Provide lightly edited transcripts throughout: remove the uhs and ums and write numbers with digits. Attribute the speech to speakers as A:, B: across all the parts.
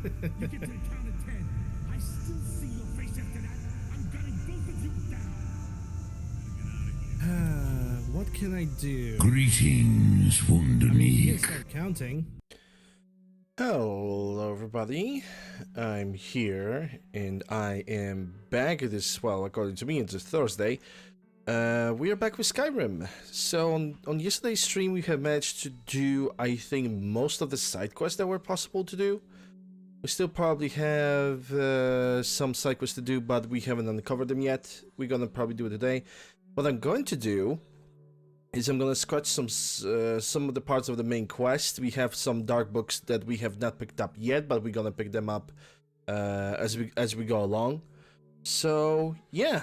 A: You get to the count of 10. I still see your face after that. I'm gunning both of you down.
B: What can I do?
C: Greetings,
B: You
C: Wundermeek.
B: start counting. Hello, everybody. I'm here, and I am back. It is, well, according to me, it's a Thursday. We are back with Skyrim. So on yesterday's stream, we have managed to do, I think, most of the side quests that were possible to do. We still probably have some side quests to do, but we haven't uncovered them yet. We're gonna probably do it today. What I'm going to do is I'm gonna scratch some of the parts of the main quest. We have some dark books that we have not picked up yet, but we're gonna pick them up as we go along. So yeah.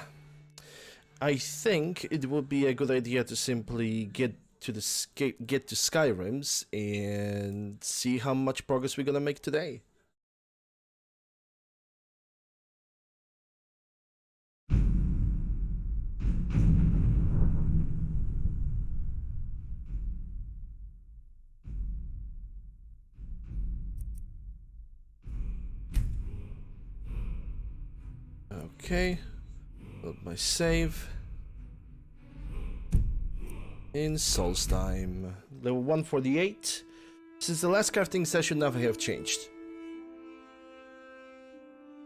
B: I think it would be a good idea to simply get to Skyrim's and see how much progress we're gonna make today. Okay. Load my save. In Solstheim. Level 148. Since the last crafting session, nothing have changed.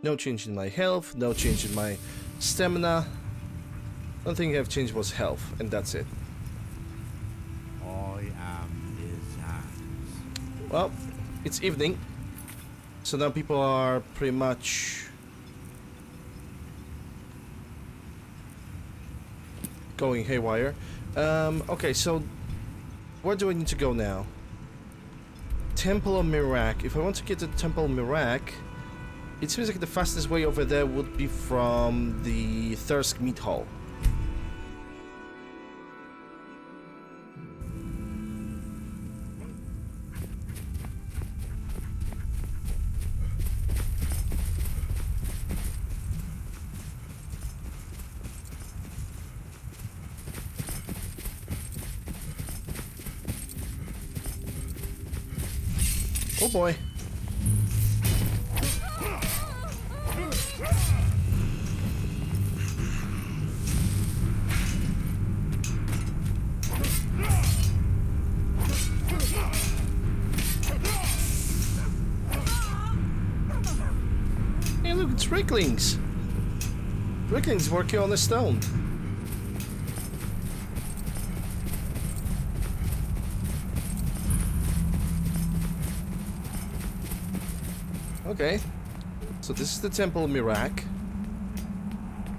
B: No change in my health, no change in my stamina. One thing have changed was health, and that's it.
A: I am his hands.
B: Well, it's evening. So now people are pretty much going haywire. Okay, so where do I need to go now? Temple of Mirak. If I want to get to Temple of Mirak, it seems like the fastest way over there would be from the Thirsk Meat Hall. Oh boy. Hey look, it's Ricklings. Ricklings working on the stone. Okay, so this is the Temple of Mirak.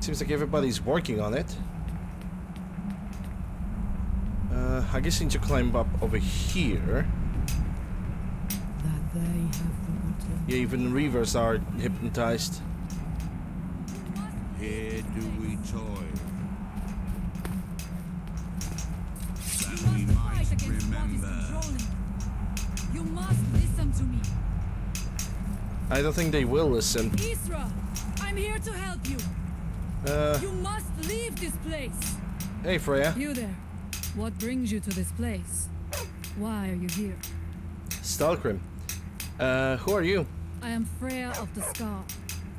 B: Seems like everybody's working on it. I guess I need to climb up over here.
D: That they have forgotten.
B: Yeah, even reavers are hypnotized.
C: Here do we toil, that we
E: You must
C: might
E: fight against what is
C: remember.
E: controlling you. You must listen to me.
B: I don't think they will listen.
E: Isra, I'm here to help you. You must leave this place.
B: Hey Freya.
E: You there. What brings you to this place? Why are you here?
B: Stalkrim. Who are you?
E: I am Freya of the Scar.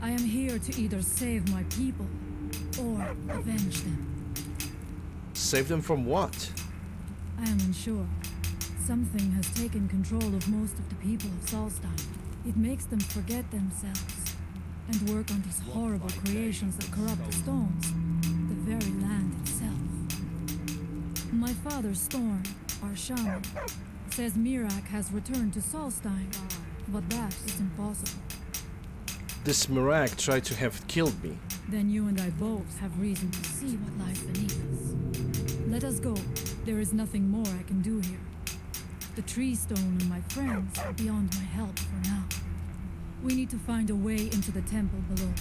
E: I am here to either save my people or avenge them.
B: Save them from what?
E: I am unsure. Something has taken control of most of the people of Solstheim. It makes them forget themselves and work on these horrible creations that corrupt the stones, the very land itself. My father, Storm, our shaman, says Mirak has returned to Solstheim, but that is impossible.
B: This Mirak tried to have killed me.
E: Then you and I both have reason to see what lies beneath us. Let us go. There is nothing more I can do here. The tree stone and my friends are beyond my help for now. We need to find a way into the temple below.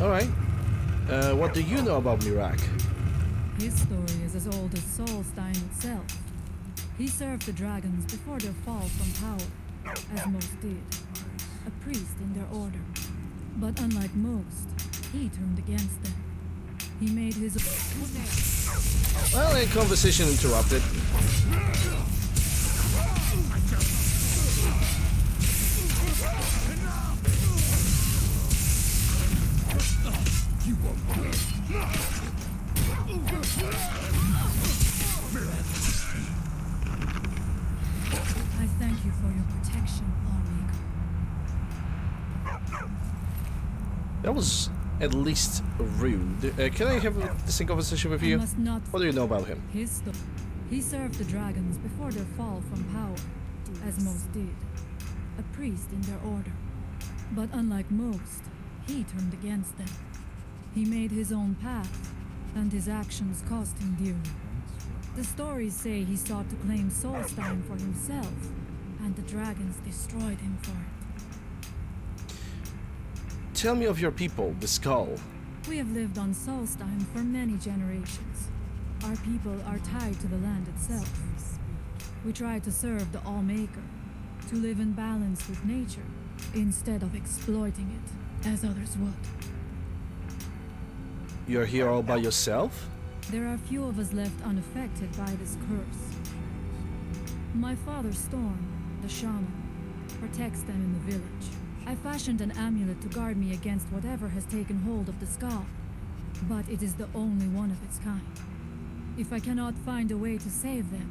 B: Alright. What do you know about Mirak?
E: His story is as old as Solstheim itself. He served the dragons before their fall from power, as most did. A priest in their order. But unlike most, he turned against them. He made his...
B: Well, a conversation interrupted.
E: I thank you for your protection, Lawmaker.
B: That was at least rude. Can I have this conversation with
E: I
B: you?
E: must not
B: What do you know about him?
E: his story. He served the dragons before their fall from power, as most did. A priest in their order. But unlike most, he turned against them. He made his own path, and his actions cost him dearly. The stories say he sought to claim Solstein for himself, and the dragons destroyed him for it.
B: Tell me of your people, the Skull.
E: We have lived on Solstein for many generations. Our people are tied to the land itself. We try to serve the Allmaker, to live in balance with nature, instead of exploiting it, as others would.
B: You're here all by yourself?
E: There are few of us left unaffected by this curse. My father Storm, the shaman, protects them in the village. I fashioned an amulet to guard me against whatever has taken hold of the skull, but it is the only one of its kind. If I cannot find a way to save them,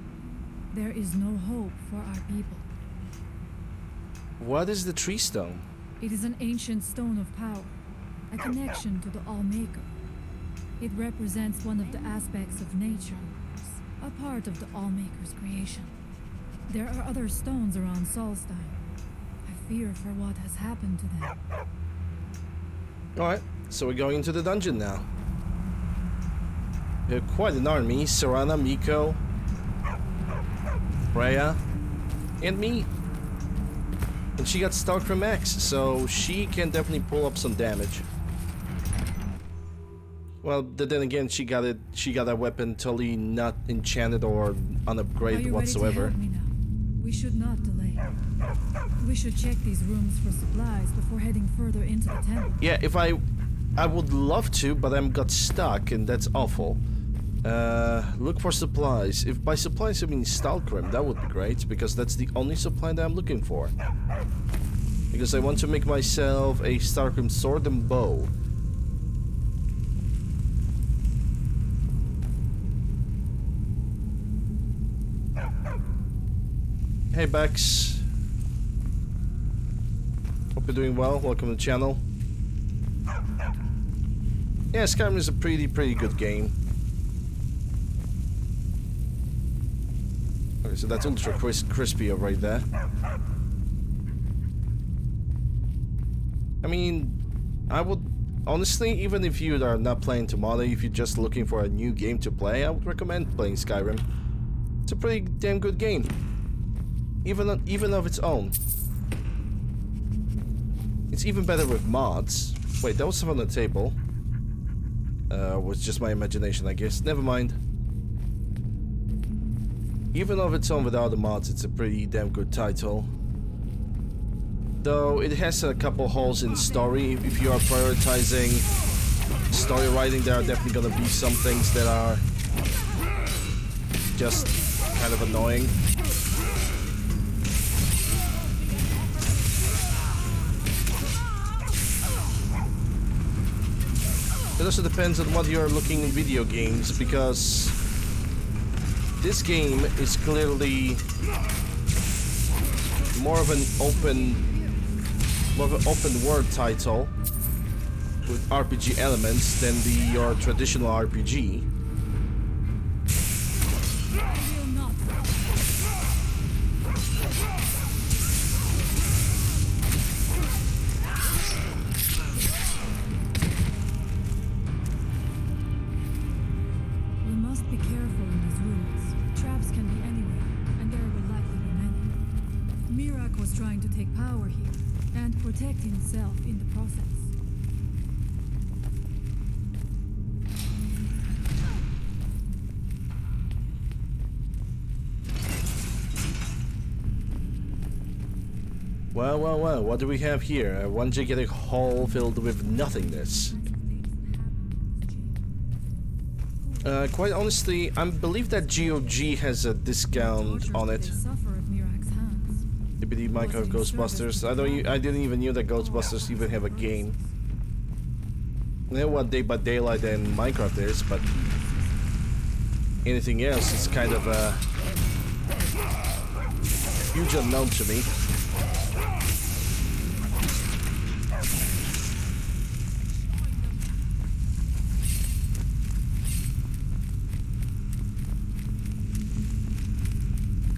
E: there is no hope for our people.
B: What is the tree stone?
E: It is an ancient stone of power, a connection to the Allmaker. It represents one of the aspects of nature, a part of the Allmaker's creation. There are other stones around Solstein. I fear for what has happened to them.
B: Alright, so we're going into the dungeon now. We have quite an army. Serana, Miko, Freya, and me. And she got Stalker Max, so she can definitely pull up some damage. Well, then again, she got a weapon totally not enchanted or
E: Are
B: unupgraded
E: you
B: whatsoever.
E: ready to help me now? We should not delay. We should check these rooms for supplies before heading further into the temple.
B: Yeah, if I would love to, but I'm got stuck, and that's awful. Look for supplies. If by supplies I mean Stalkrim, that would be great, because that's the only supply that I'm looking for. Because I want to make myself a Stalkrim sword and bow. Hey Bex. Hope you're doing well. Welcome to the channel. Yeah, Skyrim is a pretty good game. Okay, so that's ultra crispy right there. I mean, I would honestly, even if you are not playing Tomorrow, if you're just looking for a new game to play, I would recommend playing Skyrim. It's a pretty damn good game, even of its own. It's even better with mods. Wait, that was something on the table. Was just my imagination, I guess. Never mind. Even of its own without the mods, it's a pretty damn good title. Though it has a couple holes in story. If you are prioritizing story writing, there are definitely gonna be some things that are just kind of annoying. It also depends on what you're looking in video games, because this game is clearly more of an open world title with RPG elements than your traditional RPG.
E: Trying to take power here and protect himself in the process.
B: Well, what do we have here? A one gigantic hall filled with nothingness. Quite honestly, I believe that GOG has a discount on it.
E: They suffer at Mirak's hands.
B: DBD Minecraft Ghostbusters. I didn't even knew that Ghostbusters even have a game. I know what Day by Daylight and Minecraft is, but anything else is kind of a huge unknown to me.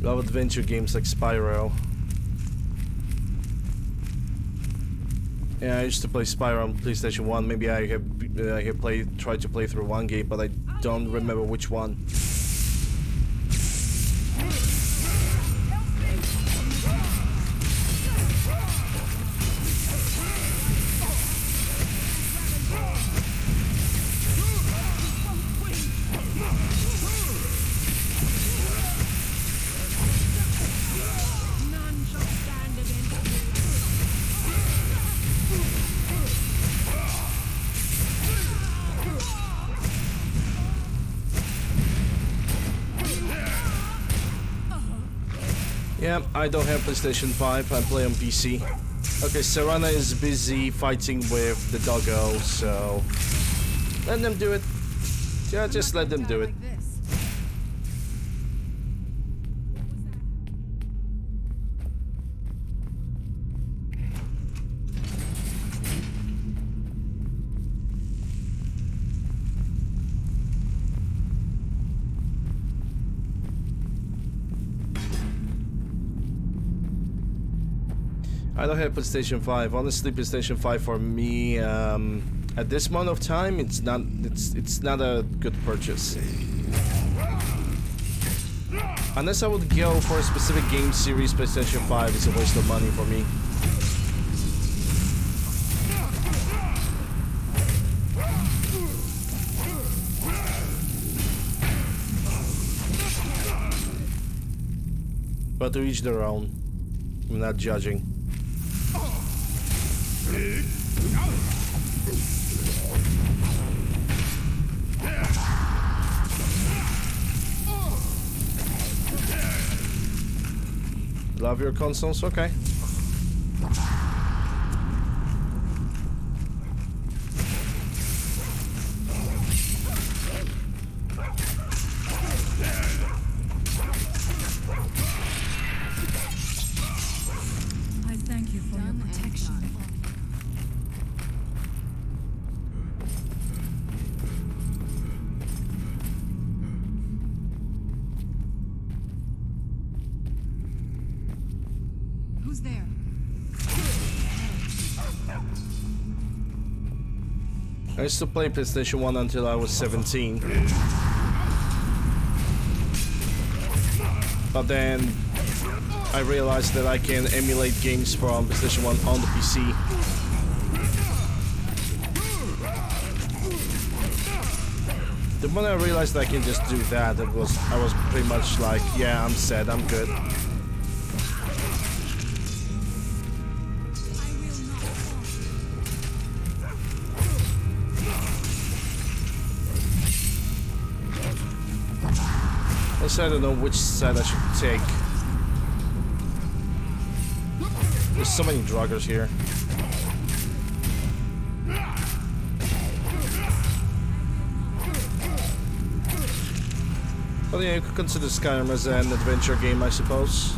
B: Love adventure games like Spyro. Yeah, I used to play Spyro on PlayStation 1. Maybe I have tried to play through one game, but I don't remember which one. Yeah, I don't have PlayStation 5, I play on PC. Okay, Serana is busy fighting with the doggo, so let them do it. Yeah, just let them do it. I don't have PlayStation 5. Honestly, PlayStation 5 for me at this moment of time, it's not a good purchase. Unless I would go for a specific game series, PlayStation 5 is a waste of money for me. But to each their own. I'm not judging. Love your consoles? Okay.
E: I thank you for your protection.
D: Who's there?
B: I used to play PlayStation 1 until I was 17. But then I realized that I can emulate games from PlayStation 1 on the PC. The moment I realized I can just do that, I was pretty much like, yeah, I'm set, I'm good. I don't know which side I should take. There's so many druggers here. But yeah, you could consider Skyrim as an adventure game, I suppose.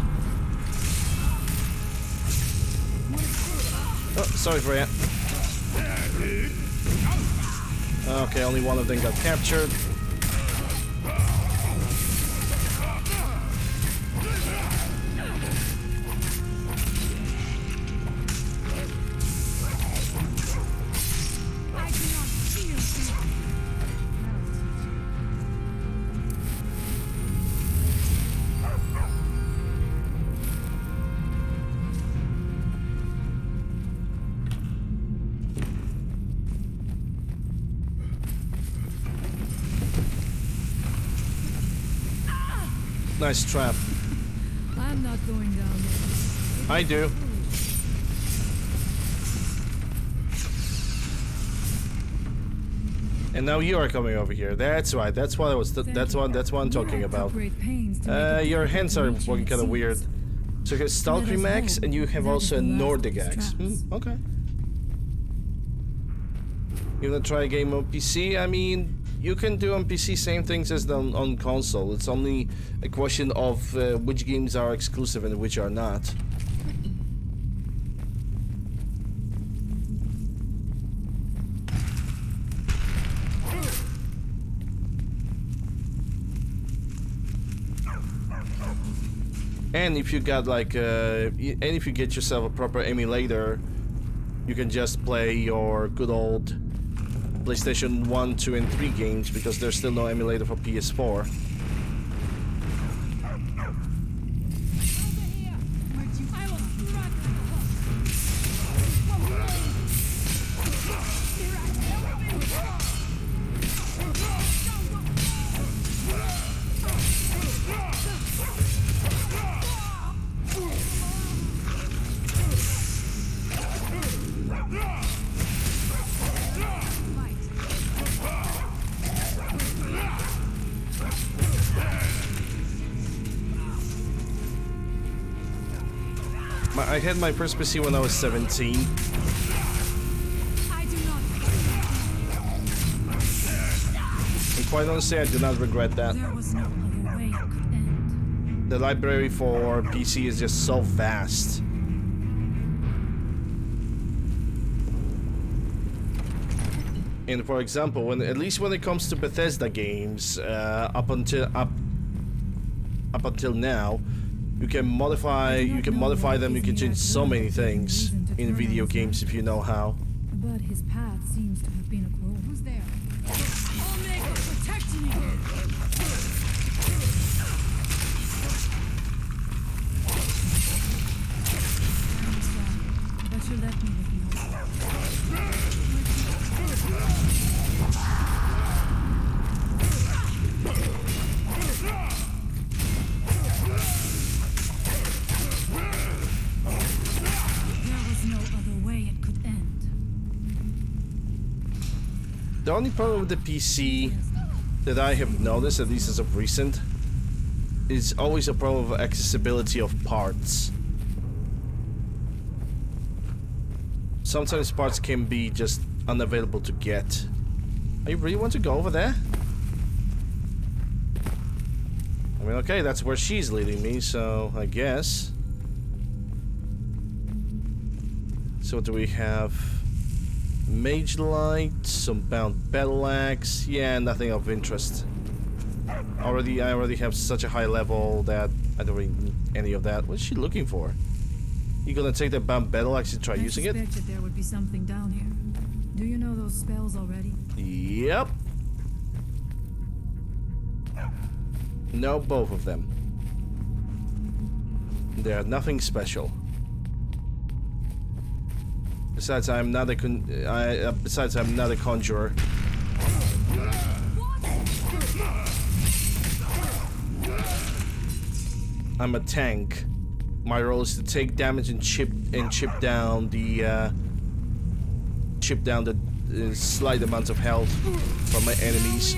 B: Oh, sorry for that. Okay, only one of them got captured. Nice trap.
E: I'm not going down there.
B: I do. And now you are coming over here. That's right. That's what I was. That's what I'm talking about.
E: Your hands are working
B: Your hands are working kind of weird. So you have Stalker
E: Let us
B: Max
E: hope
B: and you have
E: that
B: also a
E: is the last
B: Nordic
E: of his
B: Axe.
E: traps.
B: Okay. You wanna try a game on PC? I mean, you can do on PC same things as on console. It's only a question of which games are exclusive and which are not. And if you got like, and if you get yourself a proper emulator, you can just play your good old PlayStation 1, 2, and 3 games because there's still no emulator for PS4. I had my first PC when I was 17. And quite honestly, I do not regret that.
E: There was no other way it could end.
B: The library for PC is just so vast. And for example, when at least when it comes to Bethesda games, up until now, you can modify them. You can change so many things in video games if you know how.
E: But his path seems to have been a cruel. Who's there? Omega, protect me! But you left me with no hope.
B: The only problem with the PC that I have noticed, at least as of recent, is always a problem of accessibility of parts. Sometimes parts can be just unavailable to get. You really want to go over there? I mean, okay, that's where she's leading me, so I guess. So what do we have? Mage Light, some bound battle axe. Yeah, nothing of interest. I already have such a high level that I don't really need any of that. What's she looking for? You gonna take that bound battle axe and try using it?
E: I suspected there would be something down here. Do you know those spells already?
B: Yep. No, both of them. They're nothing special. Besides, I'm not a conjurer. I'm a tank. My role is to take damage and chip down the slight amounts of health from my enemies.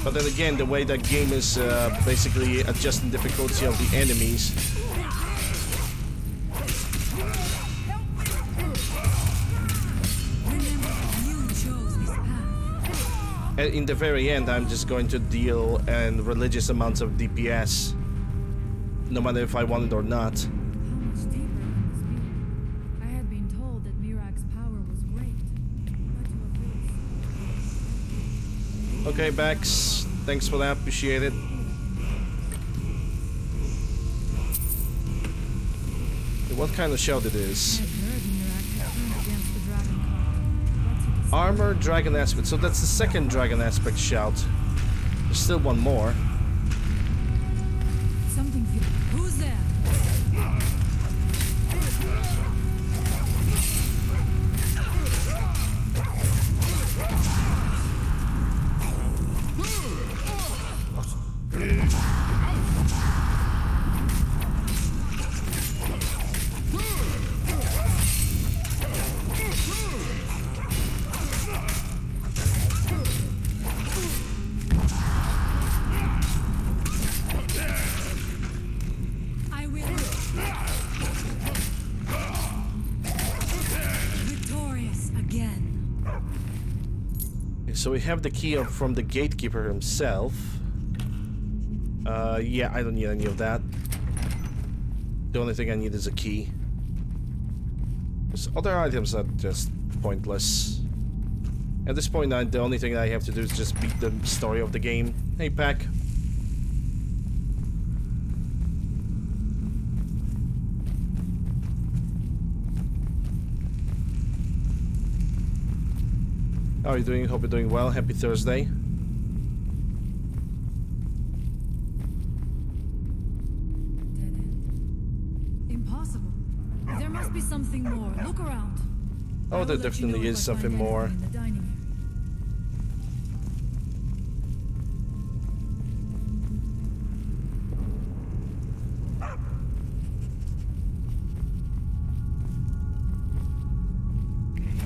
B: But then again, the way that game is basically adjusting difficulty of the enemies. And in the very end, I'm just going to deal in religious amounts of DPS, no matter if I want it or not.
E: How much deeper can this be? I had been told that Mirak's power was great, but to
B: Okay, Bax, thanks for that, appreciate it. What kind of shout it is?
E: I had heard Mirak had turned against the dragon cult.
B: Armor, dragon aspect. So that's the second dragon aspect shout. There's still one more.
E: Something. Who's there?
B: So we have the key from the gatekeeper himself. Yeah, I don't need any of that. The only thing I need is a key. These other items are just pointless. At this point, the only thing I have to do is just beat the story of the game. Hey, Pack. How are you doing? Hope you're doing well. Happy Thursday.
E: Dead end. Impossible. There must be something more. Look around.
B: Oh, there definitely is something more.
E: In the dining area.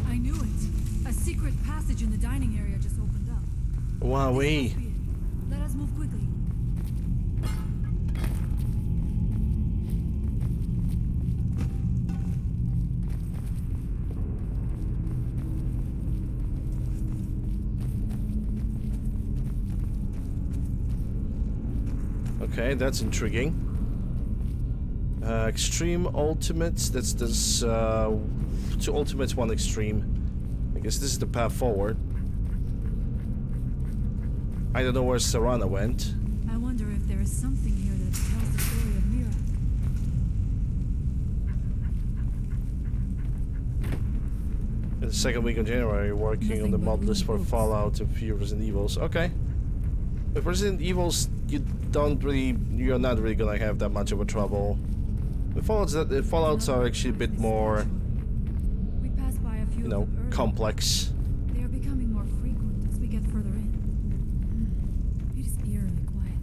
E: I knew it. A secret passage in the dining area just opened up.
B: Wowee.
E: Let us move quickly.
B: Okay, that's intriguing. Extreme ultimates. That's this. Two ultimates, one extreme. I guess this is the path forward. I don't know where Serana went.
E: I wonder if there is something here that tells the story of Mira.
B: In the second week of January, working on the mod list for Fallout and few Resident Evils. Okay. With Resident Evils, you're not really gonna have that much of a trouble. The Fallouts are actually a bit more,
E: We passed by a few
B: you know,
E: of them earlier.
B: complex.
E: They are becoming more frequent as we get further in. It is eerily quiet.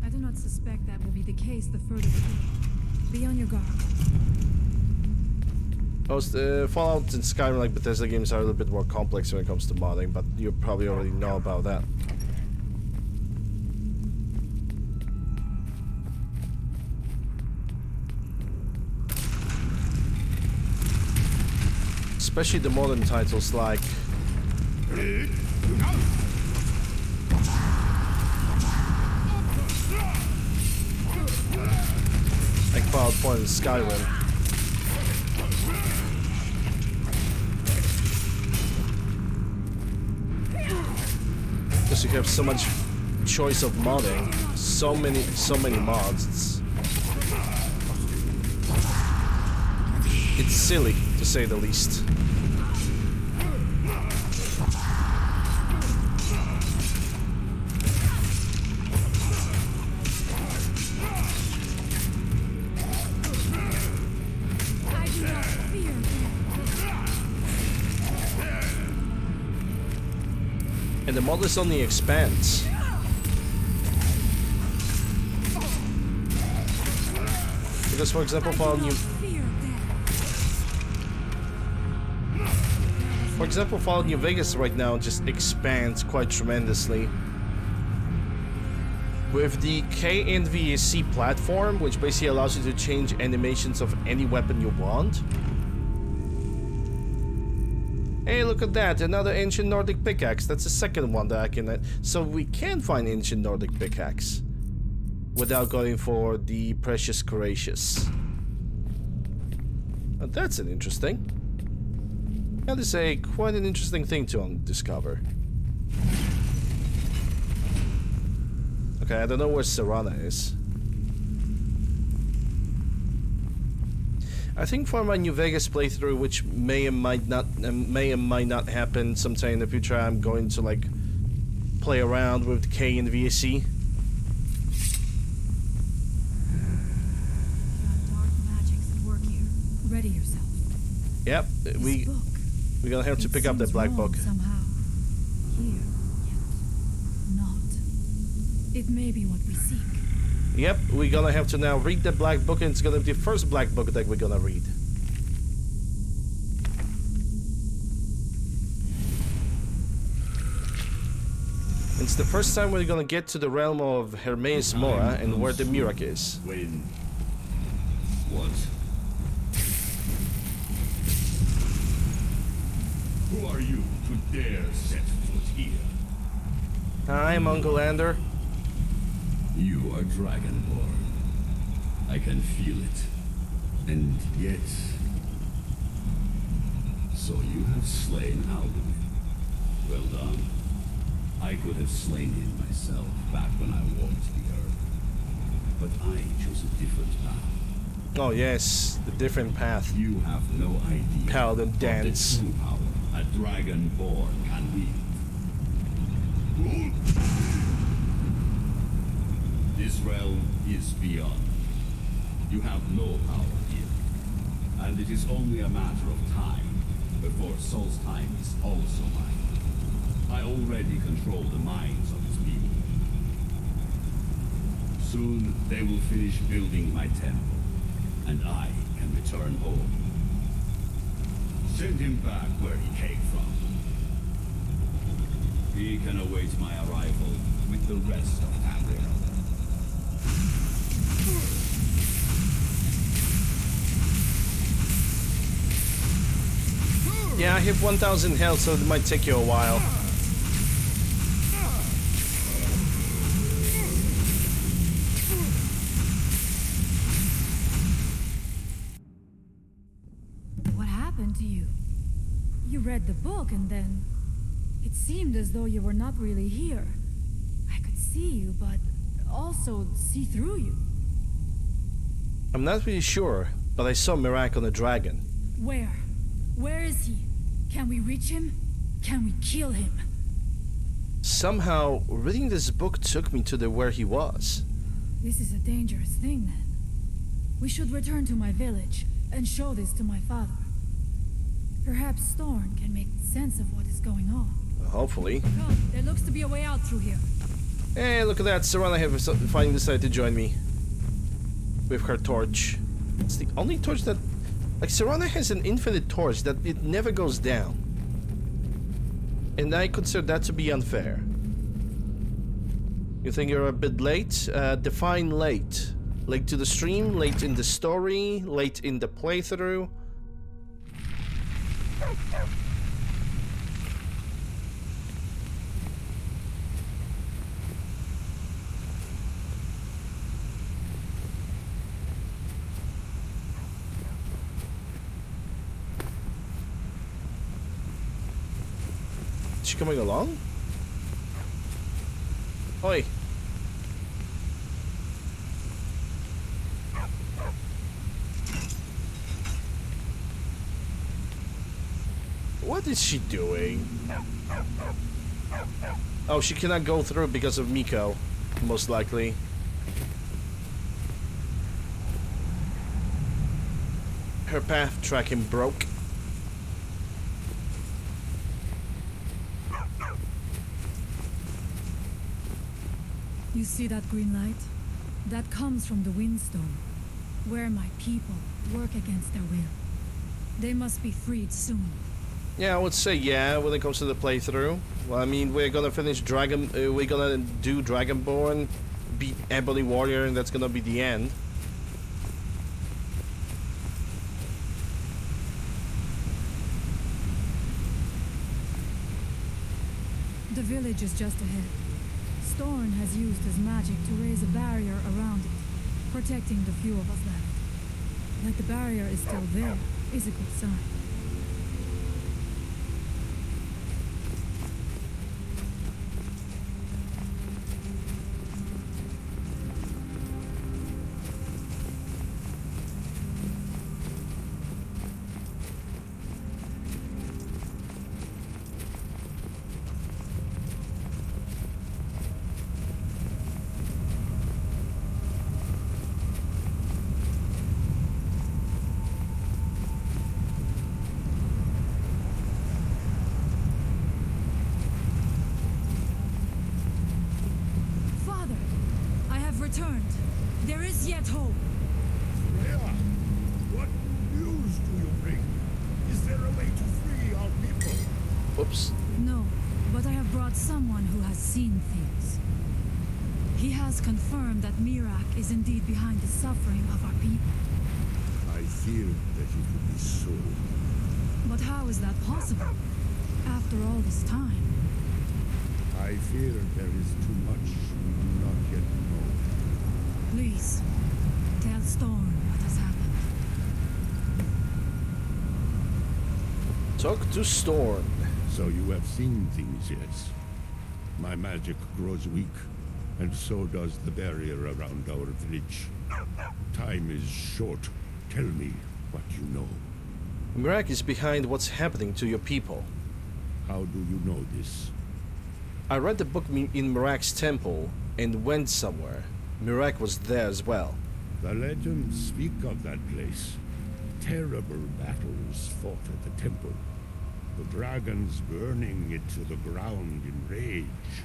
E: I do not suspect that will be the case the further we go. Be on your guard.
B: Most Fallout and Skyrim, like Bethesda games, are a little bit more complex when it comes to modding, but you probably already know about that. Especially the modern titles like Fallout 4 and Skyrim. Because you have so much choice of modding, so many mods. It's silly, to say the least.
E: I do not fear death.
B: And the mod list only expands. Because, for example, Fallout New... For example, Fallout New Vegas right now just expands quite tremendously. With the KNVSC platform, which basically allows you to change animations of any weapon you want. Hey, look at that, another ancient Nordic pickaxe. That's the second one that I can... So we can find ancient Nordic pickaxe without going for the precious courageous. Now that's an interesting. That is quite an interesting thing to discover. Okay, I don't know where Serana is. I think for my New Vegas playthrough, which may and might not happen sometime in the future, I'm going to like play around with K and VSC.
E: Dark magics at work here. Ready yourself.
B: Yep,
E: This book.
B: we're gonna have to
E: It
B: pick up that
E: seems
B: black
E: wrong
B: book.
E: Somehow. Here, yet not. It may be what we seek.
B: Yep, we're gonna have to now read the black book, and it's gonna be the first black book that we're gonna read. It's the first time we're gonna get to the realm of Hermes Mora and where the Mirak is.
C: When? What? Who are you to dare set foot here.
B: I'm UncleLander.
C: You are Dragonborn. I can feel it. And yet... So you have slain Alduin. Well done. I could have slain him myself back when I walked the earth. But I chose a different path.
B: Oh yes, the different path.
C: You have no idea
B: Paladin
C: of
B: dance.
C: the true power a Dragonborn can wield. This realm is beyond. You have no power here. And it is only a matter of time before Solstheim is also mine. I already control the minds of his people. Soon they will finish building my temple, and I can return home. Send him back where he came from. He can await my arrival with the rest of Tamriel.
B: Yeah, I have 1,000 health, so it might take you a while.
E: What happened to you? You read the book and then... It seemed as though you were not really here. I could see you, but also see through you.
B: I'm not really sure, but I saw Mirak on a dragon.
E: Where? Where is he? Can we reach him? Can we kill him?
B: Somehow, reading this book took me to where he was.
E: This is a dangerous thing, then. We should return to my village and show this to my father. Perhaps Storn can make sense of what is going on.
B: Hopefully.
E: Come, there looks to be a way out through here.
B: Hey, look at that. Serana have finally decided to join me. With her torch. It's the only torch that... Like, Serana has an infinite torch that it never goes down. And I consider that to be unfair. You think you're a bit late? Define late. Late to the stream, late in the story, late in the playthrough. Is she coming along? Oi. What is she doing? Oh, she cannot go through because of Miko, most likely. Her path tracking broke.
E: You see that green light? That comes from the Windstone, where my people work against their will. They must be freed soon.
B: Yeah, I would say yeah when it comes to the playthrough. Well, I mean, we're gonna finish we're gonna do Dragonborn, beat Ebony Warrior, and that's gonna be the end.
E: The village is just ahead. Storn has used his magic to raise a barrier around it, protecting the few of us left. That the barrier is still there is a good sign. Returned. There is yet hope.
A: Freya, what news do you bring? Is there a way to free our people?
B: Whoops.
E: No, but I have brought someone who has seen things. He has confirmed that Mirak is indeed behind the suffering of our people.
A: I feared that it would be so.
E: But how is that possible? After all this time?
A: I fear there is too much we do not yet know.
E: Please, tell Storm what has happened.
B: Talk to Storm.
A: So you have seen things, yes? My magic grows weak, and so does the barrier around our village. Time is short. Tell me what you know.
B: Mirak is behind what's happening to your people.
A: How do you know this?
B: I read the book in Mirak's temple and went somewhere. Mirak was there as well.
A: The legends speak of that place. Terrible battles fought at the temple. The dragons burning it to the ground in rage.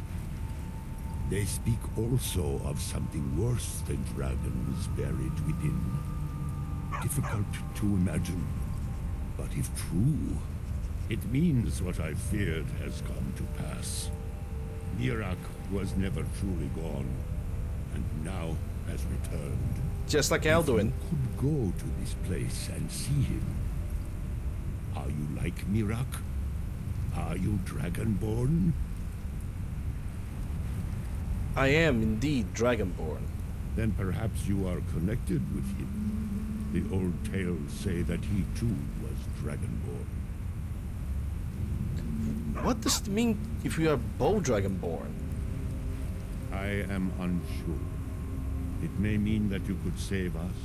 A: They speak also of something worse than dragons buried within. Difficult to imagine, but if true, it means what I feared has come to pass. Mirak was never truly gone, and now has returned.
B: Just like Alduin.
A: If you could go to this place and see him. Are you like Mirak? Are you Dragonborn?
B: I am indeed Dragonborn.
A: Then perhaps you are connected with him. The old tales say that he too was Dragonborn.
B: What does it mean if we are both Dragonborn?
A: I am unsure. It may mean that you could save us,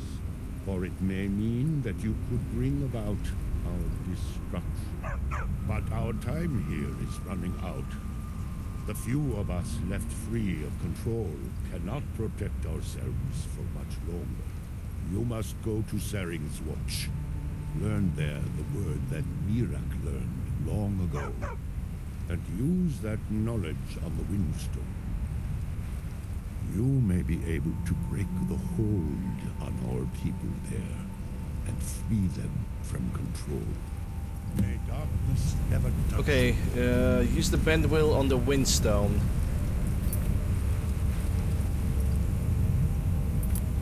A: or it may mean that you could bring about our destruction. But our time here is running out. The few of us left free of control cannot protect ourselves for much longer. You must go to Saring's Watch. Learn there the word that Mirak learned long ago, and use that knowledge on the Windstone. You may be able to break the hold on our people there, and free them from control. May darkness never touch
B: Okay, use the bend wheel on the Windstone.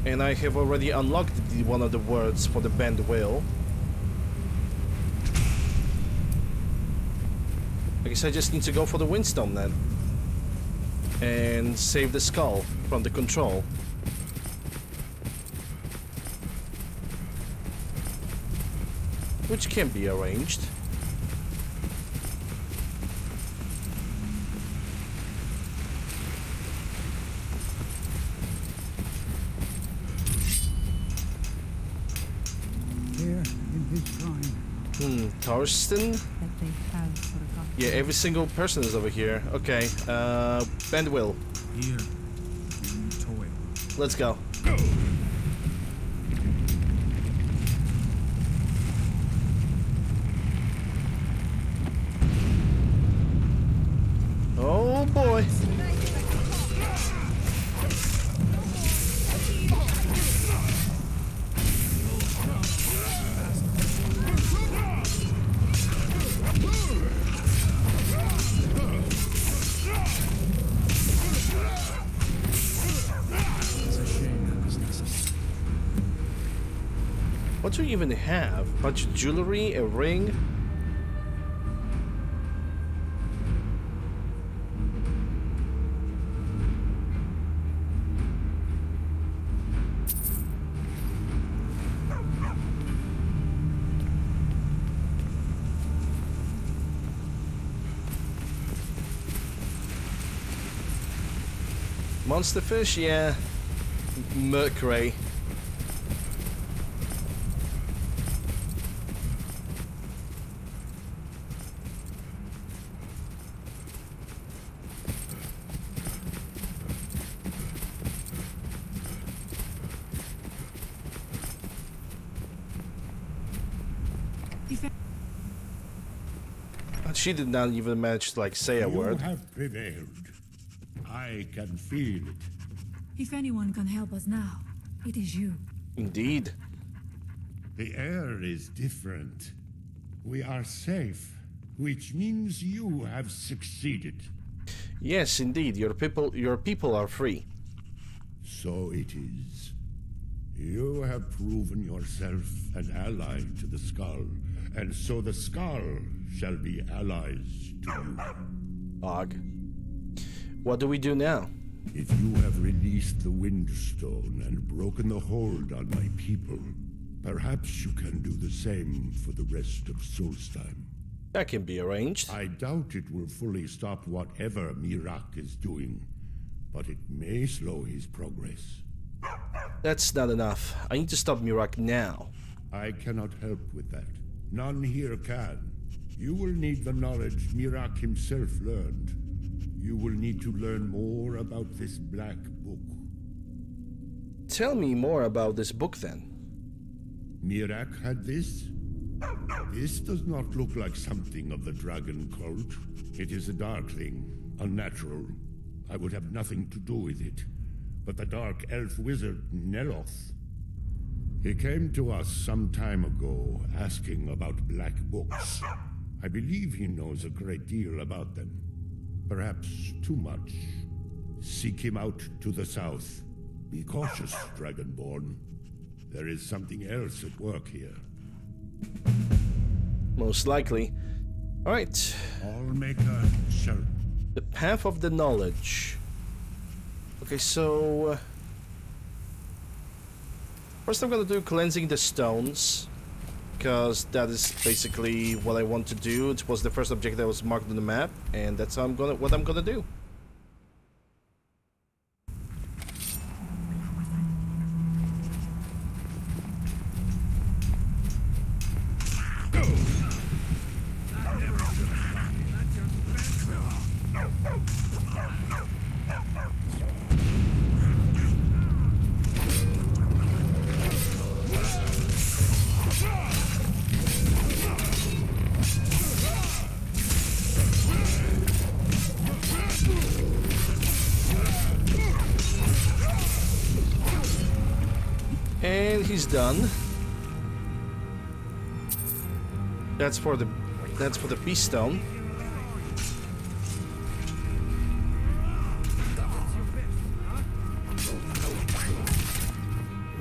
B: And I have already unlocked one of the words for the bend wheel. I guess I just need to go for the Windstone then. And save the skull from the control. Which can be arranged.
D: Here in his shrine.
B: Thorsten?
D: That they have forgotten.
B: Yeah, every single person is over here. Okay, bend wheel.
F: Here, in toil.
B: Let's go. Oh boy.
F: It's a shame that was necessary.
B: What do you even have? Bunch of jewelry, a ring? Monster fish, yeah. Mercury. She did not even manage to like say a
A: You
B: word.
A: have prevailed. I can feel it.
E: If anyone can help us now, it is you.
B: Indeed.
A: The air is different. We are safe, which means you have succeeded.
B: Yes, indeed. Your people are free.
A: So it is. You have proven yourself an ally to the Skull, and so the Skull shall be allies to you.
B: Og. What do we do now?
A: If you have released the Windstone and broken the hold on my people, perhaps you can do the same for the rest of Solstheim.
B: That can be arranged.
A: I doubt it will fully stop whatever Mirak is doing, but it may slow his progress.
B: That's not enough. I need to stop Mirak now.
A: I cannot help with that. None here can. You will need the knowledge Mirak himself learned. You will need to learn more about this black book.
B: Tell me more about this book then.
A: Mirak had this? This does not look like something of the dragon cult. It is a dark thing, unnatural. I would have nothing to do with it. But the dark elf wizard, Neloth, he came to us some time ago asking about black books. I believe he knows a great deal about them. Perhaps too much. Seek him out to the south. Be cautious, Dragonborn. There is something else at work here.
B: Most likely. Alright.
A: Allmaker shall.
B: The path of the knowledge. Okay, so... first I'm gonna do cleansing the stones. Because that is basically what I want to do. It was the first objective that was marked on the map. And that's what I'm gonna do. And he's done. That's for the beast stone.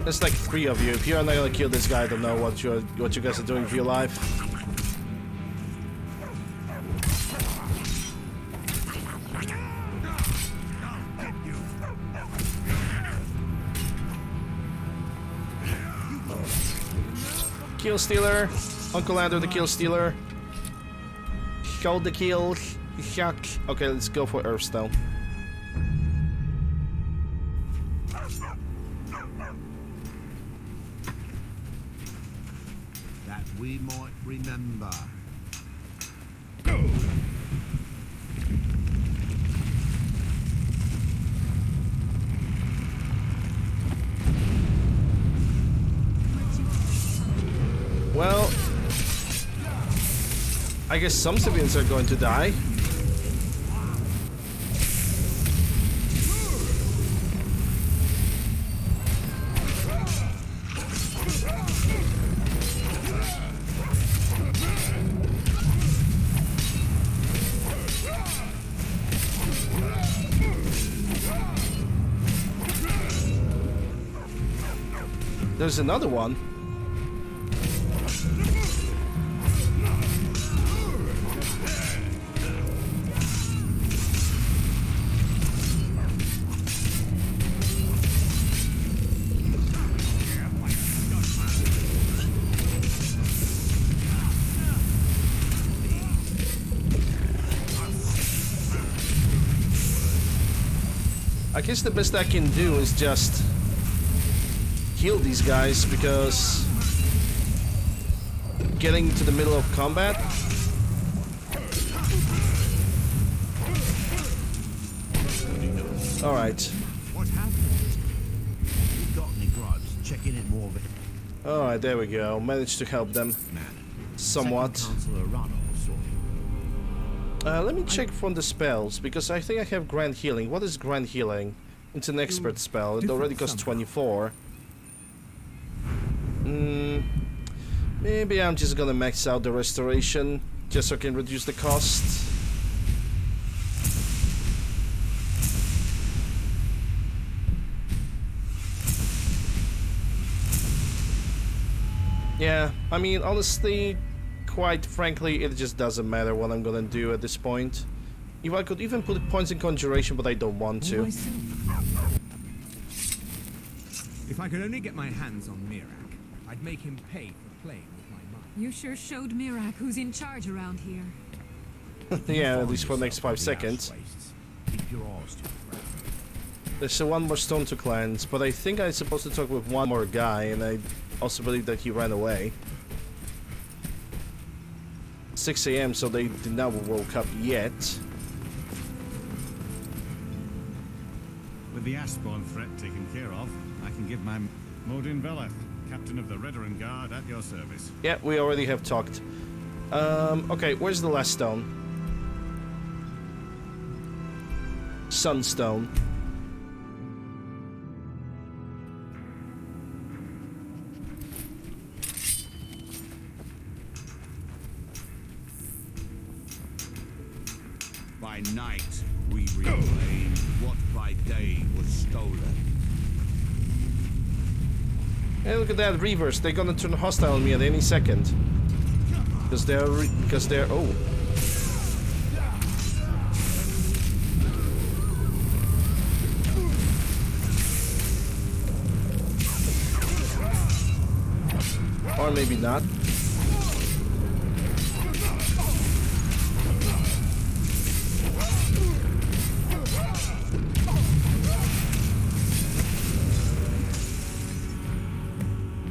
B: There's like 3 of you. If you're not gonna kill this guy, I don't know what you guys are doing for your life. Kill stealer, UncleLander the kill stealer. Hold the kill. Okay, let's go for Earthstone.
G: That we might remember.
B: Well, I guess some civilians are going to die. There's another one. I guess the best I can do is just kill these guys, because getting to the middle of combat, all right.
G: What happened? You got any gripes? Checking it more of it.
B: All right, there we go. Managed to help them
G: Man.
B: somewhat.
G: Councillor Rano, sort of.
B: Let me check from the spells, because I think I have Grand Healing. What is Grand Healing? It's an expert spell. It already costs 24. Maybe I'm just gonna max out the restoration, just so I can reduce the cost. Yeah, I mean, honestly, quite frankly, it just doesn't matter what I'm gonna do at this point. If I could even put points in conjuration, but I don't want to.
F: If I could only get my hands on Mirak, I'd make him pay for playing with my mind.
H: You sure showed Mirak who's in charge around here.
B: Yeah, at least for the next 5 seconds.
G: Keep your oars to the ground.
B: There's one more stone to cleanse, but I think I'm supposed to talk with one more guy, and I also believe that he ran away. 6 AM, so they did not woke up yet.
I: With the Ashbourne threat taken care of, I can give my Modin Veleth, captain of the Redoran Guard, at your service.
B: Yeah, we already have talked. Okay, where's the last stone? Sunstone.
G: By night, we reclaim what by day was stolen.
B: Hey, look at that, Reavers. They're gonna turn hostile on me at any second. Because they're, oh. Or maybe not.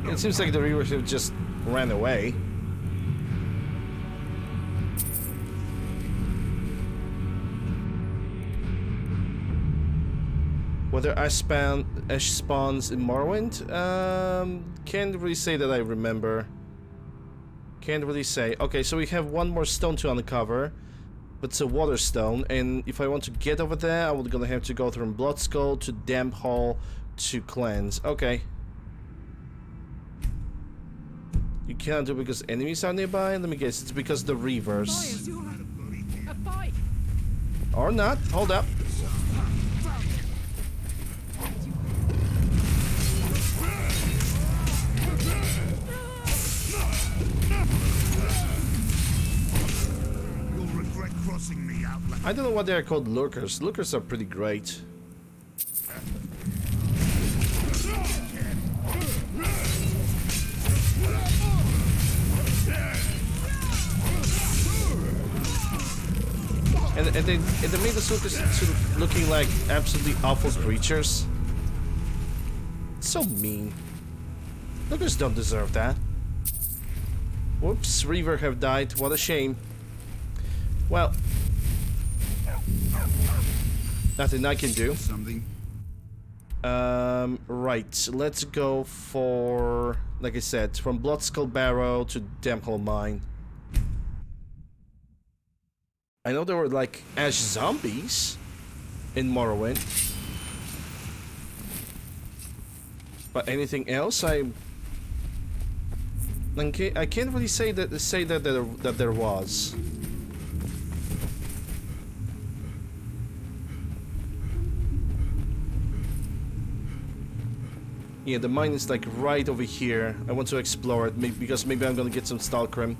B: It seems like the Reavers have just ran away. Whether ash spawns in Morrowind? Can't really say that I remember. Can't really say. Okay, so we have one more stone to uncover. But it's a water stone, and if I want to get over there, I'm gonna have to go from Bloodskull to Damp Hall to cleanse. Okay. You cannot do it because enemies are nearby? Let me guess, it's because the Reavers.
H: A fight!
B: Or not. Hold up.
G: You'll regret crossing me out like
B: I don't know what they're called. Lurkers. Lurkers are pretty great. And they made the Lurkers sort of looking like absolutely awful creatures. So mean. Lurkers don't deserve that. Whoops, Reaver have died. What a shame. Well, nothing I can do.
G: something.
B: Right. Let's go for, like I said, from Bloodskull Barrow to Damphole Mine. I know there were like ash zombies in Morrowind, but anything else, I can't really say that there was. Yeah, the mine is like right over here. I want to explore it because maybe I'm gonna get some Stalkrim.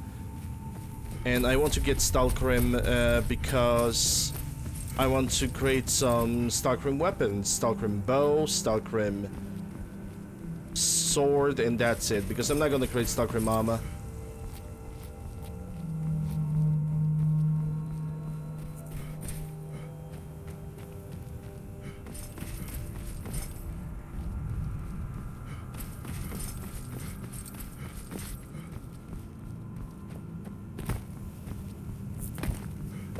B: And I want to get Stalkrim because I want to create some Stalkrim weapons. Stalkrim bow, Stalkrim sword, and that's it. Because I'm not gonna create Stalkrim armor.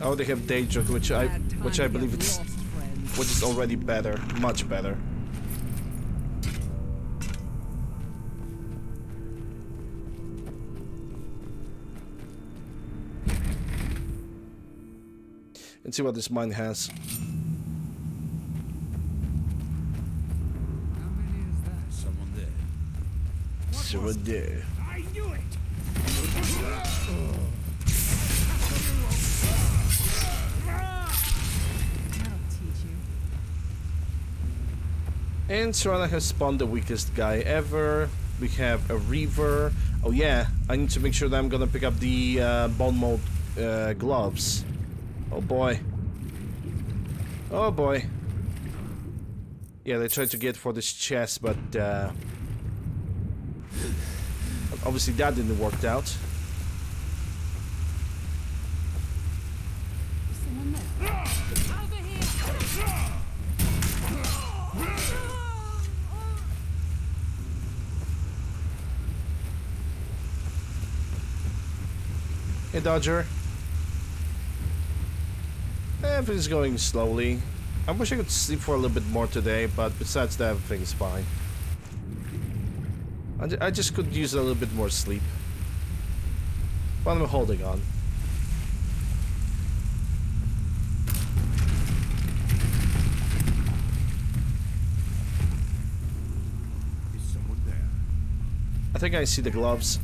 B: Oh, they have Daedric, which I believe it's which is already better, much better. Let's see what this mine has.
F: How many is that?
G: Someone there.
B: So there.
F: I knew it!
H: That'll teach you.
B: And Serana has spawned the weakest guy ever. We have a Reaver. Oh yeah, I need to make sure that I'm gonna pick up the bone mold gloves. Oh boy. Oh boy. Yeah, they tried to get for this chest, but obviously that didn't work out.
H: Is someone there? Over here!
B: Hey, Dodger. Everything's going slowly. I wish I could sleep for a little bit more today, but besides that, everything's fine. I just could use a little bit more sleep. But I'm holding on.
A: Is someone there?
B: I think I see the gloves.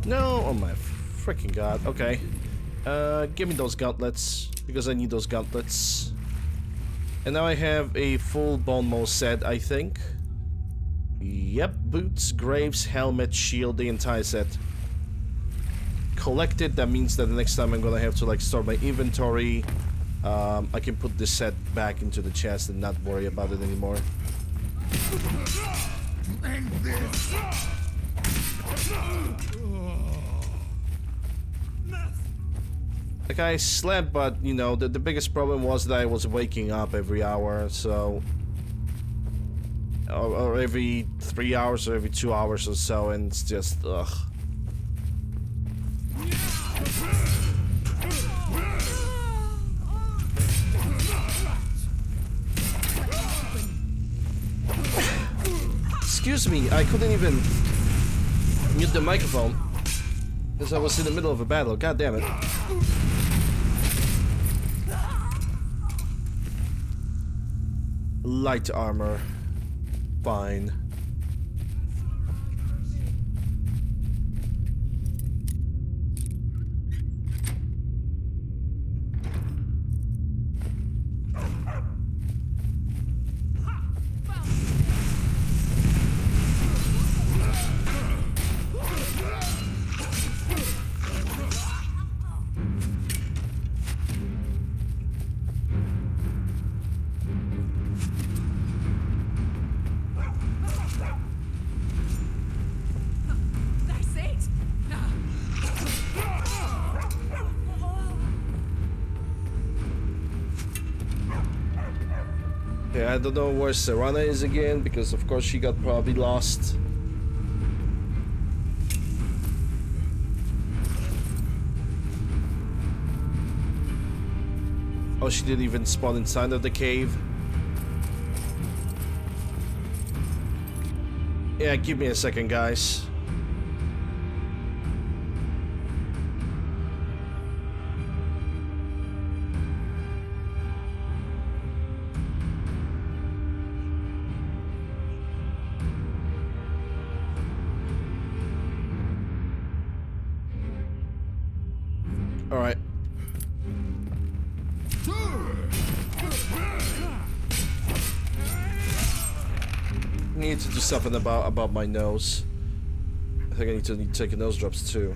B: No! Oh my freaking god. Okay. Give me those gauntlets, because I need those gauntlets. And now I have a full bone maul set, I think. Yep, boots, graves, helmet, shield, the entire set. Collected, that means that the next time I'm gonna have to like store my inventory. I can put this set back into the chest and not worry about it anymore.
A: To end this!
B: Like I slept, but you know, the biggest problem was that I was waking up every hour, so... Or every 3 hours or every 2 hours or so, and it's just, ugh. Excuse me, I couldn't even mute the microphone because I was in the middle of a battle. God damn it. Light armor. Fine. Yeah, I don't know where Serana is again, because of course she got probably lost. Oh, she didn't even spawn inside of the cave. Yeah, give me a second, guys. Alright. Need to do something about my nose. I think I need to take a nose drops too.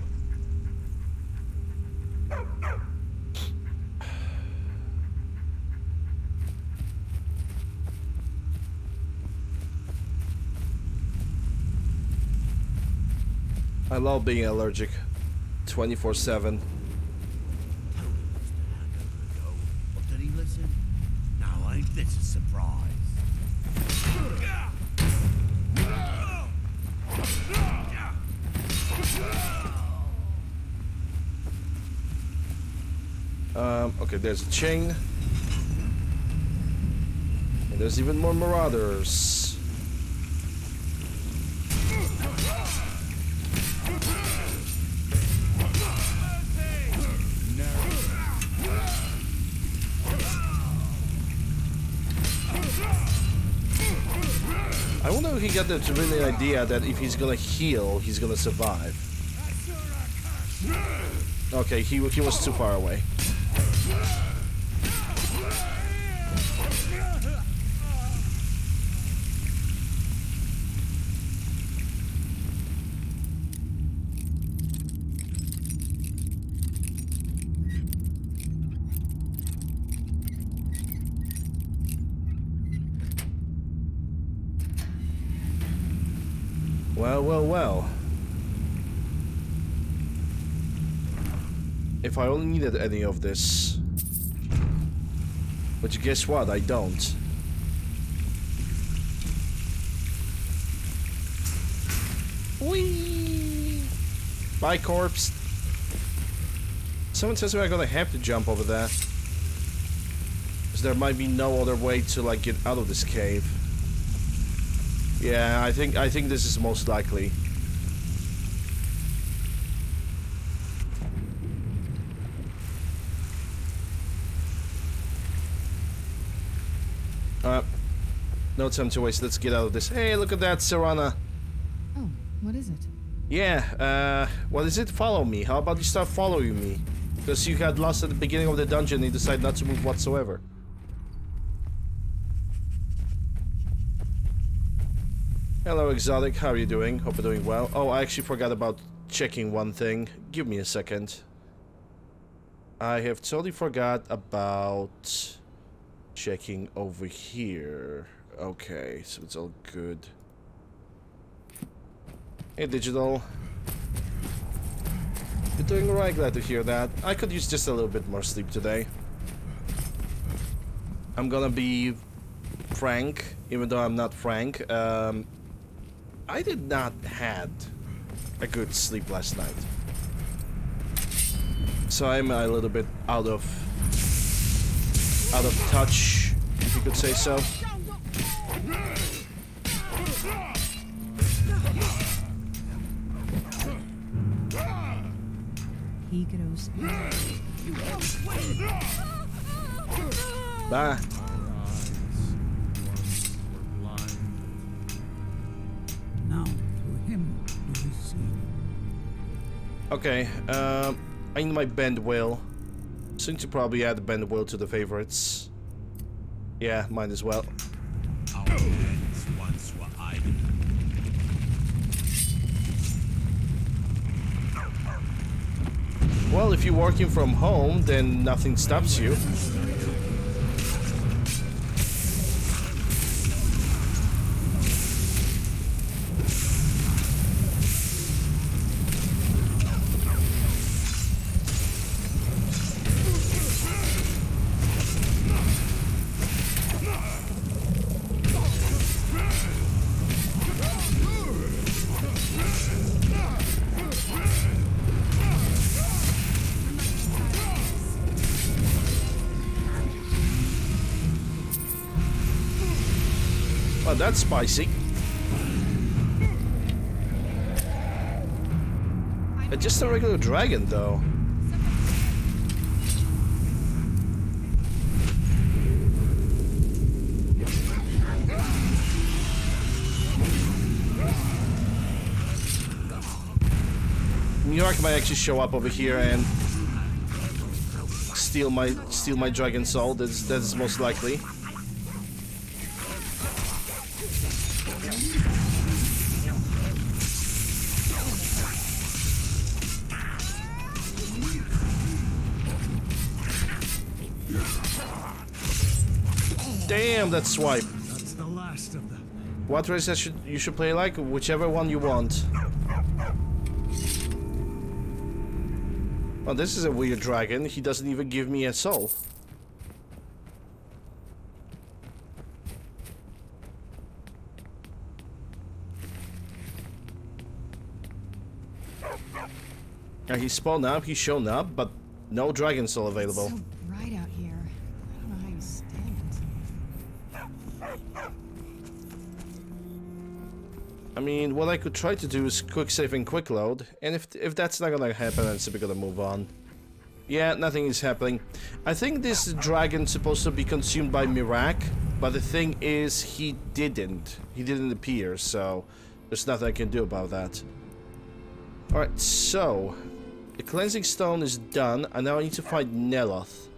B: I love being allergic 24/7.
G: But did he listen? Now ain't this a surprise?
B: Okay, there's a chain. And there's even more marauders. I wonder if he got the really idea that if he's gonna heal, he's gonna survive. Okay, he was too far away. Well, well, well. If I only needed any of this. But guess what? I don't. Whee! Bye, corpse. Someone says we're gonna have to jump over there. Because there might be no other way to, like, get out of this cave. Yeah, I think this is most likely. No time to waste. Let's get out of this. Hey, look at that, Serana.
E: Oh, what is it?
B: Yeah, what is it? Follow me. How about you start following me? Because you had lost at the beginning of the dungeon and you decided not to move whatsoever. Hello, Exotic. How are you doing? Hope you're doing well. Oh, I actually forgot about checking one thing. Give me a second. I have totally forgot about checking over here. Okay, so it's all good. Hey, Digital. You're doing alright, glad to hear that. I could use just a little bit more sleep today. I'm gonna be frank, even though I'm not frank. I did not had a good sleep last night. So I'm a little bit out of touch, if you could say so.
D: He grows.
B: Bye.
D: Now to him do we see.
B: Okay, I need my bend wheel. Soon to probably add the bend wheel to the favorites. Yeah, might as well.
G: Our hands once were idle.
B: Well, if you're working from home, then nothing stops you. Oh, that's spicy. It's just a regular dragon, though. New York might actually show up over here and steal my dragon soul. That's most likely. Damn, that swipe.
F: That's the last of them.
B: What race you should play like? Whichever one you want. Oh, this is a weird dragon. He doesn't even give me a soul. Yeah, he spawned up, he's shown up, but no dragon soul available.
H: It's so bright out here. I don't know how you stand.
B: I mean, what I could try to do is quick save and quick load, and if that's not gonna happen, then simply gonna move on. Yeah, nothing is happening. I think this dragon's supposed to be consumed by Mirak, but the thing is, he didn't. He didn't appear, so there's nothing I can do about that. Alright, so the cleansing stone is done, and now I need to find Neloth.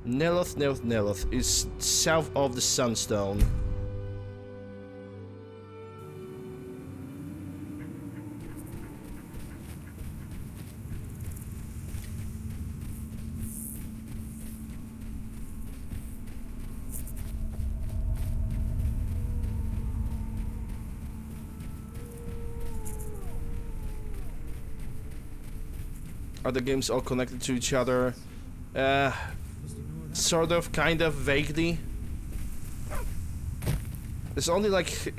B: Neloth is south of the Sunstone. Are the games all connected to each other? Sort of, kind of, vaguely. It's only like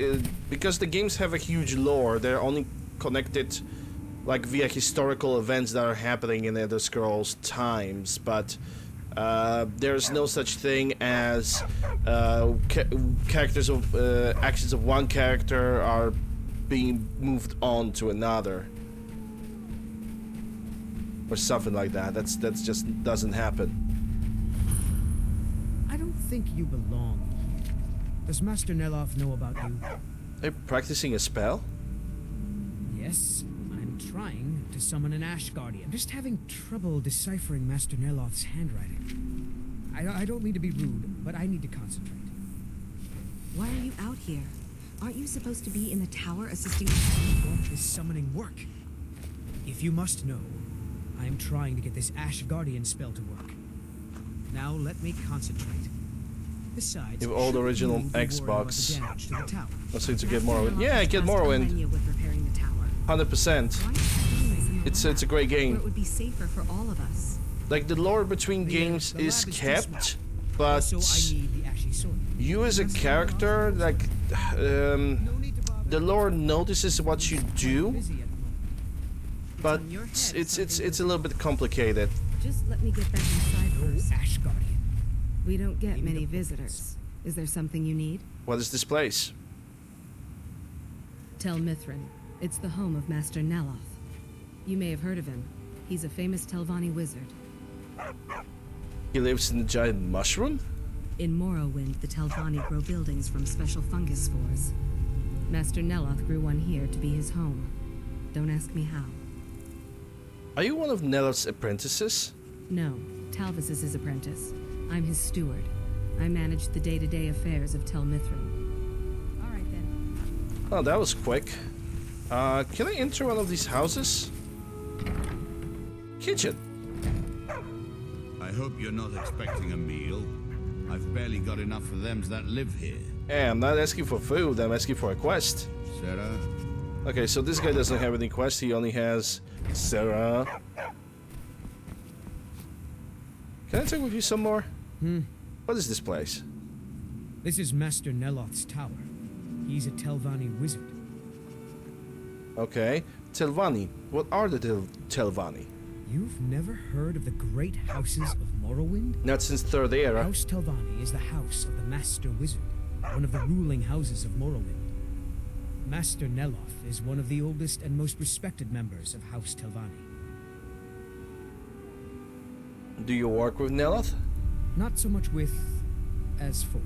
B: because the games have a huge lore, they're only connected like via historical events that are happening in Elder Scrolls times, but there's no such thing as characters of actions of one character are being moved on to another, or something like that. That's just doesn't happen.
F: I don't think you belong here. Does Master Neloth know about you?
B: Are you practicing a spell?
F: Yes, I'm trying to summon an Ash Guardian. I'm just having trouble deciphering Master Neloth's handwriting. I don't mean to be rude, but I need to concentrate.
H: Why are you out here? Aren't you supposed to be in the tower assisting?
F: Won't this summoning work? If you must know, I am trying to get this Ash Guardian spell to work. Now let me concentrate. Besides,
B: You have all the original
F: shouldn't you be worried about
B: Xbox.
F: the damage to the tower?
B: Let's see to get
H: Master
B: Morrowind.
H: Neloth
B: Yeah,
H: has
B: get
H: tasked
B: Morrowind.
H: Alenia with repairing the tower.
B: 100%.
H: Why not do this
B: It's a great
H: where
B: game.
H: it would be safer for all of us?
B: Like the lore between games
F: the
B: is
F: lab is too
B: kept,
F: small.
B: but
F: So I need the Ashy Sword.
B: you as a character, like
F: No need to bother.
B: the lore notices what you do,
F: Busy at the moment.
B: but
H: on your head,
B: it's a little bit complicated.
H: Just let me get back inside first.
F: Ash Guardian.
H: We don't get
F: Maybe
H: many
F: the-
H: visitors. Is there something you need?
B: What is this place?
H: Tel Mithrin. It's the home of Master Neloth. You may have heard of him. He's a famous Telvanni wizard.
B: He lives in a giant mushroom?
H: In Morrowind, the Telvanni grow buildings from special fungus spores. Master Neloth grew one here to be his home. Don't ask me how.
B: Are you one of Neloth's apprentices?
H: No, Talvis is his apprentice. I'm his steward. I manage the day-to-day affairs of Tel Mithrin. All right then.
B: Oh, that was quick. Can I enter one of these houses? Kitchen.
I: I hope you're not expecting a meal. I've barely got enough for them that live here.
B: Hey, I'm not asking for food, I'm asking for a quest.
I: Sarah?
B: Okay, so this guy doesn't have any quest, he only has Sarah. Can I talk with you some more? What is this place?
F: This is Master Neloth's tower. He's a Telvanni wizard.
B: Okay. Telvanni. What are the Telvanni?
F: You've never heard of the great houses of Morrowind?
B: Not since Third Era.
F: House Telvanni is the house of the Master Wizard, one of the ruling houses of Morrowind. Master Neloth is one of the oldest and most respected members of House Telvanni.
B: Do you work with Neloth?
F: Not so much with as for.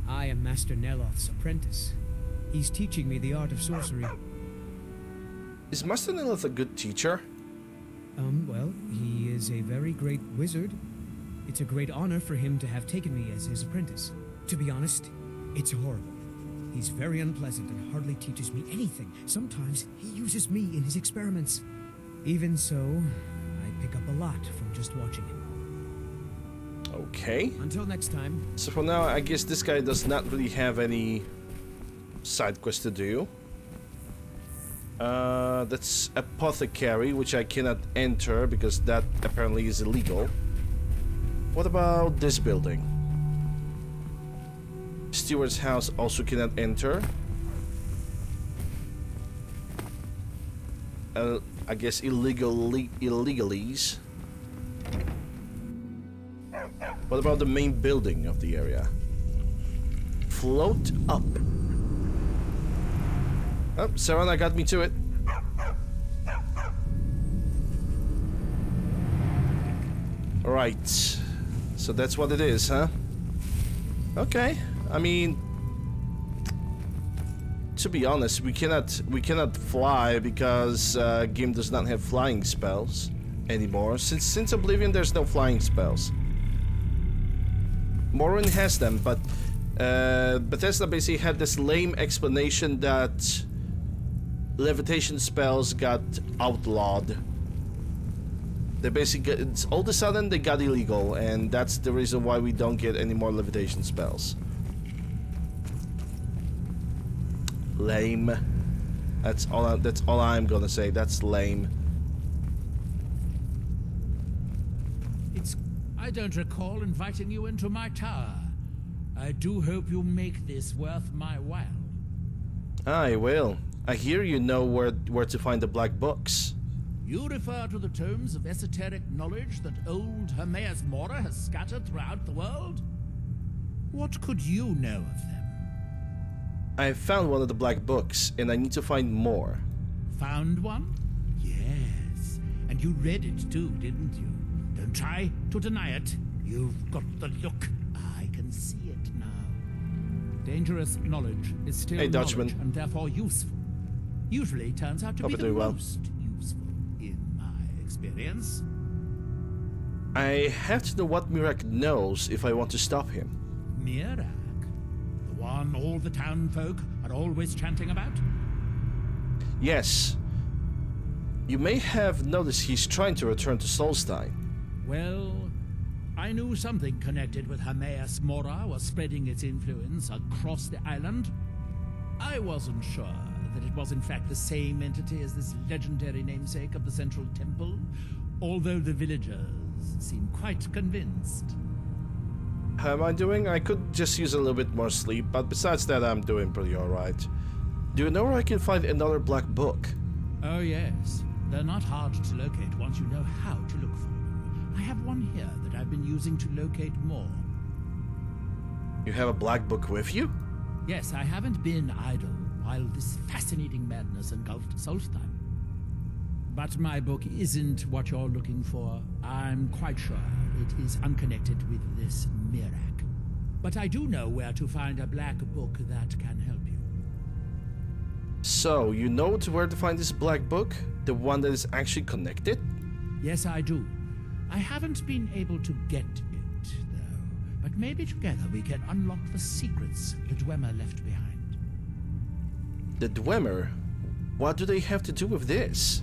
F: I am Master Neloth's apprentice. He's teaching me the art of sorcery.
B: Is Master Neloth a good teacher?
F: Well, he is a very great wizard. It's a great honor for him to have taken me as his apprentice. To be honest, it's horrible. He's very unpleasant and hardly teaches me anything. Sometimes he uses me in his experiments. Even so, I pick up a lot from just watching him.
B: Okay.
F: Until next time.
B: So for now, I guess this guy does not really have any side quest to do. That's Apothecary, which I cannot enter because that apparently is illegal. What about this building? Steward's house also cannot enter. I guess illegalies. What about the main building of the area? Float up. Oh, Serana got me to it. Alright. So that's what it is, huh? Okay. I mean, to be honest, we cannot fly because game does not have flying spells anymore. Since Oblivion, there's no flying spells. Morrowind has them, but Bethesda basically had this lame explanation that levitation spells got outlawed. They basically all of a sudden they got illegal, and that's the reason why we don't get any more levitation spells. Lame. That's all I'm gonna say. That's lame.
D: I don't recall inviting you into my tower. I do hope you make this worth my while.
B: I will. I hear you know where to find the black books.
D: You refer to the tomes of esoteric knowledge that old Hermaeus Mora has scattered throughout the world? What could you know of them?
B: I found one of the black books, and I need to find more.
D: Found one? Yes. And you read it too, didn't you? Don't try to deny it. You've got the look. I can see it now. Dangerous knowledge is still
B: Hey,
D: knowledge
B: Dutchman.
D: and therefore useful. Usually turns out to
B: Hope
D: be
B: you're
D: the
B: doing well.
D: most useful, in my experience.
B: I have to know what Mirak knows if I want to stop him.
D: Mirak? The one all the town folk are always chanting about?
B: Yes. You may have noticed he's trying to return to Solstein.
D: Well, I knew something connected with Hermaeus Mora was spreading its influence across the island. I wasn't sure that it was in fact the same entity as this legendary namesake of the Central Temple, although the villagers seem quite convinced.
B: How am I doing? I could just use a little bit more sleep, but besides that, I'm doing pretty alright. Do you know where I can find another black book?
D: Oh yes, they're not hard to locate once you know how to look for them. I have one here that I've been using to locate more.
B: You have a black book with you?
D: Yes, I haven't been idle while this fascinating madness engulfed Solstheim. But my book isn't what you're looking for. I'm quite sure it is unconnected with this Mirak. But I do know where to find a black book that can help you.
B: So, you know where to find this black book? The one that is actually connected?
D: Yes, I do. I haven't been able to get it, though. But maybe together we can unlock the secrets the Dwemer left behind.
B: The Dwemer? What do they have to do with this?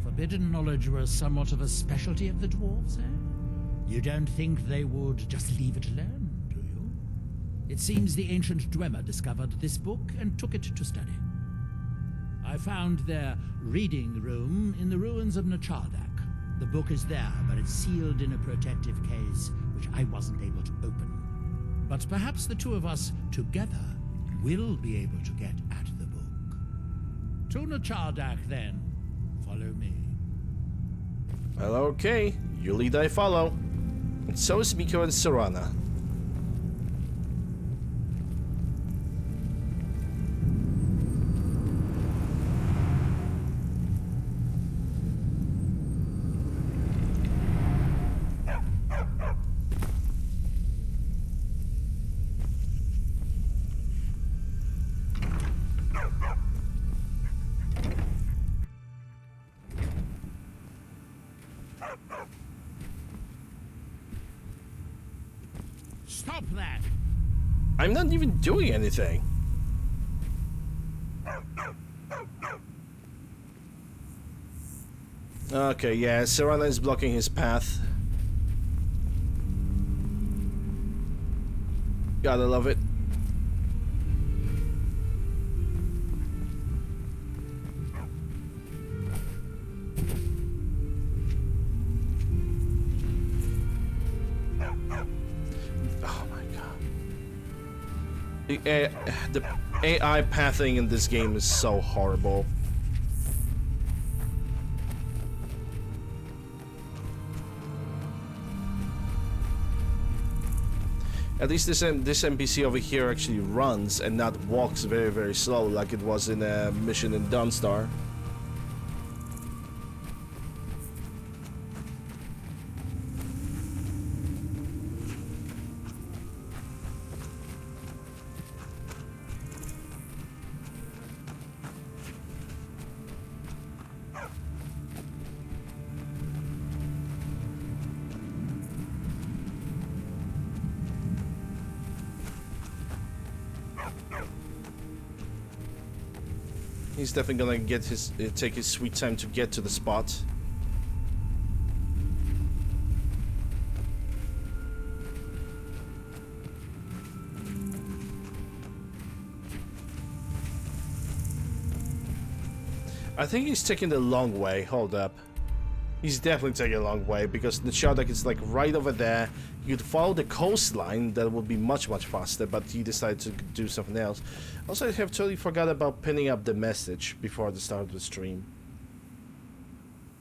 D: Forbidden knowledge was somewhat of a specialty of the dwarves, eh? You don't think they would just leave it alone, do you? It seems the ancient Dwemer discovered this book and took it to study. I found their reading room in the ruins of Nachardak. The book is there, but it's sealed in a protective case, which I wasn't able to open. But perhaps the two of us together will be able to get at the book. To Nachardak, then. Follow me.
B: Well, okay. You lead, I follow. And so is Miko and Serana.
D: Stop that!
B: I'm not even doing anything. Okay, yeah, Serana is blocking his path. Gotta love it. Oh my god. The AI pathing in this game is so horrible. At least this NPC over here actually runs and not walks very, very slow like it was in a mission in Dawnstar. He's definitely gonna get take his sweet time to get to the spot. I think he's taking the long way. Hold up. He's definitely taking a long way because the Shardak is like right over there. You could follow the coastline, that would be much faster, but he decided to do something else. Also, I have totally forgot about pinning up the message before the start of the stream.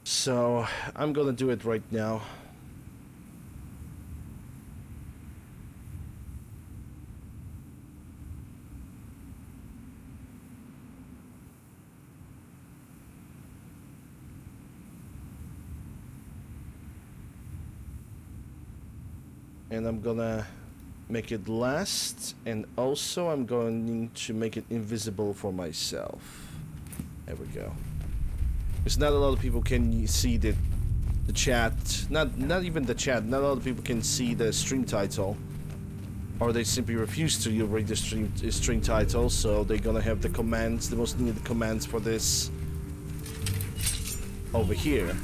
B: So, I'm gonna do it right now. And I'm gonna make it last, and also I'm going to make it invisible for myself. There we go. Because not a lot of people can see the chat. Not even the chat. Not a lot of people can see the stream title, or they simply refuse to read the stream title. So they're gonna have the commands, the most needed commands for this over here.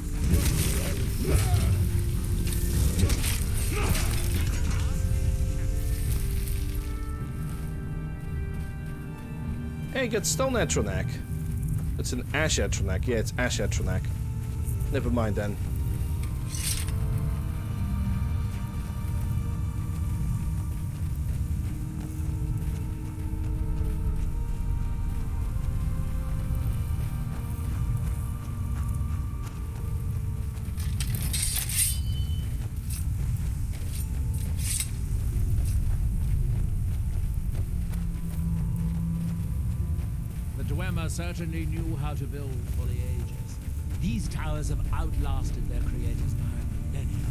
B: Hey, got Stone Atronak. It's an Ash Atronak. Yeah, it's Ash Atronak. Never mind then.
D: Certainly knew how to build for the ages. These towers have outlasted their creators by millennia.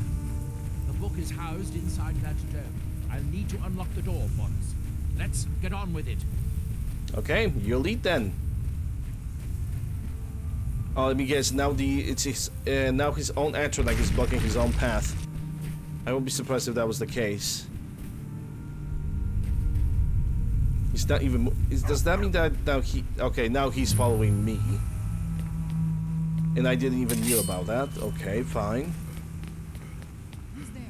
D: The book is housed inside that dome. I'll need to unlock the door for us. Let's get on with it.
B: Okay, you lead then. Oh, let me guess. Now now his own Atronak is blocking his own path. I won't be surprised if that was the case. He's not even. Does that mean that now he? Okay, now he's following me, and I didn't even knew about that. Okay, fine.
E: Who's there?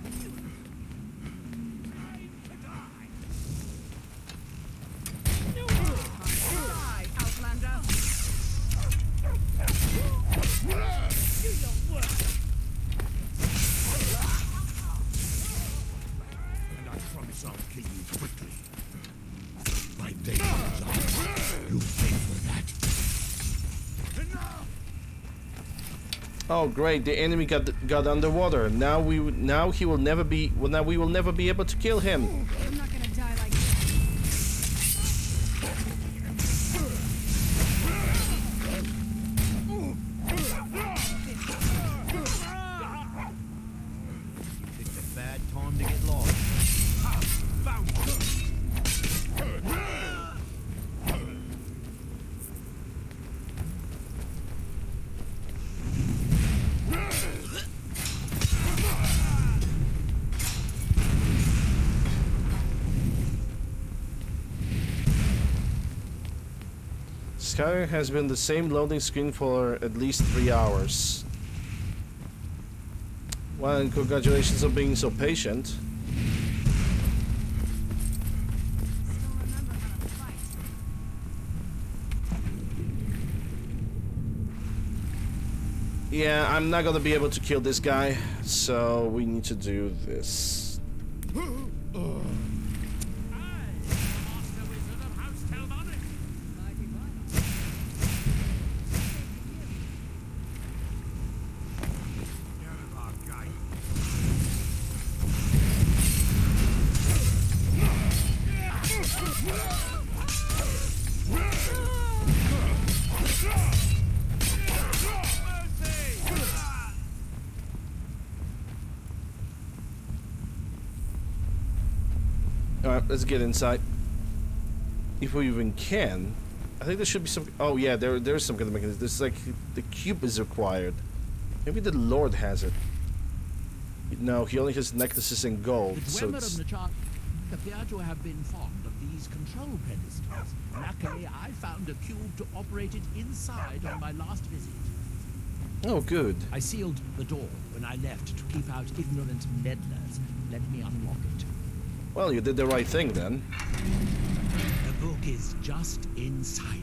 J: Hi, Outlander. You don't work.
A: And I promise I'll kill you quickly. My days are long. You pay for that. Enough!
B: Oh great! The enemy got underwater. Now we will never be able to kill him.
E: I'm not gonna die like this.
G: It's a bad time to get lost.
A: Found you.
B: Skyrim has been the same loading screen for at least 3 hours. Well, and congratulations on being so patient.
E: Still remember how to fight.
B: Yeah, I'm not gonna be able to kill this guy, so we need to do this. Alright, let's get inside. If we even can. I think there should be some... Oh yeah, there's some kind of mechanism. There's like... The cube is required. Maybe the Lord has it. No, he only has necklaces and gold,
D: The
B: so
D: Dwemer
B: it's...
D: of Nachar appear to have been fond of these control pedestals. Luckily, I found a cube to operate it inside on my last visit.
B: Oh, good.
D: I sealed the door when I left to keep out ignorant meddlers. Let me unlock it.
B: Well, you did the right thing then.
D: The book is just inside.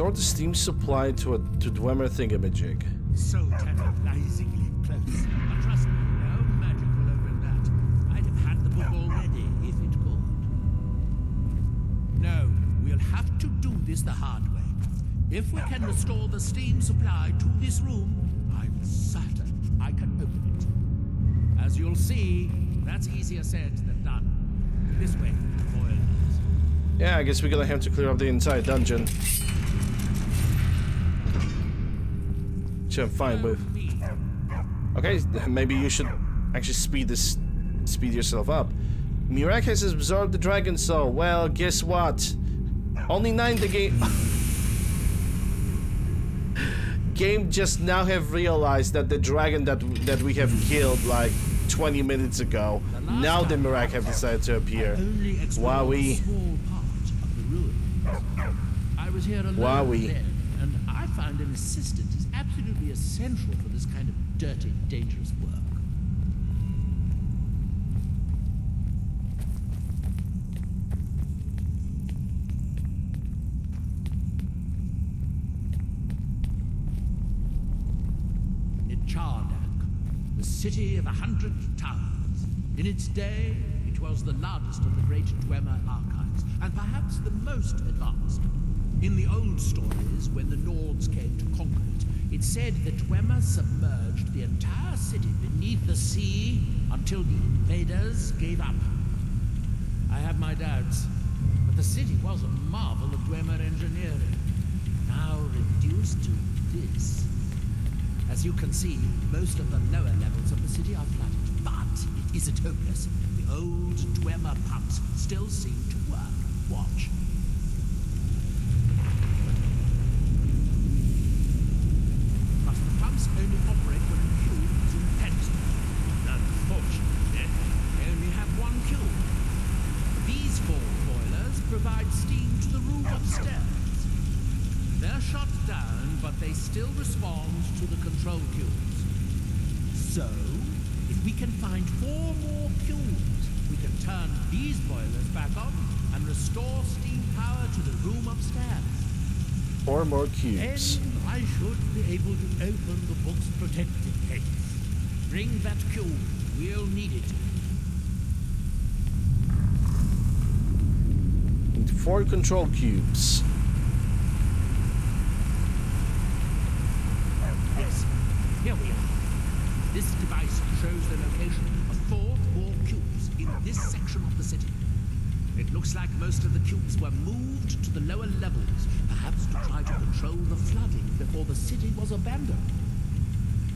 B: Restore the steam supply to Dwemer thingamajig.
D: So tantalizingly close. But trust me, no magic will open that. I'd have had the book already if it could. No, we'll have to do this the hard way. If we can restore the steam supply to this room, I'm certain I can open it. As you'll see, that's easier said than done. This way, boilers.
B: Yeah, I guess we're gonna have to clear up the entire dungeon. Which I'm fine with. Okay, maybe you should actually speed yourself up. Mirak has absorbed the dragon soul. Well, guess what? Only 9 the game just now have realized that the dragon that we have killed like 20 minutes ago, now the Mirak have decided to appear. Wowie.
D: I was here alone
B: Wowie.
D: then, and I find an assistant is absolutely essential for this kind of dirty, dangerous work. The city of 100 towers. In its day, it was the largest of the great Dwemer archives, and perhaps the most advanced. In the old stories, when the Nords came to conquer it, it said that Dwemer submerged the entire city beneath the sea until the invaders gave up. I have my doubts, but the city was a marvel of Dwemer engineering, now reduced to this. As you can see, most of the lower levels of the city are flooded, but it isn't hopeless. The old Dwemer pumps still seem to work. Watch. But the pumps only operate when a cube is in tension. Unfortunately, they only have one cube. These 4 boilers provide steam to the room upstairs. They're shut down, but they still respond to the control cubes. So, if we can find 4 more cubes, we can turn these boilers back on and restore steam power to the room upstairs.
B: 4 more cubes.
D: Then I should be able to open the book's protective case. Bring that cube. We'll need it.
B: Need 4 control cubes.
D: Yes, here we are. This device shows the location of 4 more cubes in this section of the city. It looks like most of the cubes were moved to the lower levels, perhaps to try to control the flooding before the city was abandoned.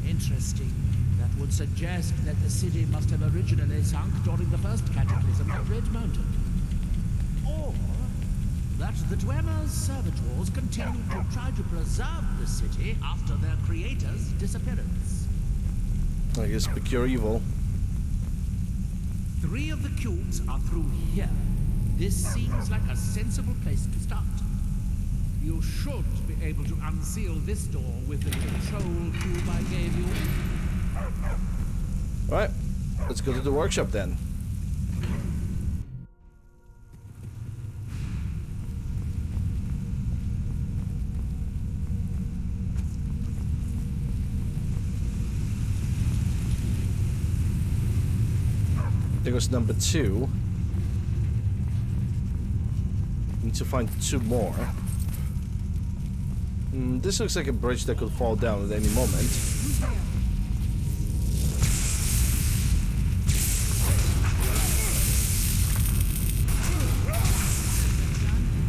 D: Interesting. That would suggest that the city must have originally sunk during the first cataclysm at Red Mountain. Or that the Dwemer's servitors continued to try to preserve the city after their creator's disappearance.
B: I guess pure evil.
D: 3 of the cubes are through here. This seems like a sensible place to start. You should be able to unseal this door with the control cube I gave you.
B: Alright, let's go to the workshop then. There goes number 2. Need to find 2 more. This looks like a bridge that could fall down at any moment.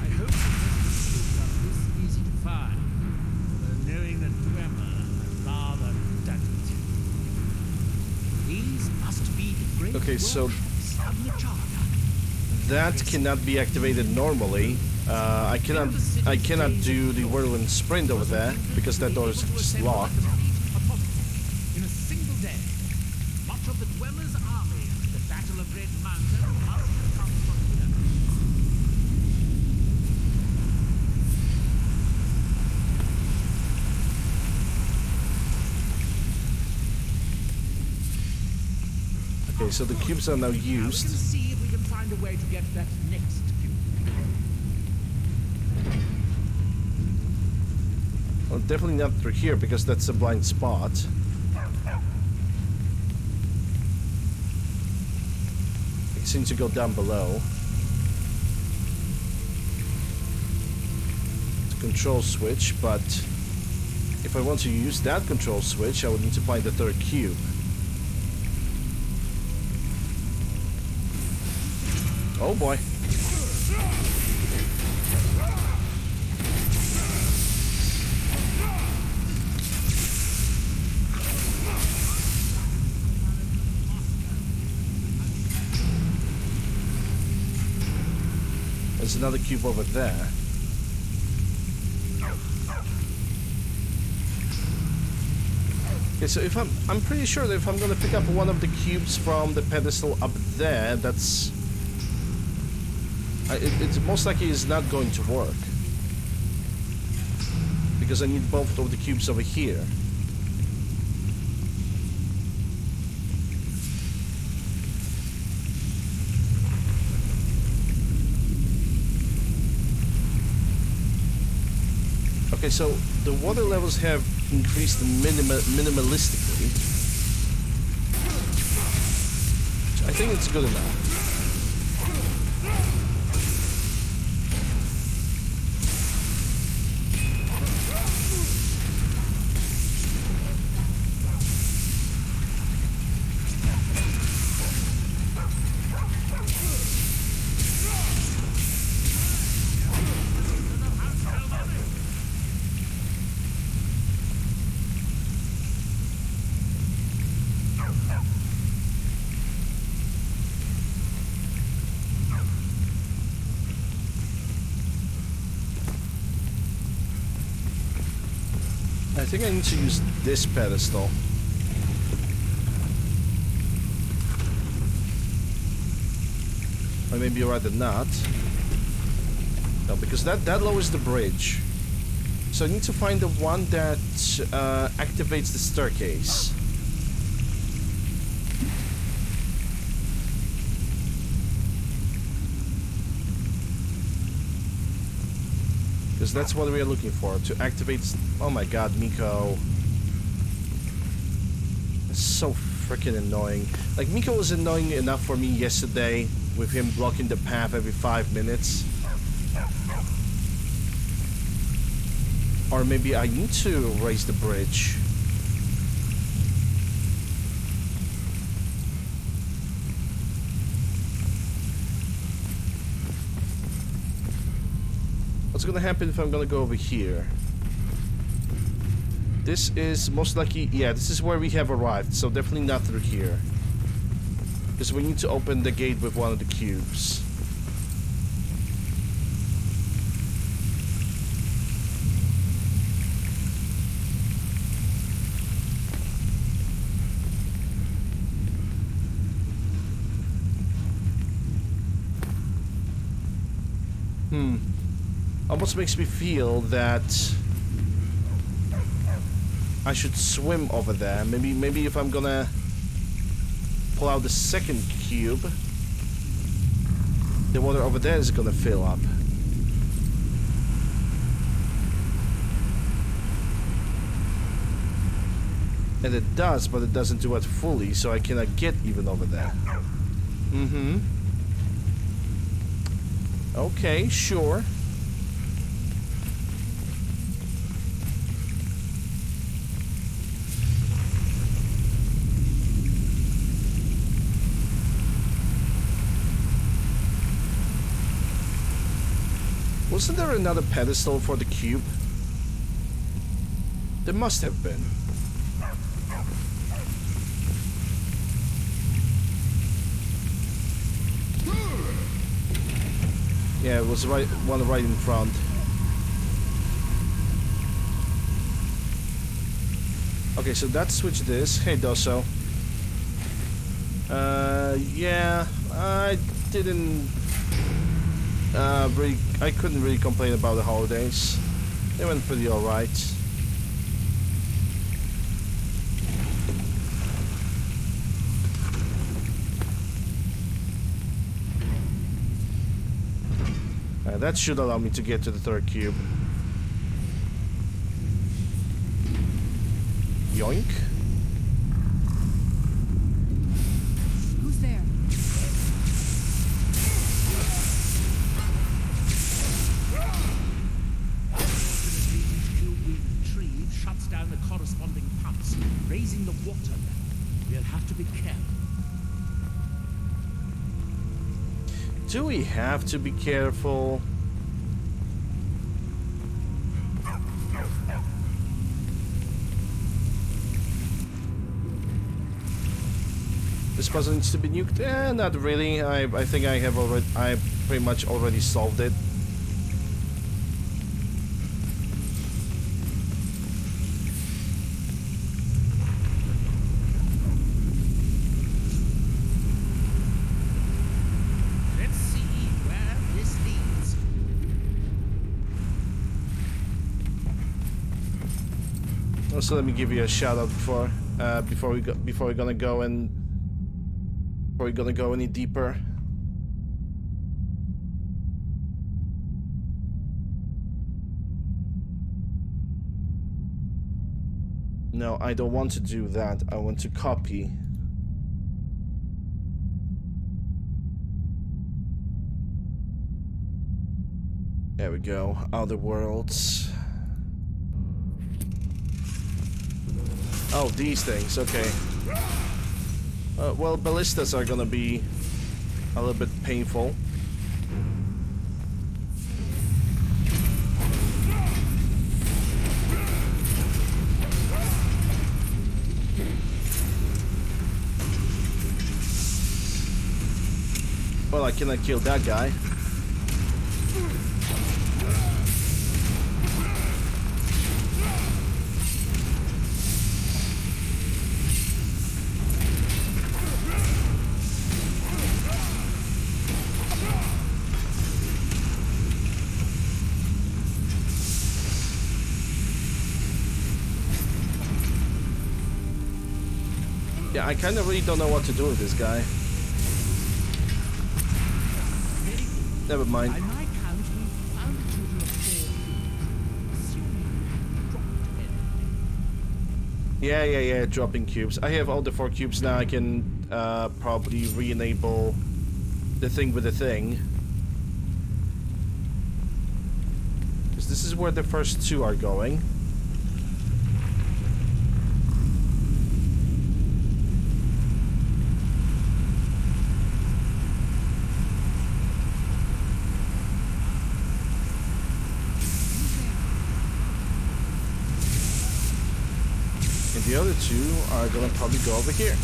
D: I hope the are this easy to find, although knowing that Dwemer has rather done it. These must be the great
B: Okay, so
D: workshops of Nacharda.
B: that cannot be activated normally. I cannot do the whirlwind sprint over there because that door is just locked.
D: In a single day, much of the Dwemer's army at the Battle of Red Mountain must have come from here.
B: Okay, so the cubes are now
D: Now we can
B: used.
D: see if we can find a way to get that next cube.
B: Well, definitely not through here because that's a blind spot. It seems to go down below. It's a control switch, but if I want to use that control switch, I would need to find the third cube. Oh boy. There's another cube over there. Okay, so if I'm pretty sure that if I'm gonna pick up one of the cubes from the pedestal up there, that's it's most likely is not going to work because I need both of the cubes over here. Okay, so the water levels have increased minimalistically. I think it's good enough. I think I need to use this pedestal. Or maybe rather not. No, because that lowers the bridge. So I need to find the one that activates the staircase. Because that's what we are looking for, to activate... Oh my god, Miko. It's so freaking annoying. Like, Miko was annoying enough for me yesterday, with him blocking the path every 5 minutes. Or maybe I need to raise the bridge. What's gonna happen if I'm gonna go over here? This is most likely, yeah, this is where we have arrived, so definitely not through here. Because we need to open the gate with one of the cubes. Almost makes me feel that I should swim over there. Maybe if I'm gonna pull out the second cube, the water over there is gonna fill up. And it does, but it doesn't do it fully, so I cannot get even over there. Okay, sure. Wasn't there another pedestal for the cube? There must have been. Yeah, it was one right in front. Okay, so that switched this. Hey, Dosso. Yeah, I didn't I couldn't really complain about the holidays. They went pretty alright. That should allow me to get to the third cube. Yoink.
J: Who's there?
D: We retrieve shuts down the corresponding pumps, raising the water level. We'll have to be careful.
B: Do we have to be careful? This puzzle needs to be nuked? Not really. I think I have already. I pretty much already solved it.
D: Let's see where this leads.
B: Also, let me give you a shout out before we're gonna go any deeper. No, I don't want to do that. I want to copy. There we go. Other worlds. Oh, these things. Okay. Well, ballistas are gonna be a little bit painful. Well, I cannot kill that guy. Yeah, I kind of really don't know what to do with this guy. Never mind.
D: By my count, we found a total of 4 cubes. Assuming dropped anything.
B: Yeah, dropping cubes. I have all the 4 cubes now. I can probably re-enable the thing with the thing. Because this is where the first 2 are going. The other 2 are gonna probably go over here.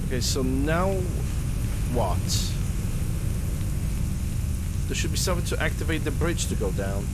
B: Okay, so now what? There should be something to activate the bridge to go down.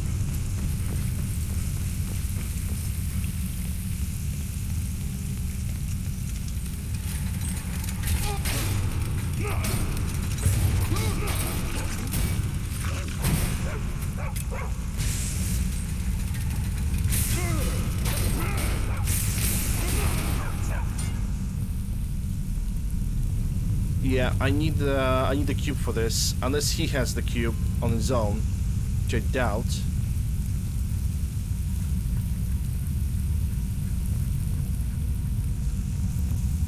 B: Yeah, I need the cube for this, unless he has the cube on his own, which I doubt.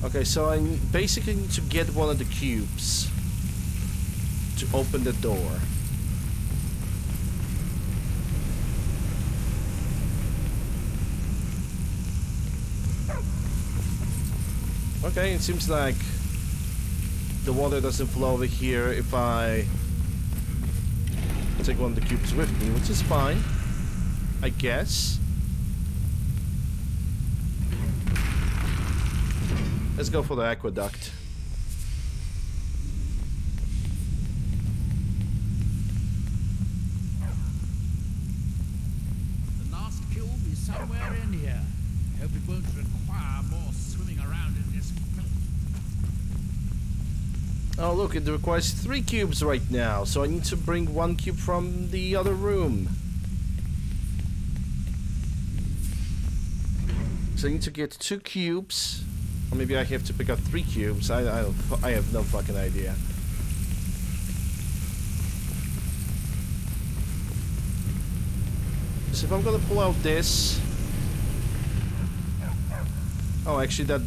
B: Okay, so I basically need to get one of the cubes to open the door. Okay, it seems like the water doesn't flow over here if I take one of the cubes with me, which is fine, I guess. Let's go for the aqueduct.
D: it won't require more swimming around in this filth.
B: Oh look, it requires 3 cubes right now, so I need to bring 1 cube from the other room. So I need to get 2 cubes, or maybe I have to pick up 3 cubes. I have no fucking idea. So if I'm gonna pull out this, oh, actually that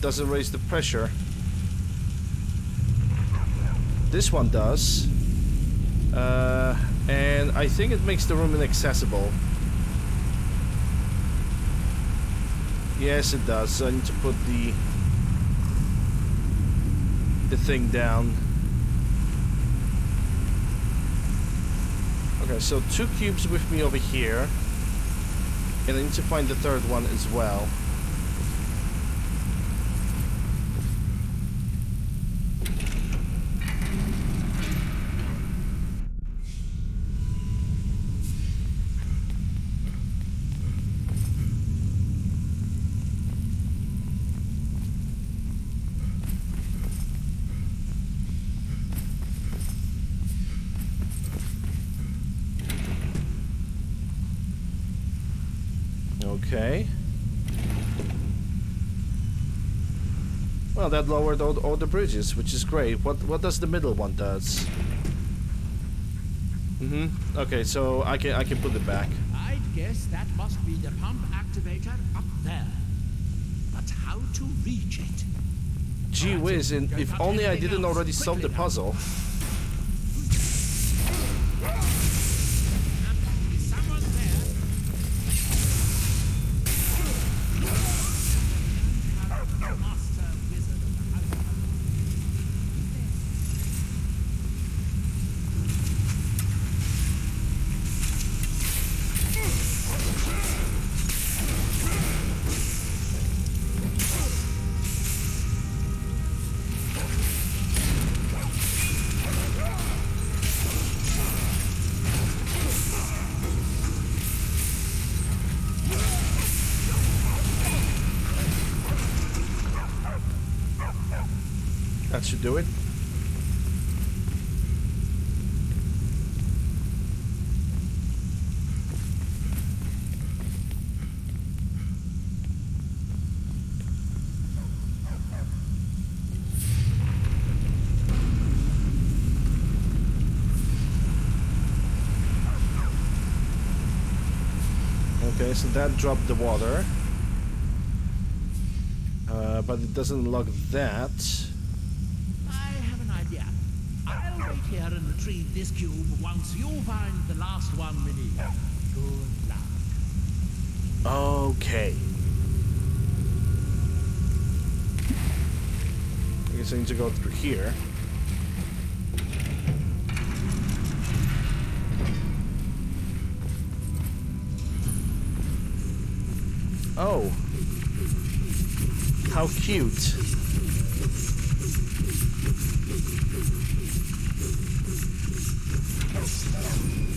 B: doesn't raise the pressure. This one does, and I think it makes the room inaccessible. Yes, it does. So I need to put the thing down. Okay, so 2 cubes with me over here, and I need to find the 3rd one as well. Okay. Well, that lowered all the bridges, which is great. What does the middle one does? Okay, so I can put it back.
D: I'd guess that must be the pump activator up there. But how to reach it?
B: Gee whiz, and if only I didn't already solve the puzzle.
D: Someone there. Master wizard of the house.
B: That should do it. Okay, so that dropped the water. But it doesn't unlock that.
D: I have an idea. I'll wait here and retrieve this cube once you find the last one we need. Good luck.
B: Okay. I guess I need to go through here. Oh. How cute.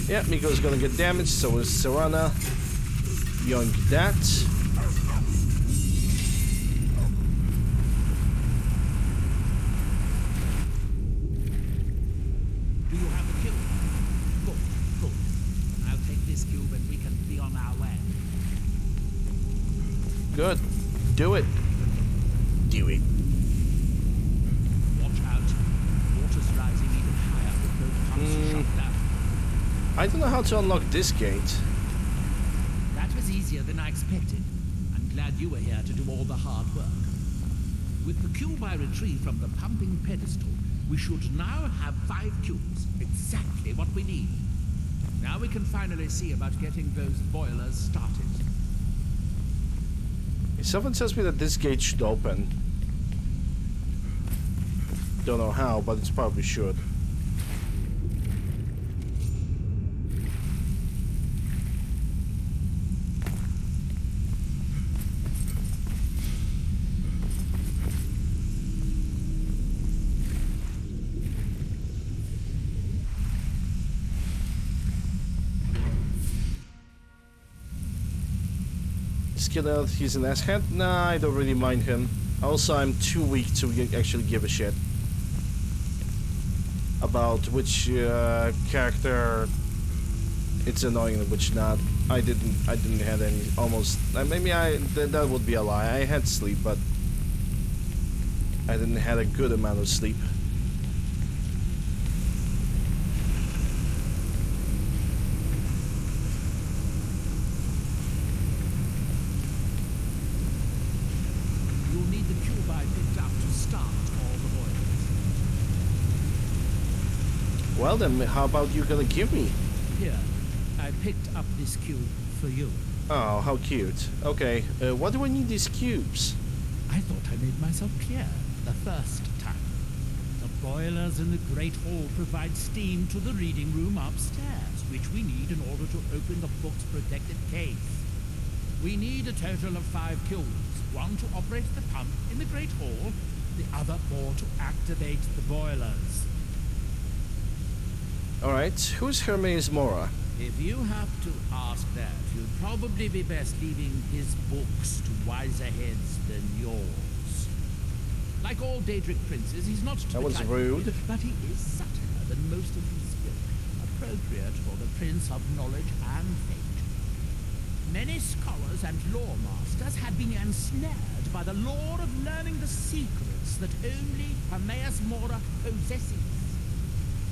B: Yeah, Miko's gonna get damaged, so is Serana. Yoink that.
D: Do you have the cube? Good, good. I'll take this cube and we can be on our way.
B: Good. Do it. Do it.
D: Watch out. Water's rising even higher with both pumps shut down.
B: I don't know how to unlock this gate.
D: That was easier than I expected. I'm glad you were here to do all the hard work. With the cube I retrieved from the pumping pedestal, we should now have 5 cubes. Exactly what we need. Now we can finally see about getting those boilers started.
B: Someone tells me that this gate should open. Don't know how, but it's probably should. Skillet, he's an asshat. Nah, I don't really mind him. Also, I'm too weak to actually give a shit about which character it's annoying and which not. I didn't have any. Almost. Maybe that would be a lie. I had sleep, but I didn't have a good amount of sleep.
D: You'll need the cube I picked up to start all the boilers.
B: Well then, how about you gonna give me?
D: Here, I picked up this cube for you.
B: Oh, how cute. Okay, what do I need these cubes?
D: I thought I made myself clear the first time. The boilers in the Great Hall provide steam to the reading room upstairs, which we need in order to open the book's protected case. We need a total of 5 kilns, one to operate the pump in the Great Hall, the other 4 to activate the boilers.
B: Alright, who's Hermes Mora?
D: If you have to ask that, you'd probably be best leaving his books to wiser heads than yours. Like all Daedric princes, he's not to
B: That
D: be
B: was
D: trifled
B: rude.
D: with, but he is subtler than most of his ilk, appropriate for the Prince of Knowledge and Fate. Many scholars and lore masters have been ensnared by the lore of learning the secrets that only Hermes Mora possesses.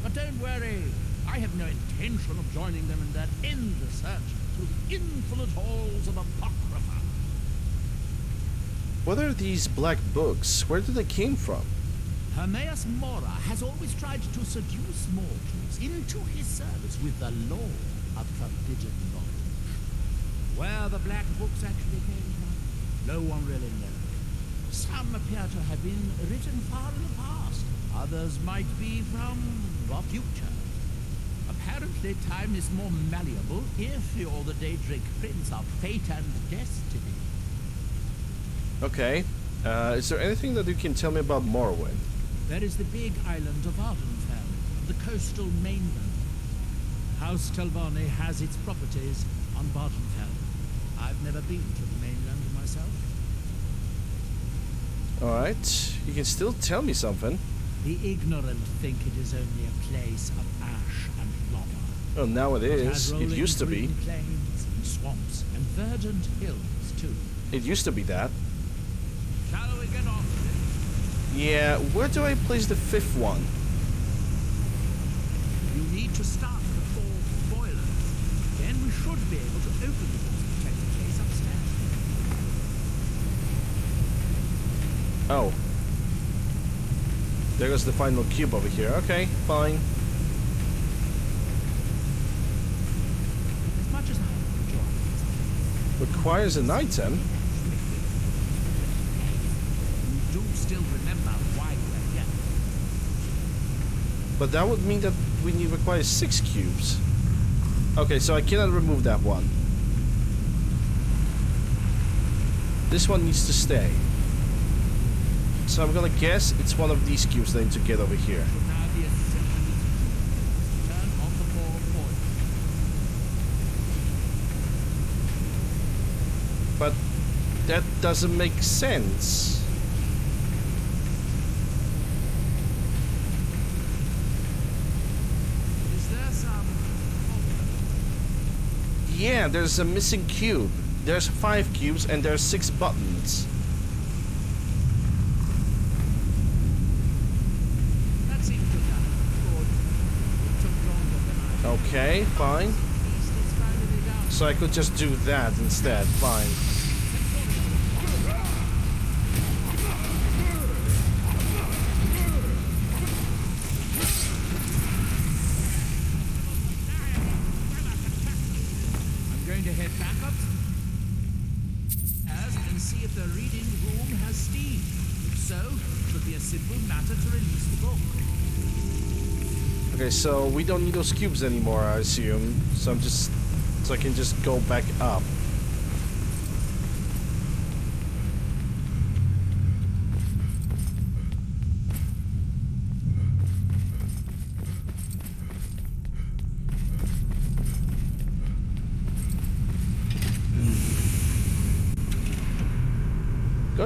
D: But don't worry, I have no intention of joining them in their endless search through the infinite halls of Apocrypha.
B: What are these black books? Where did they came from?
D: Hermes Mora has always tried to seduce mortals into his service with the lore of forbidden knowledge. Where the black books actually came from, no one really knows. Some appear to have been written far in the past. Others might be from the future. Apparently, time is more malleable if you're the Daedric Prince of Fate and Destiny.
B: Okay. Is there anything that you can tell me about Morrowind?
D: There is the big island of Ardenfell, the coastal mainland. House Telvanni has its properties on Ardenfell. I've never been to the mainland myself.
B: Alright. You can still tell me something.
D: The ignorant think it is only a place of ash and lava.
B: Oh, now it is. It used to be.
D: Plains and swamps and verdant hills too.
B: It used to be that.
D: Shall we get on with it?
B: Yeah, where do I place the 5th one?
D: You need to start the 4 boilers. Then we should be able to open the book's protected case upstairs.
B: Oh. There goes the final cube over here. Okay, fine.
D: As much as I enjoy it,
B: Requires an item?
D: you do still remember why we're here.
B: But that would mean that we need require 6 cubes. Okay, so I cannot remove that one. This one needs to stay. So I'm gonna guess it's one of these cubes that I need to get over here.
D: So now the assembly is complete. Turn on the 4 boilers.
B: But that doesn't make sense.
D: Is there some problem?
B: Yeah, there's a missing cube. There's 5 cubes and there's 6 buttons.
D: That seemed to have good. It took longer than I
B: Okay, fine.
D: East is finally down.
B: So I could just do that instead. Fine.
D: I'm going to head back up and see if the reading room has steam. If so, it should be a simple matter to release the book.
B: Okay, so we don't need those cubes anymore, I assume. So I can just go back up.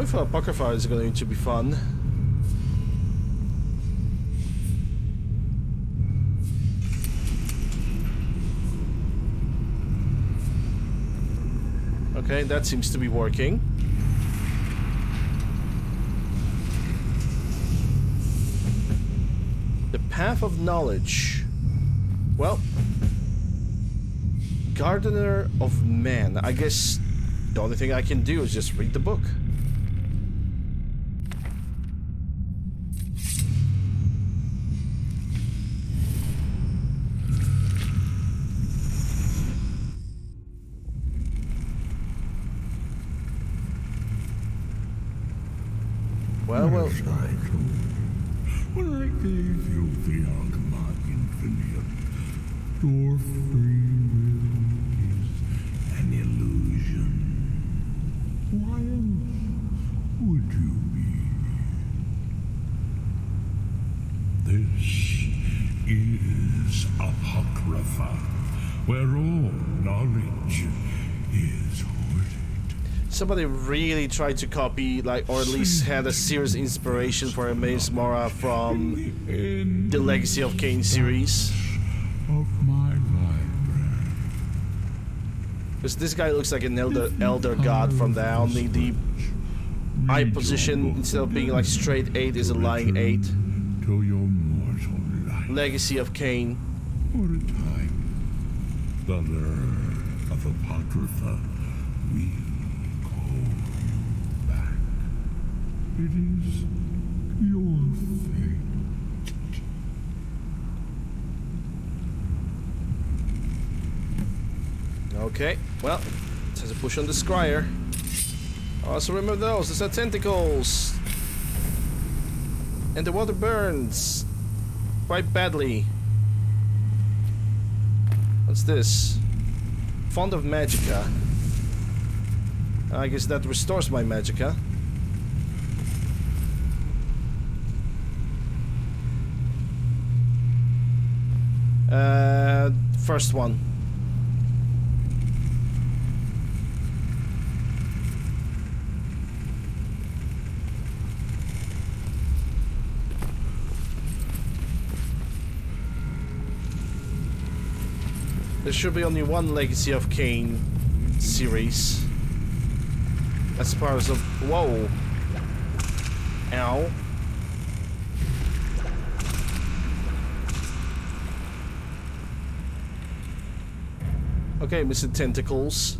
B: if Apocrypha is going to be fun. Okay, that seems to be working. The Path of Knowledge. Well, Gardener of Man. I guess the only thing I can do is just read the book. Well.
K: When I gave you the Arkham Infinite, your free will is an illusion. Why else would you be? This is Apocrypha, where all knowledge is hoarded.
B: Somebody really tried to copy, like, or at least had a serious inspiration for Maze Mora from the Legacy of Kain series.
K: Of my library.
B: Because this guy looks like an elder god from there, only the eye position, instead of being like straight 8, is a lying 8.
K: To your mortal life.
B: Legacy of Kain.
K: For a time, the Lord of Apocrypha will call you back. It is your fate.
B: Okay, well, time to push on the scryer. Also remember those are tentacles. And the water burns quite badly. What's this? Font of Magicka. I guess that restores my Magicka. First one. There should be only one Legacy of Kain series. As far as whoa. Ow. Okay, Mr. Tentacles.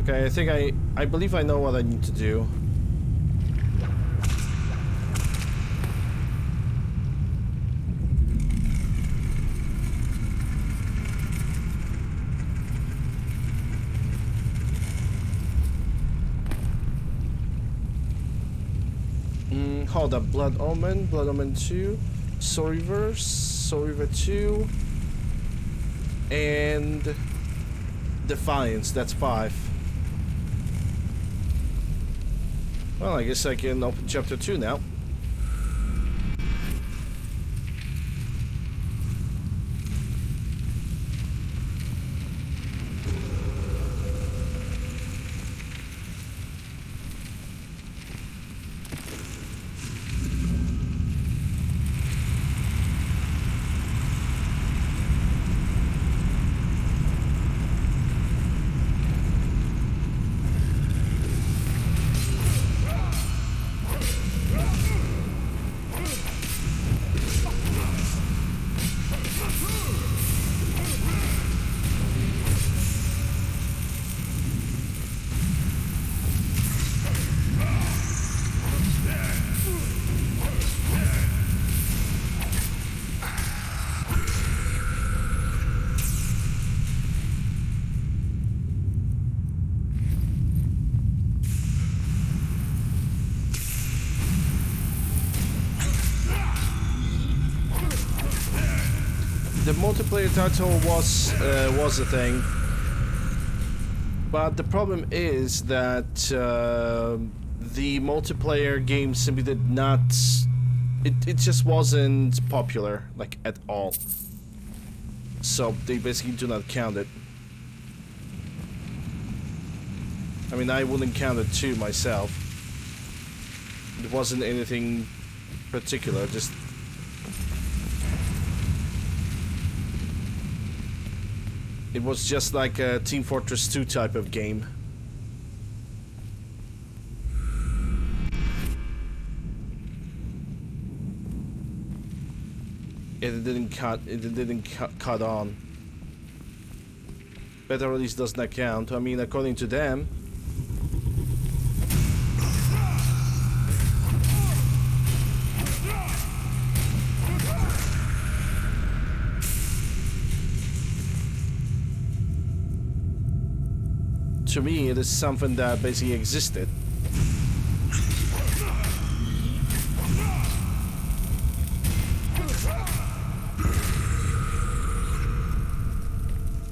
B: Okay, I believe I know what I need to do. Hold up, Blood Omen 2, Soul Reaver 2, and Defiance, that's 5. Well, I guess I can open chapter 2 now. The multiplayer title was a thing, but the problem is that the multiplayer game simply did not. It just wasn't popular, like, at all. so they basically do not count it. I mean, I wouldn't count it too myself. It wasn't anything particular, just... It was just like a Team Fortress 2 type of game. It didn't cut on. Beta release does not count. I mean, according to them. To me, it is something that basically existed.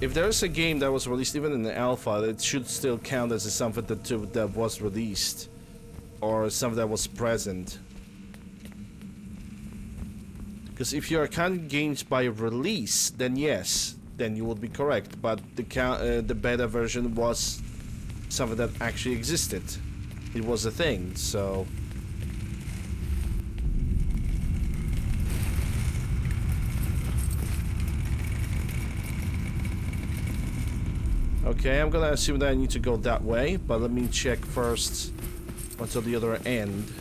B: If there is a game that was released even in the alpha, it should still count as something that was released, or something that was present. Because if you are counting games by release, then yes, then you would be correct. But the beta version was something that actually existed. It was a thing, so... Okay, I'm gonna assume that I need to go that way, but let me check first until the other end.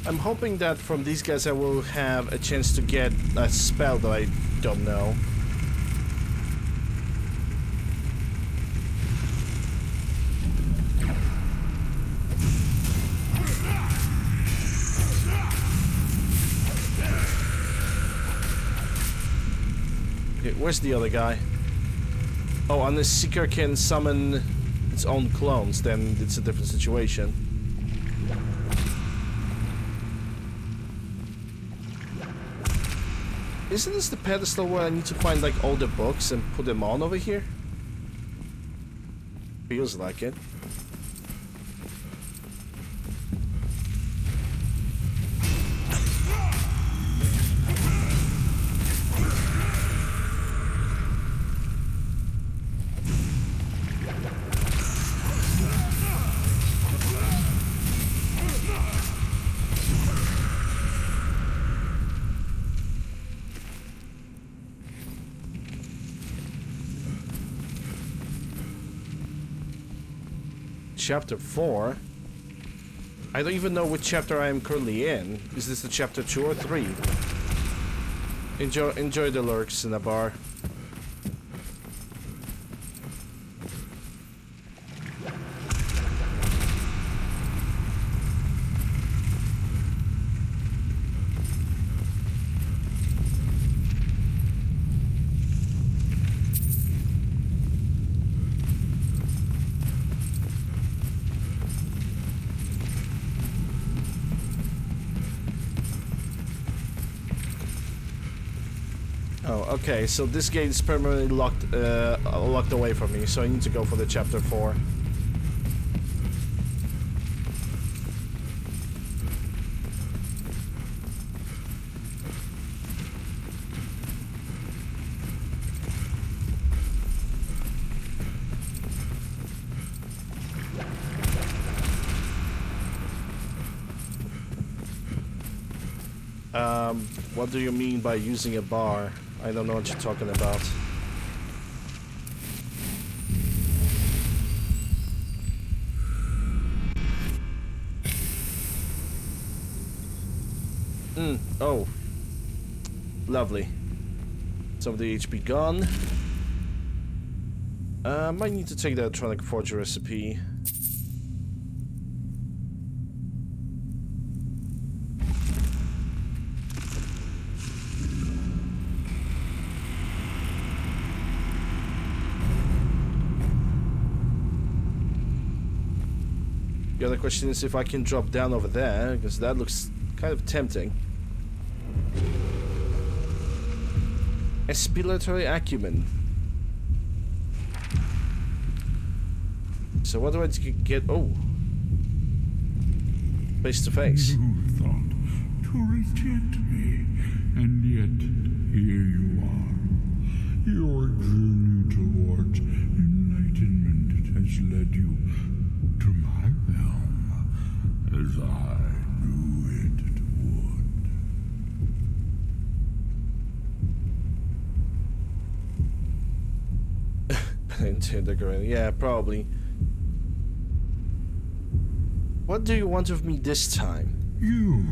B: I'm hoping that from these guys I will have a chance to get a spell that I don't know. Okay, where's the other guy? Oh, and the Seeker can summon its own clones, then it's a different situation. Isn't this the pedestal where I need to find like all the books and put them on over here? Feels like it. Chapter 4? I don't even know which chapter I am currently in. Is this the chapter 2 or 3? Enjoy the lurks in the bar. Okay, so this gate is permanently locked away from me, so I need to go for the chapter 4. What do you mean by using a bar? I don't know what you're talking about. Oh. Lovely. Some of the HP gone. Might need to take the electronic forge recipe. The other question is if I can drop down over there, because that looks kind of tempting. Explanatory acumen. So what do I get? Oh. Face to face.
K: You thought to reject me, and yet here you are. Your journey towards enlightenment has led you to my realm, as I knew it
B: would. Yeah, probably. What do you want of me this time?
K: You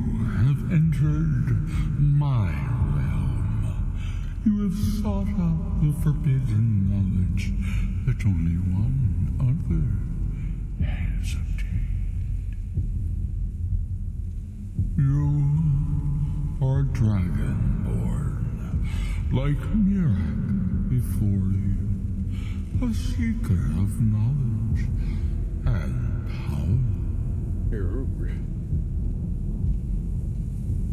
K: have entered my realm. You have sought out the forbidden knowledge that only one other has obtained. You are dragonborn, like Mirak before you, a seeker of knowledge and power.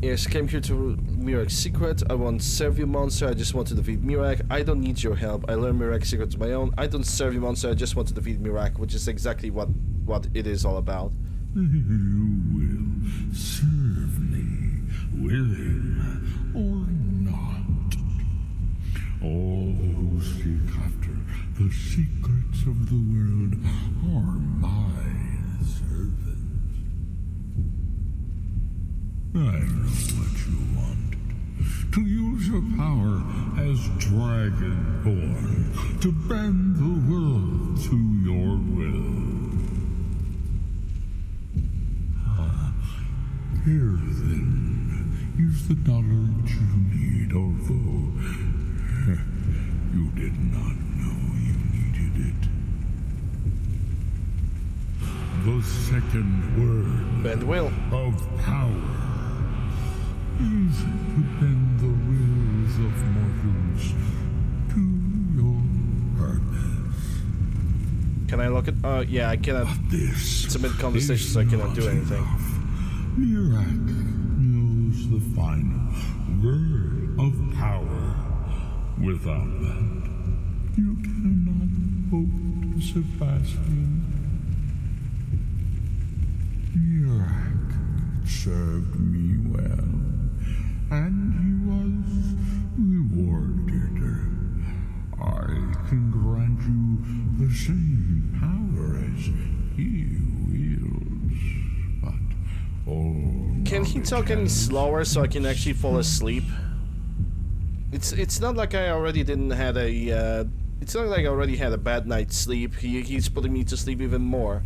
B: Yes, came here to Mirak's secret. I won't serve you, monster. I just want to defeat Mirak. I don't need your help. I learned Mirak's secret on my own. I don't serve you, monster. I just want to defeat Mirak, which is exactly what it is all about.
K: You will serve me, willing or not. All who seek after the secrets of the world are my servants. I know what you want. To use your power as Dragonborn, to bend the world to your will. Here then is the knowledge you need, although you did not know you needed it. The second word
B: Bend will.
K: of power is to bend the wills of mortals to your purpose.
B: Can I look at? Yeah, I cannot. It's a mid-conversation, so I cannot do anything.
K: Mirak knows the final word of power. Without that, you cannot hope to surpass him. Mirak served me well, and he was rewarded. I can grant you the same power as he wields, but all
B: Can he talk any slower so I can actually fall asleep? It's not like I already didn't had a it's not like I already had a bad night's sleep. He's putting me to sleep even more.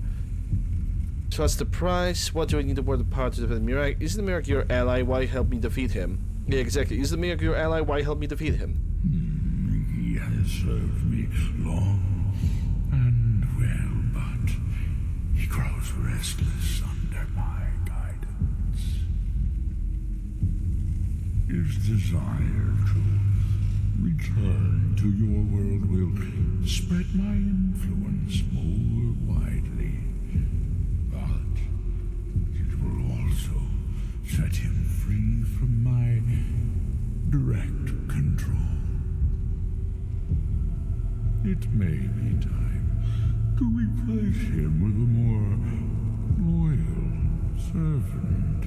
B: Trust the price. What do I need to word the power to defeat Mirak? Is the Mirak your ally? Why help me defeat him? Yeah, exactly. Is the Mirak your ally? Why help me defeat him?
K: He has served me long and well, but he grows restless under my guidance. His desire to return to your world will spread my influence more widely, but it will also set him free from my direct control. It may be time to replace him with a more loyal servant.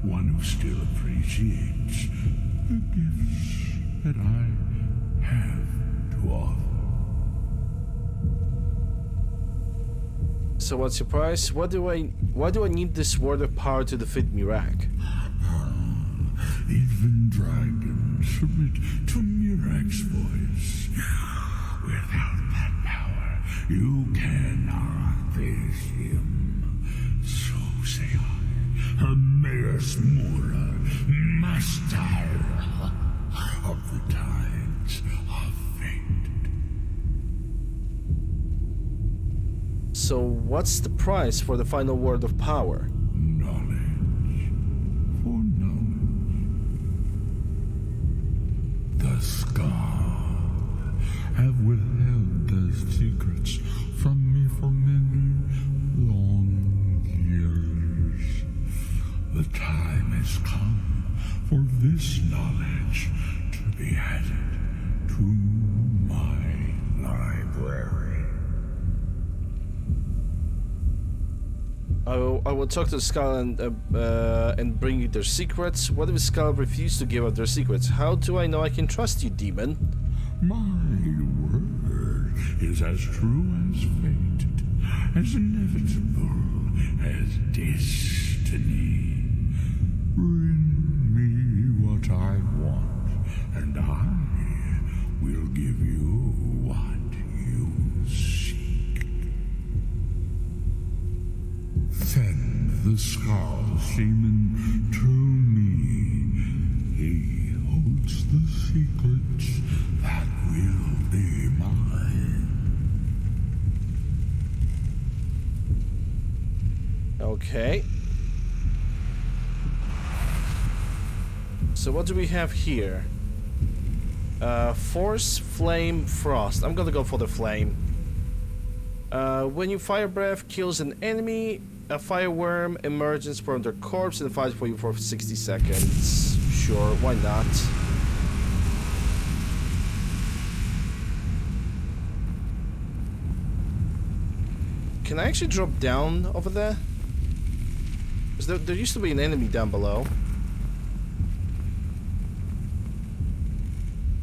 K: One who still appreciates the gifts that I have to offer.
B: So what's your price? Why do I need this word of power to defeat Mirak?
K: Even dragons submit to mere exploits. Without that power, you cannot face him. So say I, Hermaeus Mora, master of the tides of fate.
B: So what's the price for the final word of power?
K: Knowledge. For knowledge. The Scar have withheld their secrets from me for many long years. The time has come for this knowledge to be added to my library.
B: I will talk to the Skull and bring you their secrets. What if the Skull refuse to give up their secrets? How do I know I can trust you, demon?
K: My word is as true as fate, as inevitable as destiny. Bring me what I want, and I will give you what you seek. Send the Skull Shaman to me. He holds the secrets that will be mine.
B: Okay. So what do we have here? Force, flame, frost. I'm gonna go for the flame. When your fire breath kills an enemy, a fireworm emerges from their corpse and fights for you for 60 seconds. Sure, why not? Can I actually drop down over there? Because there used to be an enemy down below.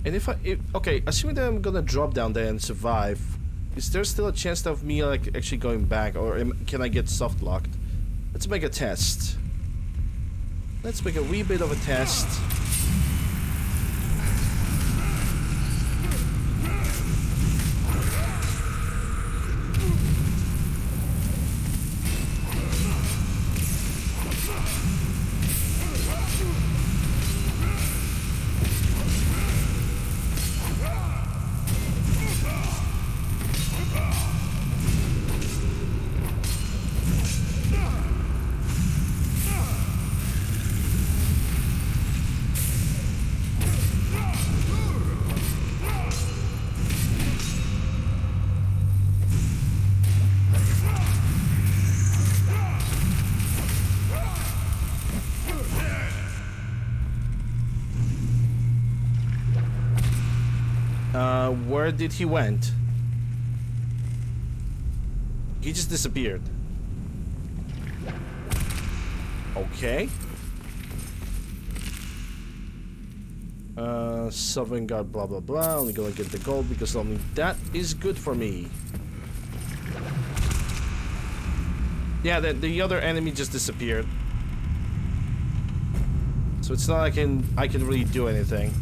B: And okay, assuming that I'm gonna drop down there and survive, is there still a chance of me like actually going back, or can I get soft locked? Let's make a test. Let's make a wee bit of a test. Where did he went? He just disappeared. Okay. Sovereign Guard, blah blah blah. Only gonna get the gold because only that is good for me. Yeah, the other enemy just disappeared. So it's not like I can really do anything.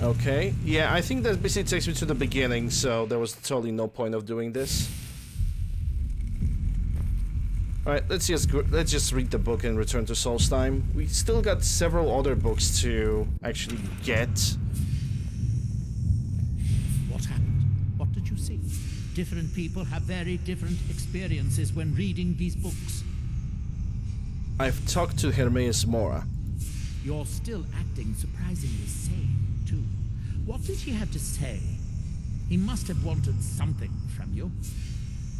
B: Okay, yeah, I think that basically takes me to the beginning, so there was totally no point of doing this. Alright, let's just read the book and return to Solstheim. We still got several other books to actually get.
D: What happened? What did you see? Different people have very different experiences when reading these books.
B: I've talked to Hermaeus Mora.
D: You're still acting surprisingly sane, too. What did he have to say? He must have wanted something from you.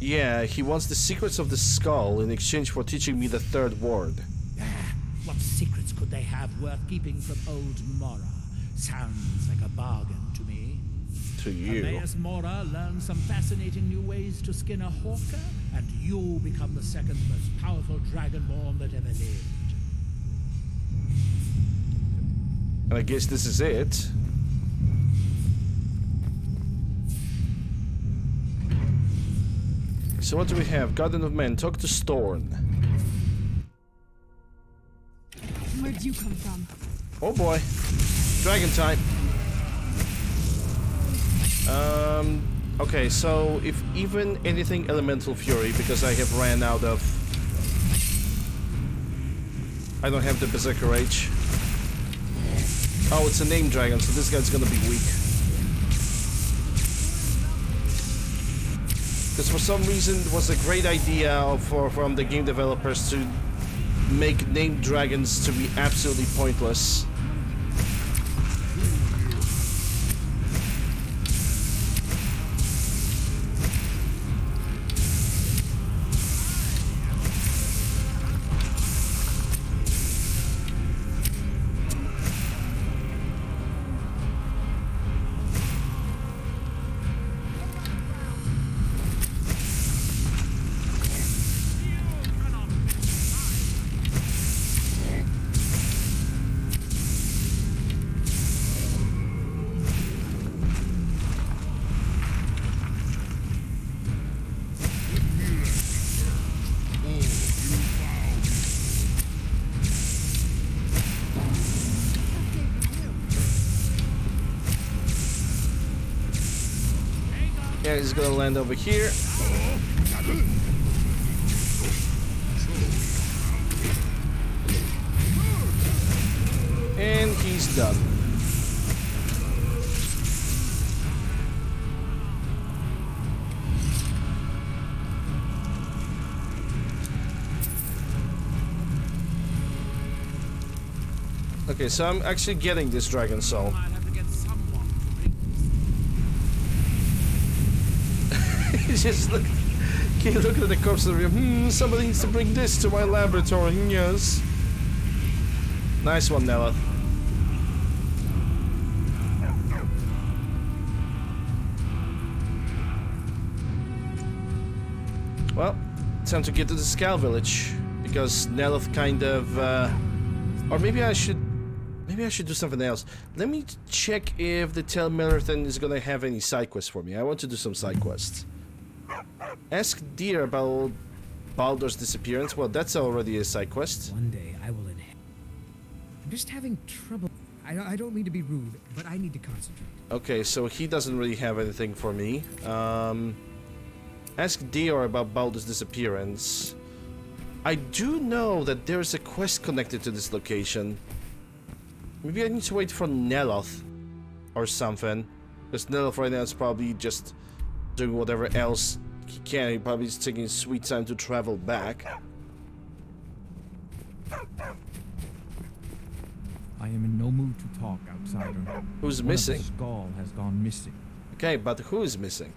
B: Yeah, he wants the secrets of the skull in exchange for teaching me the third word.
D: What secrets could they have worth keeping from old Mora? Sounds like a bargain to me.
B: To you.
D: Emmaus Mora learns some fascinating new ways to skin a hawker, and you become the second most powerful dragonborn that ever lived.
B: And I guess this is it. So what do we have? Garden of Men. Talk to Storn.
J: Where'd you come from?
B: Oh boy. Dragon time. Okay, so if even anything Elemental Fury, because I have ran out of... I don't have the Berserker Rage. Oh, it's a named dragon, so this guy's gonna be weak. Because for some reason it was a great idea from the game developers to make named dragons to be absolutely pointless. Yeah, he's gonna land over here. And he's done. Okay, so I'm actually getting this dragon soul. Just look. Can you look at the corpse of the somebody needs to bring this to my laboratory. Yes. Nice one, Nella. Well, time to get to the Skal village because Nelith kind of, or maybe I should do something else. Let me check if the Telmarathon is gonna have any side quests for me. I want to do some side quests. Ask Deer about Baldur's disappearance. Well, that's already a side quest.
F: One day I will inherit. I'm just having trouble. I don't mean to be rude, but I need to concentrate.
B: Okay, so he doesn't really have anything for me. Ask Dior about Baldur's disappearance. I do know that there's a quest connected to this location. Maybe I need to wait for Neloth or something. Because Neloth right now is probably just doing whatever else he can. He probably is taking sweet time to travel back.
L: I am in no mood to talk, outsider.
B: Who's missing?
L: Skull has gone missing.
B: Okay, but who is missing?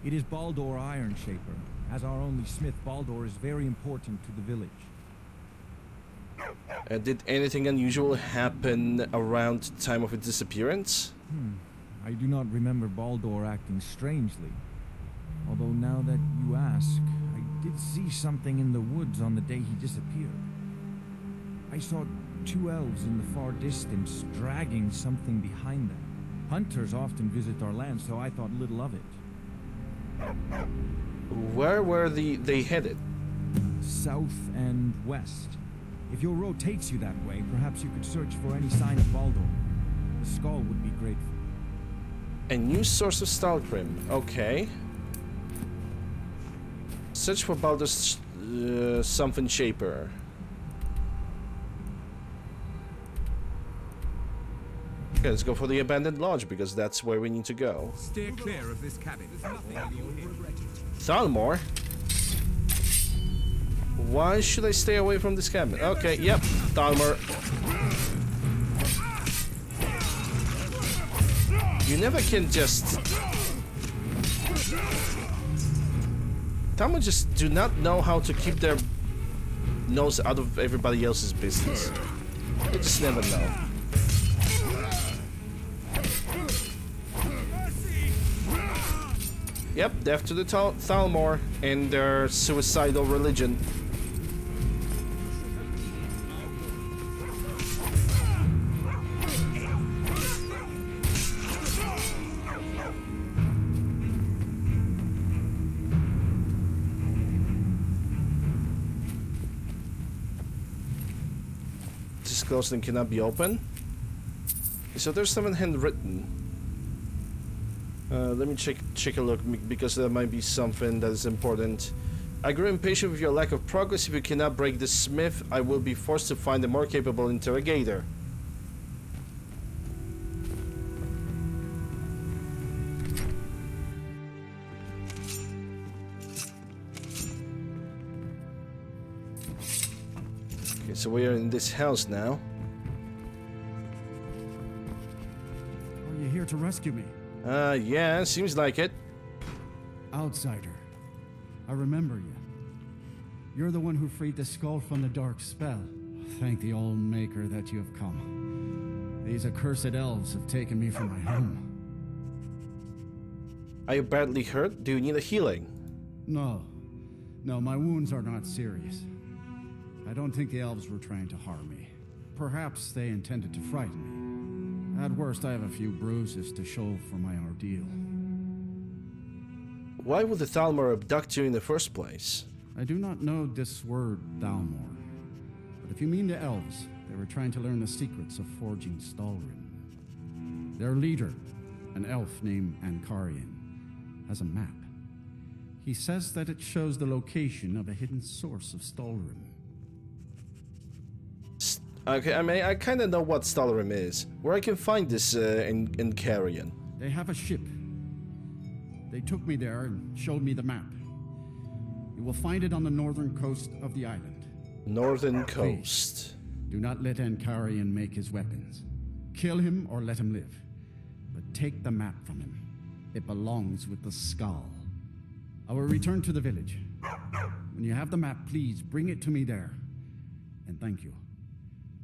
L: It is Baldur Ironshaper. As our only smith, Baldur is very important to the village.
B: Did anything unusual happen around the time of its disappearance?
L: I do not remember Baldur acting strangely. Although now that you ask, I did see something in the woods on the day he disappeared. I saw two elves in the far distance dragging something behind them. Hunters often visit our land, so I thought little of it.
B: Where were they headed?
L: South and west. If your road takes you that way, perhaps you could search for any sign of Baldur. The skull would be grateful.
B: A new source of Stalgrim. Okay. Search for Baldur's something shaper. Okay, let's go for the abandoned lodge because that's where we need to go.
M: Steer clear of this cabin.
B: Thalmor? Why should I stay away from this cabin? Okay, yep, Thalmor. You never can just... Thalmor just do not know how to keep their nose out of everybody else's business. You just never know. Yep, death to the Thalmor and their suicidal religion. This closed and cannot be opened. So there's something handwritten. Let me check a look, because there might be something that is important. I grew impatient with your lack of progress. If you cannot break the smith, I will be forced to find a more capable interrogator. Okay, so we are in this house now.
M: Are you here to rescue me?
B: Yeah, seems like it.
M: Outsider. I remember you. You're the one who freed the skull from the dark spell. Thank the All-Maker that you have come. These accursed elves have taken me from my home.
B: Are you badly hurt? Do you need a healing?
M: No. No, my wounds are not serious. I don't think the elves were trying to harm me. Perhaps they intended to frighten me. At worst, I have a few bruises to show for my ordeal.
B: Why would the Thalmor abduct you in the first place?
M: I do not know this word, Thalmor. But if you mean the elves, they were trying to learn the secrets of forging Stalrim. Their leader, an elf named Ankarian, has a map. He says that it shows the location of a hidden source of Stalrim.
B: Okay, I mean, I kind of know what Stalrim is. Where I can find this in Carrion.
M: They have a ship. They took me there and showed me the map. You will find it on the northern coast of the island.
B: Northern coast.
M: Please, do not let Ankarian make his weapons. Kill him or let him live. But take the map from him. It belongs with the skull. I will return to the village. When you have the map, please bring it to me there. And thank you.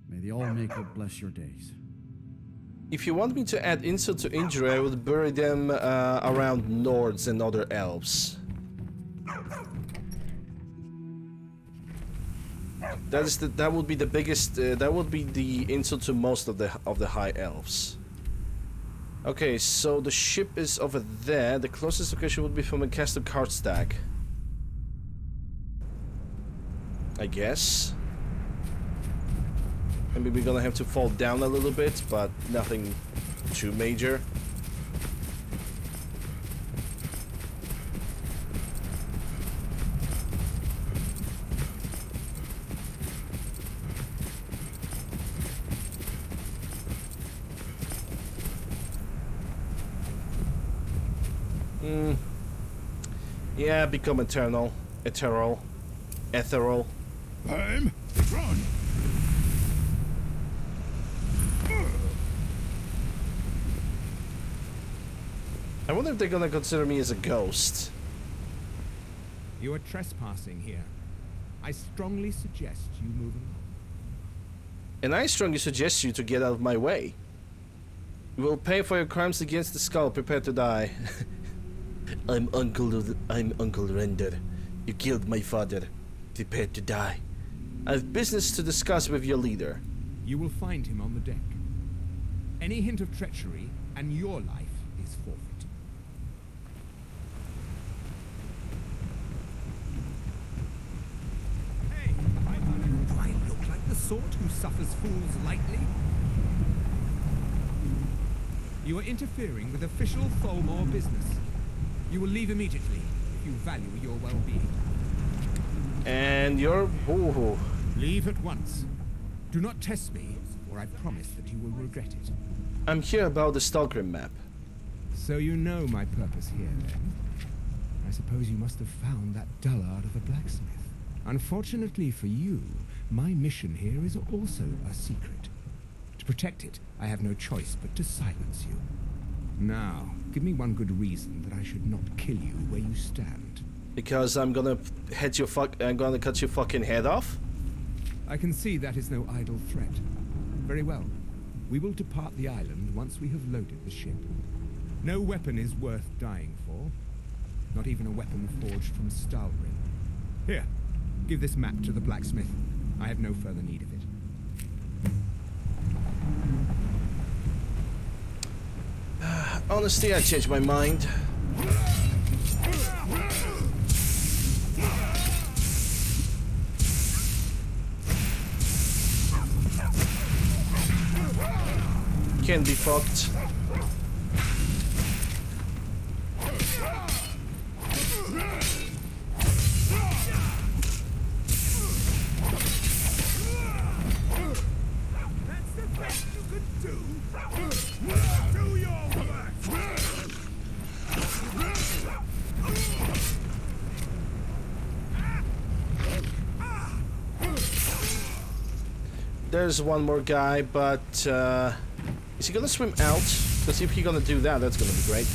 M: May the All-Maker bless your days.
B: If you want me to add insult to injury, I would bury them around Nords and other elves. That would be the biggest. That would be the insult to most of the high elves. Okay, so the ship is over there. The closest location would be from a castle card stack, I guess. Maybe we're gonna have to fall down a little bit, but nothing too major. Yeah, become ethereal.
K: I'm Tron.
B: I wonder if they're gonna consider me as a ghost.
N: You are trespassing here. I strongly suggest you move along.
B: And I strongly suggest you to get out of my way. You will pay for your crimes against the skull. Prepare to die. I'm UncleLander. You killed my father. Prepare to die. I have business to discuss with your leader.
N: You will find him on the deck. Any hint of treachery, and your life is forfeit. Hey, do I look like the sort who suffers fools lightly? You are interfering with official Thalmor business. You will leave immediately if you value your well-being.
B: And you're... Ooh.
N: Leave at once. Do not test me, or I promise that you will regret it.
B: I'm here about the Stalgrim map.
N: So you know my purpose here, then? I suppose you must have found that dullard of a blacksmith. Unfortunately for you, my mission here is also a secret. To protect it, I have no choice but to silence you. Now, give me one good reason that I should not kill you where you stand.
B: Because I'm gonna cut your fucking head off?
N: I can see that is no idle threat. Very well. We will depart the island once we have loaded the ship. No weapon is worth dying for. Not even a weapon forged from Stalgrim. Here, give this map to the blacksmith. I have no further need of it.
B: Honestly, I changed my mind. Can be fucked.
K: That's the best you could do. Do your
B: There's one more guy, but is he gonna swim out? Because if he's gonna do that, that's gonna be great.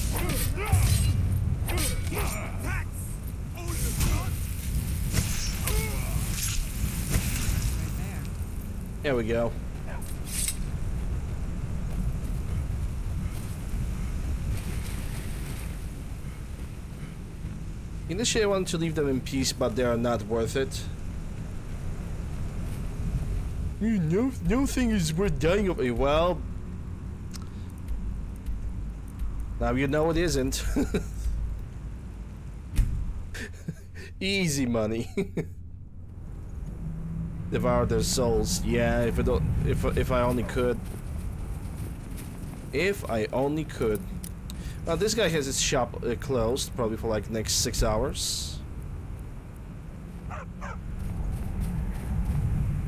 B: There we go. Initially, I wanted to leave them in peace, but they are not worth it. No thing is worth dying of. Well, now you know it isn't. Easy money. Devour their souls. Yeah, if I only could. If I only could. Well, this guy has his shop closed, probably for like next 6 hours.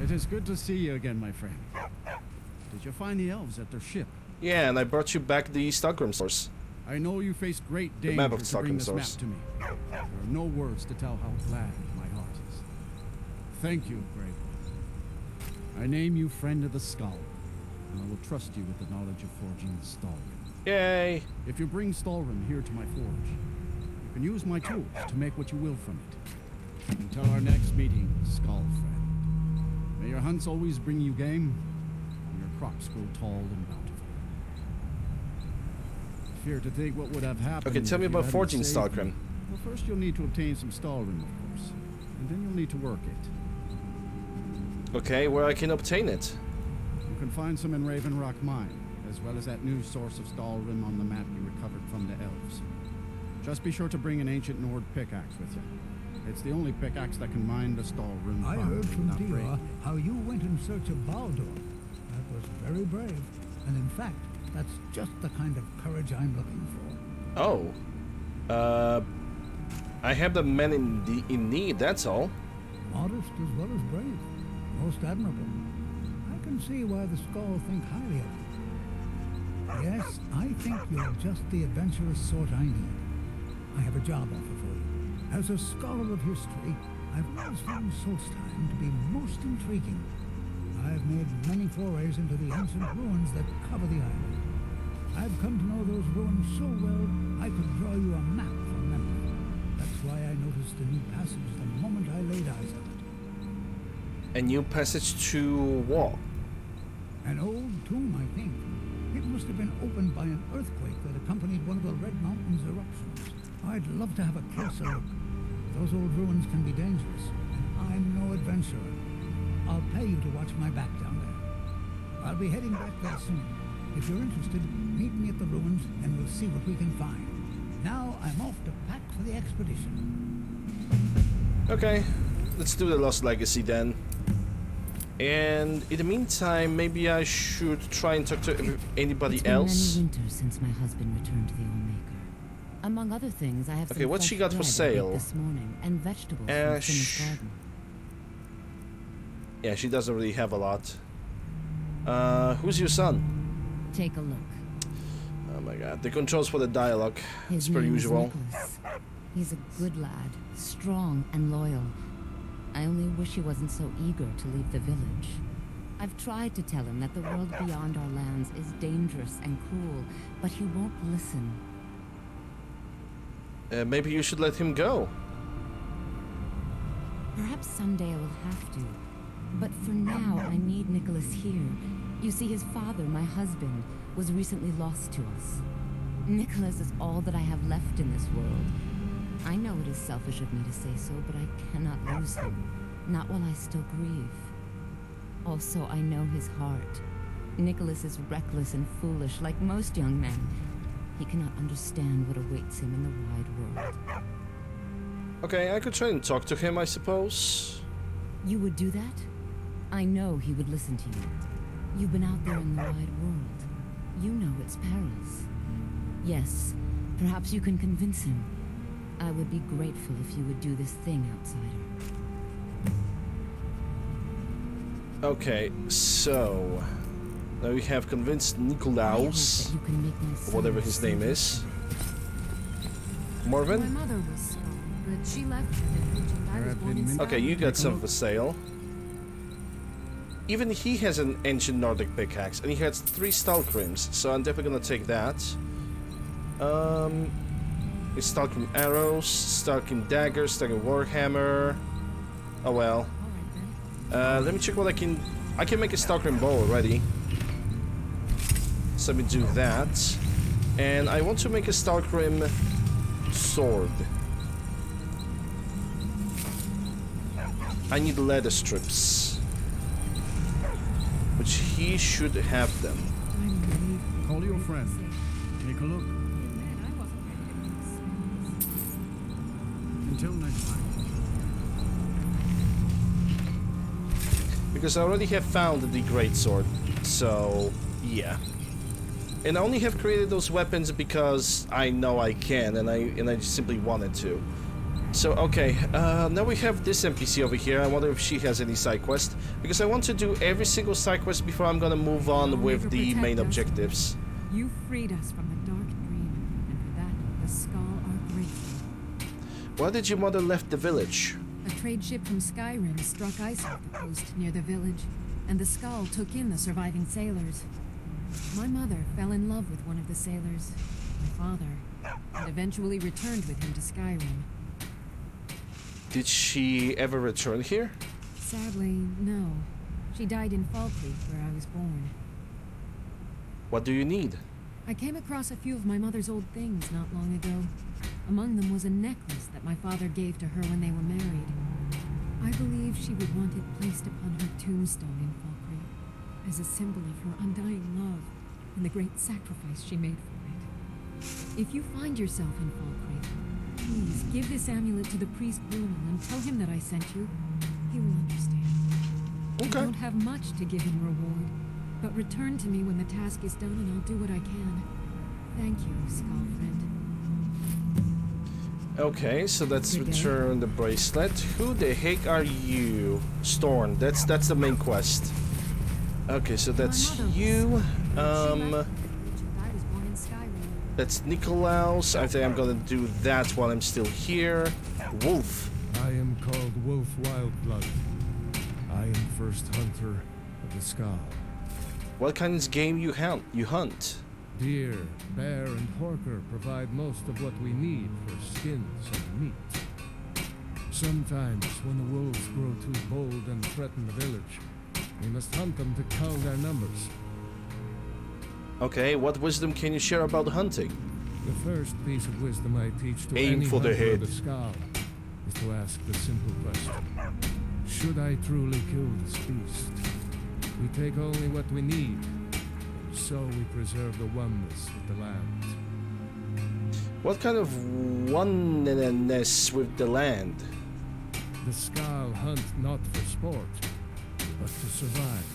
M: It is good to see you again, my friend. Did you find the elves at their ship?
B: Yeah, and I brought you back the Skyrim source.
M: I know you faced great
B: The map
M: danger
B: of
M: to bring
B: Skyrim
M: this
B: source.
M: map to me. There are no words to tell how glad my heart is. Thank you, brave one. I name you Friend of the Skull, and I will trust you with the knowledge of forging the Stalgrim.
B: Yay!
M: If you bring Stalgrim here to my forge, you can use my tools to make what you will from it. Until our next meeting, Skull Friend. May your hunts always bring you game, and your crops grow tall and bountiful. I fear to think what would have happened.
B: Okay, tell me
M: if you
B: about
M: hadn't
B: forging
M: saved
B: Stalgrim.
M: me. Well, first you'll need to obtain some Stalgrim, of course, and then you'll need to work it.
B: Okay, where I can obtain it?
M: You can find some in Raven Rock Mine, as well as that new source of Stalgrim on the map you recovered from the elves. Just be sure to bring an ancient Nord pickaxe with you. It's the only pickaxe that can mine the Stalgrim.
O: I heard from
M: without breaking.
O: Dira how you went in search of Baldur. That was very brave. And in fact, that's just the kind of courage I'm looking for.
B: Oh. I have the men in need, that's all.
O: Modest as well as brave. Most admirable. I can see why the Skull think highly of you. Yes, I think you're just the adventurous sort I need. I have a job offer for you. As a scholar of history, I've always found Solstheim to be most intriguing. I've made many forays into the ancient ruins that cover the island. I've come to know those ruins so well, I could draw you a map from memory. That's why I noticed the new passage the moment I laid eyes on it.
B: A new passage to what?
O: An old tomb, I think. It must have been opened by an earthquake that accompanied one of the Red Mountains eruptions. I'd love to have a closer look. Those old ruins can be dangerous, and I'm no adventurer. I'll pay you to watch my back down there. I'll be heading back there soon. If you're interested, meet me at the ruins, and we'll see what we can find. Now I'm off to pack for the expedition.
B: Okay, let's do the Lost Legacy then. And in the meantime, maybe I should try and talk to anybody
H: It's been
B: else.
H: many winters since my husband returned to the Old Maker. Among other things, I have
B: Okay,
H: some
B: what's she
H: fresh
B: got for
H: bread I baked
B: sale?
H: this morning and vegetables from Finnish garden.
B: Yeah, she doesn't really have a lot. Who's your son?
H: Take a look.
B: Oh my god, the controls for the dialogue.
H: His
B: It's per
H: name is
B: usual.
H: Nicholas. He's a good lad, strong and loyal. I only wish he wasn't so eager to leave the village. I've tried to tell him that the world beyond our lands is dangerous and cruel, but he won't listen.
B: Maybe you should let him go.
H: Perhaps someday I will have to. But for now, I need Nicholas here. You see, his father, my husband, was recently lost to us. Nicholas is all that I have left in this world. I know it is selfish of me to say so, but I cannot lose him. Not while I still grieve. Also, I know his heart. Nicholas is reckless and foolish, like most young men. He cannot understand what awaits him in the wide world.
B: Okay, I could try and talk to him, I suppose.
H: You would do that? I know he would listen to you. You've been out there in the wide world. You know it's perilous. Yes, perhaps you can convince him. I would be grateful if you would do this thing, outsider.
B: Okay, so now we have convinced Nikolaus, or whatever his name is. Morven?
E: My mother was strong, but she left the village and I was born in Skyrim.
B: Okay, you got some for sale. Even he has an ancient Nordic pickaxe, and he has 3 Stalkrims, so I'm definitely gonna take that. It's Stalkrim arrows, Stalkrim daggers, Stalkrim warhammer. Oh well. Let me check what I can make a Stalkrim bow already. So let me do that. And I want to make a Stalkrim sword. I need leather strips. Which he should have them.
I: Call your friend. Take a look. Until next time.
B: Because I already have found the greatsword, so yeah. And I only have created those weapons because I know I can, and I just simply wanted to. So okay, now we have this NPC over here. I wonder if she has any side quest, because I want to do every single side quest before I'm gonna move on with the main objectives.
J: You freed us from the dark dream, and for that, the Skull are grateful.
B: Why did your mother left the village?
J: A trade ship from Skyrim struck ice at the coast near the village, and the Skull took in the surviving sailors. My mother fell in love with one of the sailors, my father, and eventually returned with him to Skyrim.
B: Did she ever return here?
J: Sadly, no. She died in Falkreath, where I was born.
B: What do you need?
J: I came across a few of my mother's old things not long ago. Among them was a necklace that my father gave to her when they were married. I believe she would want it placed upon her tombstone in Falkreath, as a symbol of her undying love and the great sacrifice she made for it. If you find yourself in Falkreath, please give this amulet to the priest Bruno and tell him that I sent you. He will understand.
B: Okay.
J: I don't have much to give in reward, but return to me when the task is done and I'll do what I can. Thank you, Skull Friend.
B: Okay, so let's return the bracelet. Who the heck are you? Storm, that's the main quest. Okay, so that's you. That's Nikolaus. I think I'm gonna do that while I'm still here. Wolf.
P: I am called Wolf Wildblood. I am first hunter of the Skull.
B: What kind of game you hunt?
P: Deer, bear, and horker provide most of what we need for skins and meat. Sometimes, when the wolves grow too bold and threaten the village, we must hunt them to cull their numbers.
B: Okay, what wisdom can you share about hunting?
P: The first piece of wisdom I teach to
B: Aim
P: any
B: for the
P: hunter
B: head.
P: of the Skull is to ask the simple question: should I truly kill this beast? We take only what we need, and so we preserve the oneness with the land.
B: What kind of oneness with the land?
P: The Skull hunt not for sport, but to survive.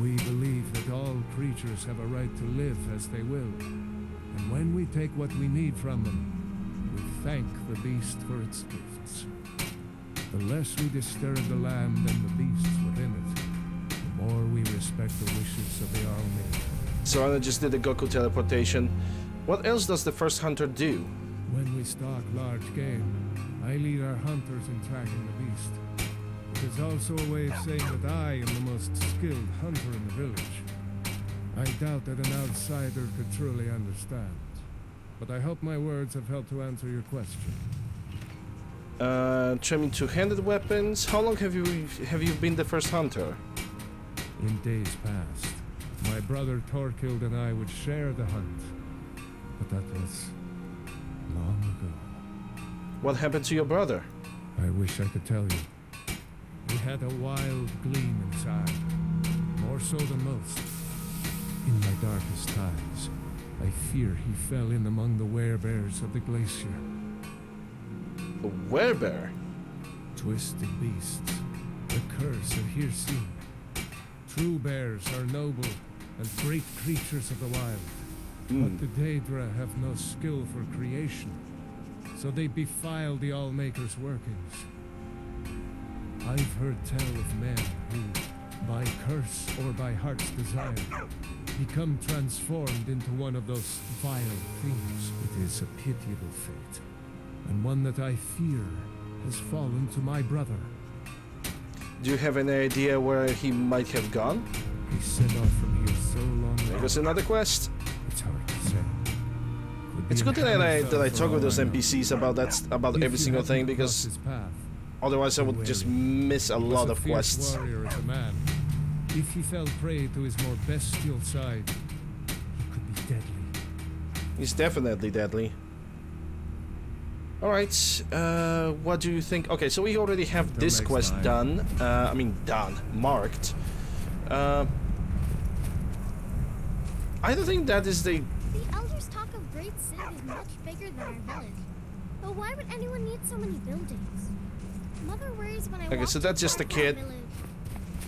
P: We believe that all creatures have a right to live as they will, and when we take what we need from them, we thank the beast for its gifts. The less we disturb the land and the beasts within it, the more we respect the wishes of the Almighty.
B: So I just did the Goku teleportation. What else does the first hunter do?
P: When we stalk large game, I lead our hunters in tracking the beast. It is also a way of saying that I am the most skilled hunter in the village. I doubt that an outsider could truly understand, but I hope my words have helped to answer your question.
B: Trimming two-handed weapons. How long have you been the first hunter?
P: In days past, my brother Torkild and I would share the hunt. But that was long ago.
B: What happened to your brother?
P: I wish I could tell you. He had a wild gleam inside, more so than most. In my darkest times, I fear he fell in among the werebears of the glacier.
B: A werebear?
P: Twisted beasts, the curse of Hirsi. True bears are noble and great creatures of the wild. But the Daedra have no skill for creation, so they defile the Allmaker's workings. I've heard tell of men who, by curse or by heart's desire, become transformed into one of those vile things. It is a pitiable fate, and one that I fear has fallen to my brother.
B: Do you have any idea where he might have gone?
P: He set off from here so long ago.
B: There goes another quest.
P: It's hard to say.
B: It's good that I talk with those NPCs about every single thing, because otherwise I would just miss a lot of quests.
P: Warrior as a man. If he fell prey to his more bestial side, he could be deadly.
B: He's definitely deadly. Alright, what do you think? Okay, so we already have this quest done. Marked. I don't think that is the...
Q: The elders talk of Great City is much bigger than our village. But why would anyone need so many buildings? Mother worries when I
B: Okay, so that's just a kid.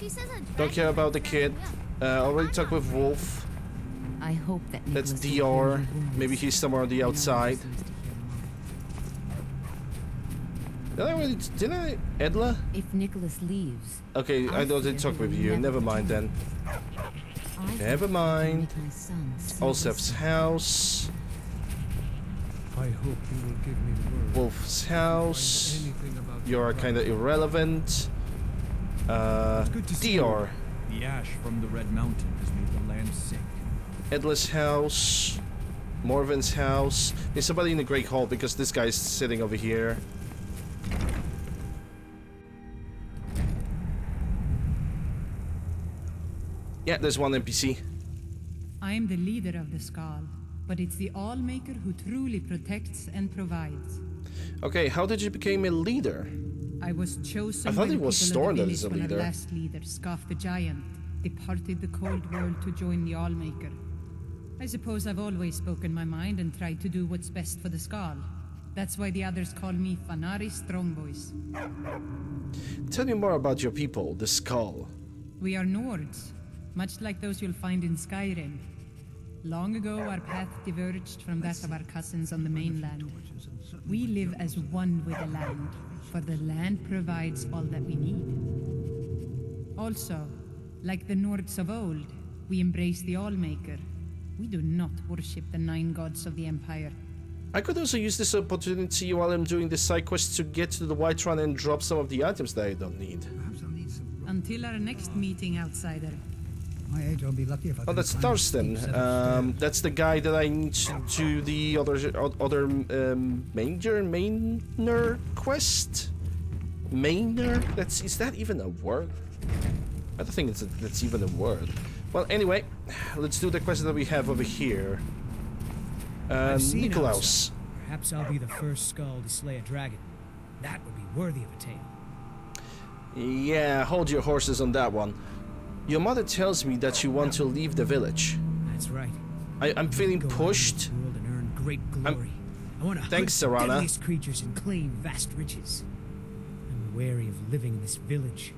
Q: She says
B: Don't care about the kid. Already talked with Wolf.
H: I hope that
B: That's
H: Nicholas
B: DR. Maybe he's somewhere on the outside. Did I? Edla?
H: If Nicholas leaves...
B: Okay, I don't talk with you. Never mind then. Never mind. Olsef's house.
P: I hope you will give me the word.
B: Wolf's house. You're kind of irrelevant. DR.
L: The ash from the Red Mountain has made the land sick.
B: Edla's house. Morven's house. There's somebody in the Great Hall because this guy's sitting over here. Yeah, there's one NPC.
R: I'm the leader of the Skal, but it's the Allmaker who truly protects and provides.
B: Okay, how did you become a leader?
R: I was chosen
B: I thought
R: by
B: it
R: the
B: was
R: people of
B: Storm
R: the
B: that is a
R: village when
B: leader.
R: our last leader, Scoff the Giant, departed the cold world to join the Allmaker. I suppose I've always spoken my mind and tried to do what's best for the Skal. That's why the others call me Fanari Strongvoice.
B: Tell me more about your people, the Skull.
R: We are Nords, much like those you'll find in Skyrim. Long ago, our path diverged from that of our cousins on the mainland. We live as one with the land, for the land provides all that we need. Also, like the Nords of old, we embrace the Allmaker. We do not worship the 9 gods of the Empire.
B: I could also use this opportunity while I'm doing the side quest to get to the White Run and drop some of the items that I don't need.
R: Until our next meeting, outsider.
O: My age, I'll be lucky if I
B: Oh,
O: can
B: that's
O: find a
B: Thorsten.
O: steep set of stairs.
B: That's the guy that I need to do the other Mainer quest. Mainer? Is that even a word? I don't think that's even a word. Well, anyway, let's do the quest that we have over here.
F: I've seen
B: Nikolaus.
F: Elsa. Perhaps I'll be the first skull to slay a dragon. That would be worthy of a tale.
B: Yeah, hold your horses on that one. Your mother tells me that you want to leave the village.
F: That's right.
B: I'm feeling pushed.
F: World and earn great glory. I want to
B: Thanks,
F: hunt the
B: Serana.
F: deadliest creatures and claim vast riches. I'm wary of living in this village.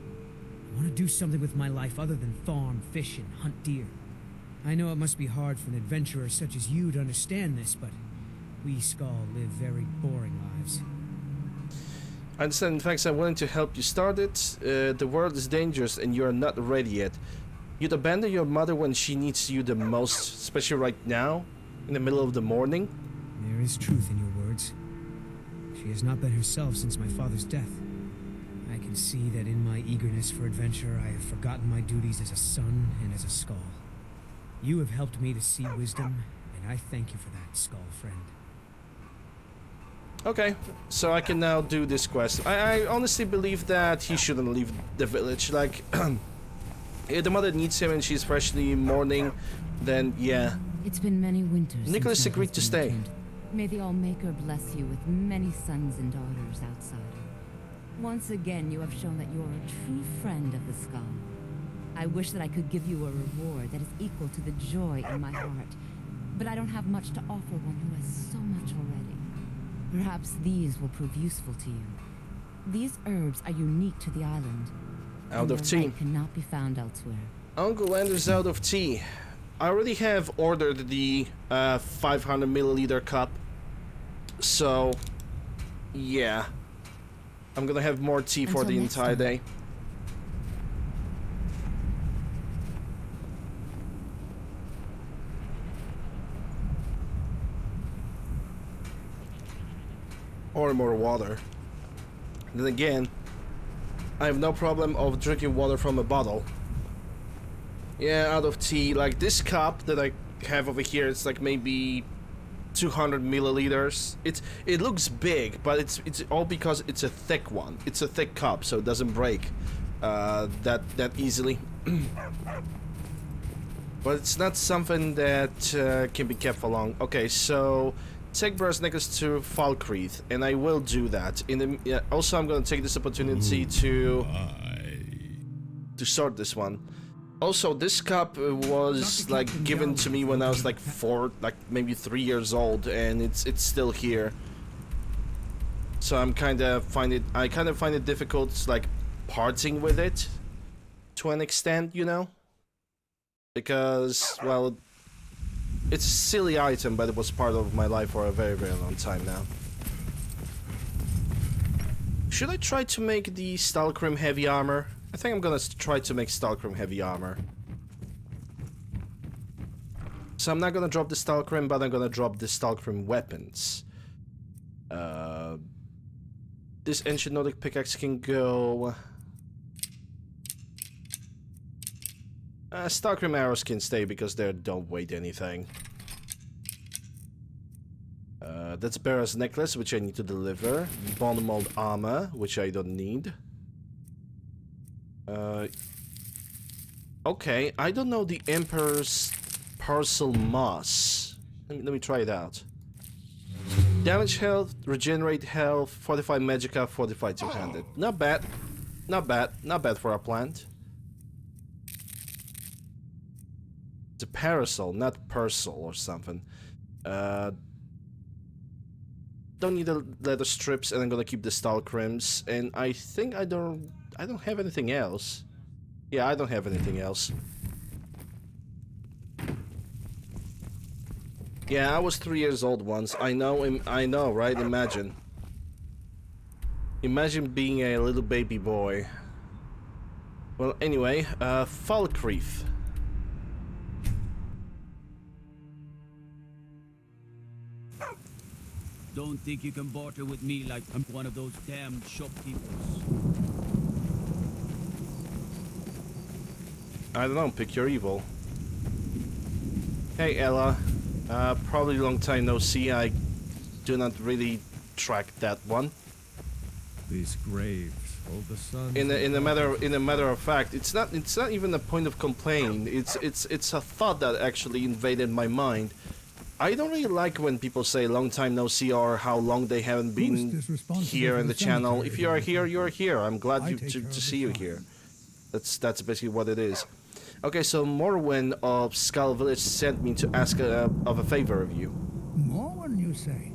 F: I want to do something with my life other than fawn, fish, and hunt deer. I know it must be hard for an adventurer such as you to understand this, but we Skal live very boring lives.
B: I understand. In fact, I'm willing to help you start it. The world is dangerous and you are not ready yet. You'd abandon your mother when she needs you the most, especially right now, in the middle of the morning.
F: There is truth in your words. She has not been herself since my father's death. I can see that in my eagerness for adventure, I have forgotten my duties as a son and as a Skal. You have helped me to see wisdom, and I thank you for that, Skal friend.
B: Okay, so I can now do this quest. I honestly believe that he shouldn't leave the village. Like, if the mother needs him and she's freshly mourning, then yeah.
H: It's been many winters.
B: Nicholas
H: since my
B: agreed to
H: husband
B: stay.
H: returned. May the Allmaker bless you with many sons and daughters outside. Once again, you have shown that you are a true friend of the Skull. I wish that I could give you a reward that is equal to the joy in my heart, but I don't have much to offer one who has so much already. Perhaps these will prove useful to you. These herbs are unique to the island.
B: Out of tea.
H: Cannot be found elsewhere.
B: UncleLander's out of tea. I already have ordered the 500 milliliter cup, so yeah, I'm gonna have more tea for the entire day. Or more water. Then again, I have no problem of drinking water from a bottle. Yeah, out of tea. Like this cup that I have over here, it's like maybe 200 milliliters. It looks big, but it's all because it's a thick one. It's a thick cup, so it doesn't break that easily. But it's not something that can be kept for long. Okay, so take Brass Necklace to Falkreath, and I will do that. Also, I'm gonna take this opportunity to sort this one. Also, this cup was like given to me when I was like maybe 3 years old, and it's still here. So I kind of find it difficult, like parting with it to an extent, you know, because well, it's a silly item, but it was part of my life for a very, very long time now. Should I try to make the Stalkrim heavy armor? I think I'm gonna try to make Stalkrim heavy armor. So I'm not gonna drop the Stalkrim, but I'm gonna drop the Stalkrim weapons. This ancient Nordic pickaxe can go. Stalkrim arrows can stay because they don't weight anything. That's Bera's necklace, which I need to deliver. Bone mold armor, which I don't need. Okay, I don't know the Emperor's Parcel Moss. Let me try it out. Damage health, regenerate health, fortify magicka, fortify two-handed. Not bad. Not bad. Not bad for a plant. It's a parasol, not parcel or something. Don't need the leather strips, and I'm gonna keep the Stalkrims. And I think I don't have anything else. Yeah, I don't have anything else. Yeah, I was 3 years old once. I know, right? Imagine being a little baby boy. Well, anyway, Falkreath.
G: Don't think you can barter with me like I'm one of those damn shopkeepers.
B: I don't know, pick your evil. Hey Ella, probably long time no see. I do not really track that one.
L: These graves, all the sons.
B: In a matter of fact, it's not even a point of complaint. It's a thought that actually invaded my mind. I don't really like when people say long time no see or how long they haven't been here in the channel. If you are here, you are here. I'm glad to see you here. That's basically what it is. Okay, so Morwen of Skull Village sent me to ask of a favor of you.
O: Morwen, you say?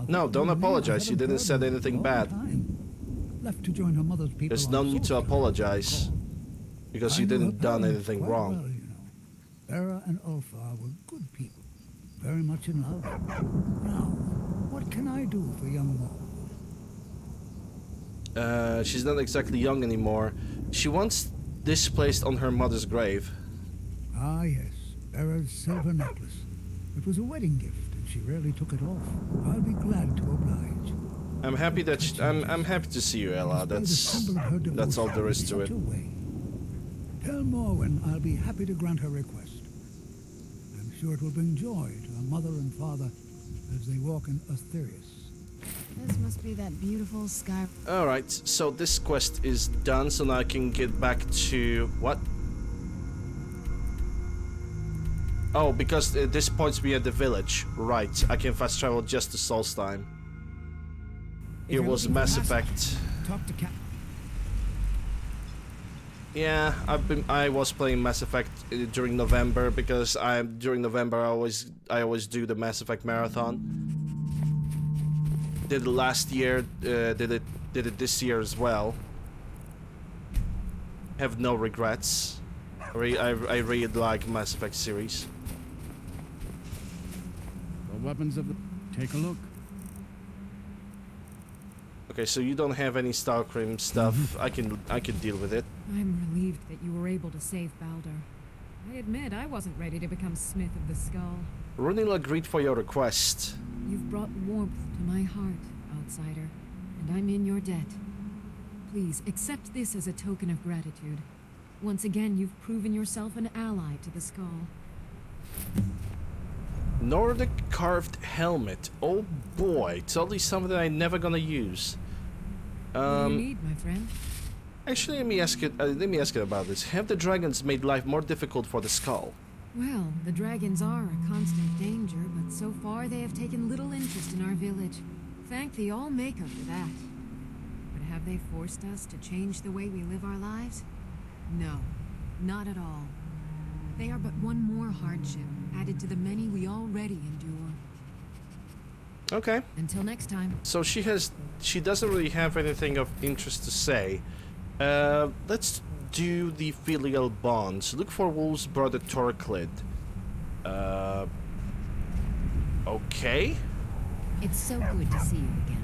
B: No, don't apologize. You didn't say anything bad.
O: Left to join her mother's people.
B: There's no need to apologize because you didn't done anything wrong.
O: Well, you know. Bera and Ulfar were good people, very much in love. Now, what can I do for young Morwen?
B: She's not exactly young anymore. She wants this placed on her mother's grave.
O: Ah, yes, Bera's silver necklace. It was a wedding gift, and she rarely took it off. I'll be glad to oblige.
B: I'm happy that I'm happy to see you, Ella. That's all there is to it.
O: Tell Morwen I'll be happy to grant her request. I'm sure it will bring joy to her mother and father as they walk in Asterius.
J: This must be that beautiful sky.
B: Alright, so this quest is done, so now I can get back to... What? Oh, because this points me at the village. Right, I can fast travel just to Solstheim. It was Mass Effect.
F: Talk to Cap.
B: Yeah, I was playing Mass Effect during November because during November I always do the Mass Effect marathon. Did it last year, did it this year as well. Have no regrets. I really like Mass Effect series.
M: The weapons of the... Take a look.
B: Okay, so you don't have any Skyrim stuff. I can deal with it.
J: I'm relieved that you were able to save Baldur. I admit I wasn't ready to become Smith of the Skull.
B: Runil agreed for your request.
J: You've brought warmth to my heart, outsider, and I'm in your debt. Please, accept this as a token of gratitude. Once again, you've proven yourself an ally to the Skull.
B: Nordic carved helmet. Oh boy, totally something I'm never gonna use.
J: What do you need, my friend?
B: Actually, let me ask it about this. Have the dragons made life more difficult for the Skull?
J: Well, the dragons are a constant danger, but so far they have taken little interest in our village. Thank the All-Maker for that. But have they forced us to change the way we live our lives? No, not at all. They are but one more hardship added to the many we already endure.
B: Okay.
J: Until next time.
B: So she doesn't really have anything of interest to say. Let's do the filial bonds. Look for Wolf's brother Torclid. Okay.
H: It's so good to see you again.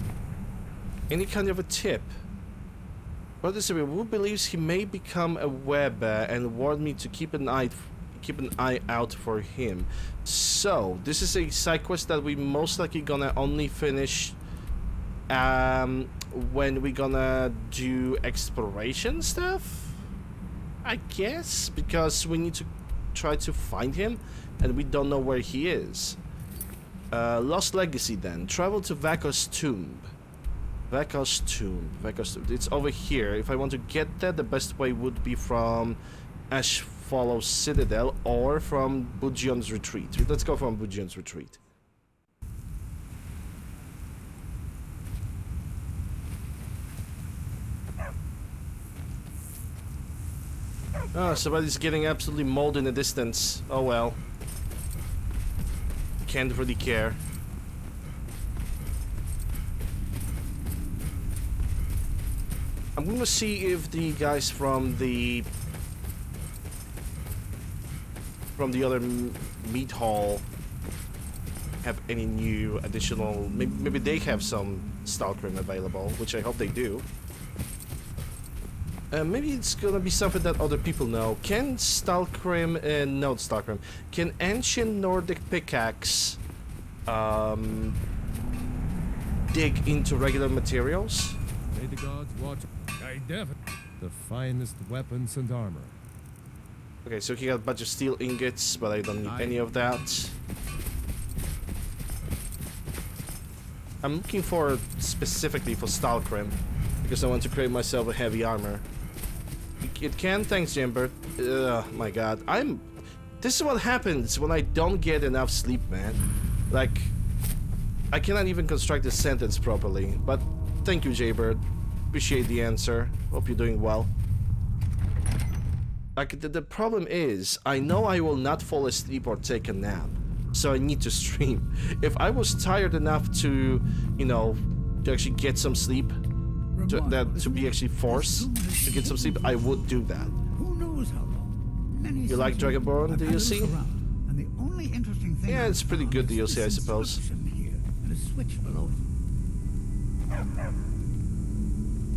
B: Any kind of a tip? Brother Sylvia, who believes he may become a webber and warned me to keep an eye out for him. So this is a side quest that we most likely gonna only finish when we gonna do exploration stuff, I guess, because we need to try to find him and we don't know where he is. Lost Legacy then. Travel to Vakos tomb. Vakos tomb. It's over here. If I want to get there, the best way would be from Ashfollow Citadel or from Bujion's Retreat. Let's go from Bujion's Retreat. Oh, somebody's getting absolutely mauled in the distance. Oh well. Can't really care. I'm gonna see if the guys from the other meat hall have any new additional. Maybe they have some Stalkrim available, which I hope they do. Maybe it's gonna be something that other people know. Can Stalkrim, no Stalkrim, can Ancient Nordic Pickaxe dig into regular materials?
S: May the gods watch. I definitely. The finest weapons and armor.
B: Okay, so he got a bunch of steel ingots, but I don't need any of that. I'm looking for specifically for Stalkrim because I want to create myself a heavy armor. It can, thanks, Jimbert. My God, this is what happens when I don't get enough sleep, man. Like, I cannot even construct a sentence properly. But thank you, Jaybird. Appreciate the answer. Hope you're doing well. Like, the problem is, I know I will not fall asleep or take a nap, so I need to stream. If I was tired enough to, you know, to actually get some sleep, to be actually forced to get some sleep, I would do that.
O: Who knows how long? Many
B: You like Dragonborn DLC?
O: And the only interesting thing
B: Yeah, it's pretty good DLC, I suppose.
O: here and a switch below it.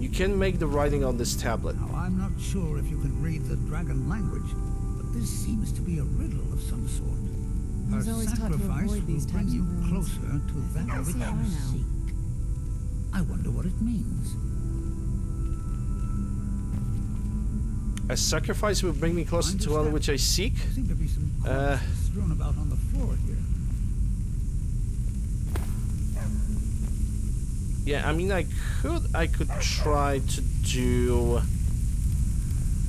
B: You can make the writing on this tablet.
O: Now, I'm not sure if you can read the dragon language, but this seems to be a riddle of some sort.
J: I was always taught to
O: sacrifice
J: avoid these
O: will bring
J: types
O: you
J: of rules.
O: closer to that
J: I
O: which
J: see why
O: you
J: now.
O: seek. I wonder what it means.
B: A sacrifice will bring me closer to one which I seek?
O: There seem to be some corpses strewn about on the floor here.
B: Yeah, I mean, I could try to do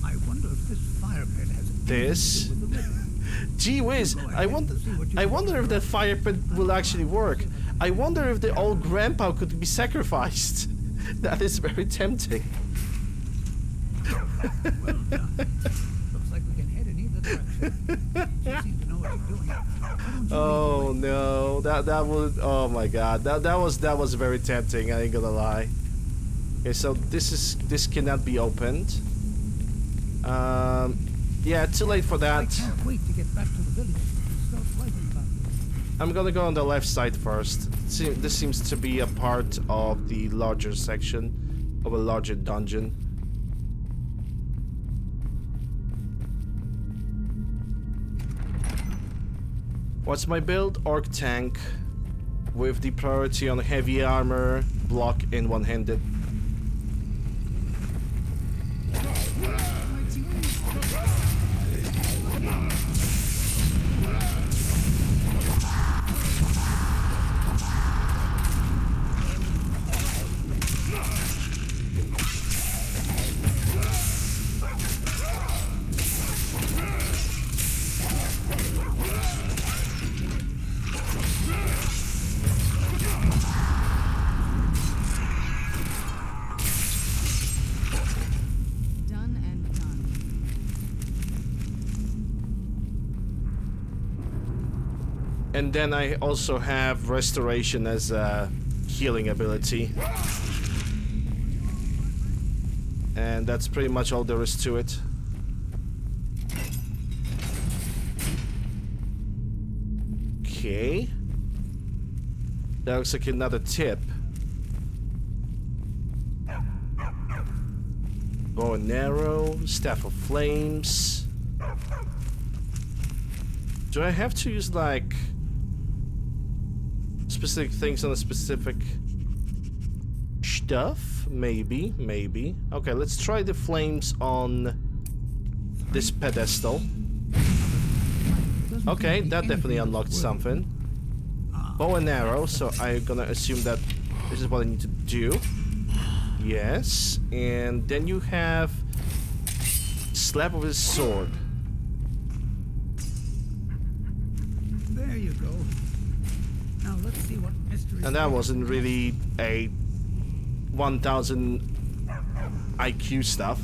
O: I wonder if this fire pit has
B: this.
O: anything to do with the river.
B: Gee whiz, I wonder if that fire pit will actually work. I wonder if the old grandpa could be sacrificed. That is very tempting.
O: Well done. Looks like we can head in either direction. You seem to know what you're doing.
B: Oh no, that would, oh my god, that was very tempting. I ain't gonna lie. Okay, so this cannot be opened. Yeah, too late for that.
O: I can't wait to get back to the village and start writing about it.
B: I'm gonna go on the left side first. This seems to be a part of the larger section of a larger dungeon. What's my build? Orc tank with the priority on heavy armor, block, and one-handed. And then I also have restoration as a healing ability. And that's pretty much all there is to it. Okay. That looks like another tip. Bow and arrow, staff of flames. Do I have to use like specific things on a specific stuff? Maybe, maybe. Okay, let's try the flames on this pedestal. Okay, that definitely unlocked something. Bow and arrow, so I'm gonna assume that this is what I need to do. Yes, and then you have slap of his sword.
O: There you go. Now let's see what mystery.
B: And that wasn't really a 1000 IQ stuff.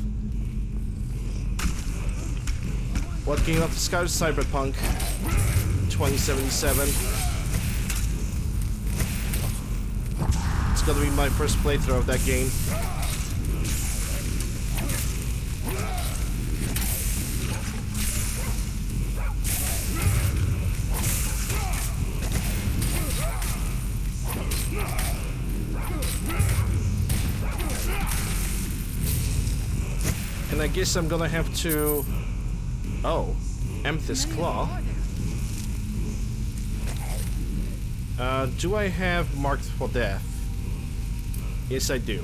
B: What came up to Skyrim? Cyberpunk 2077. It's gonna be my first playthrough of that game. And I guess I'm gonna have to... Oh, Amethyst Claw. Do I have marked for death? Yes, I do.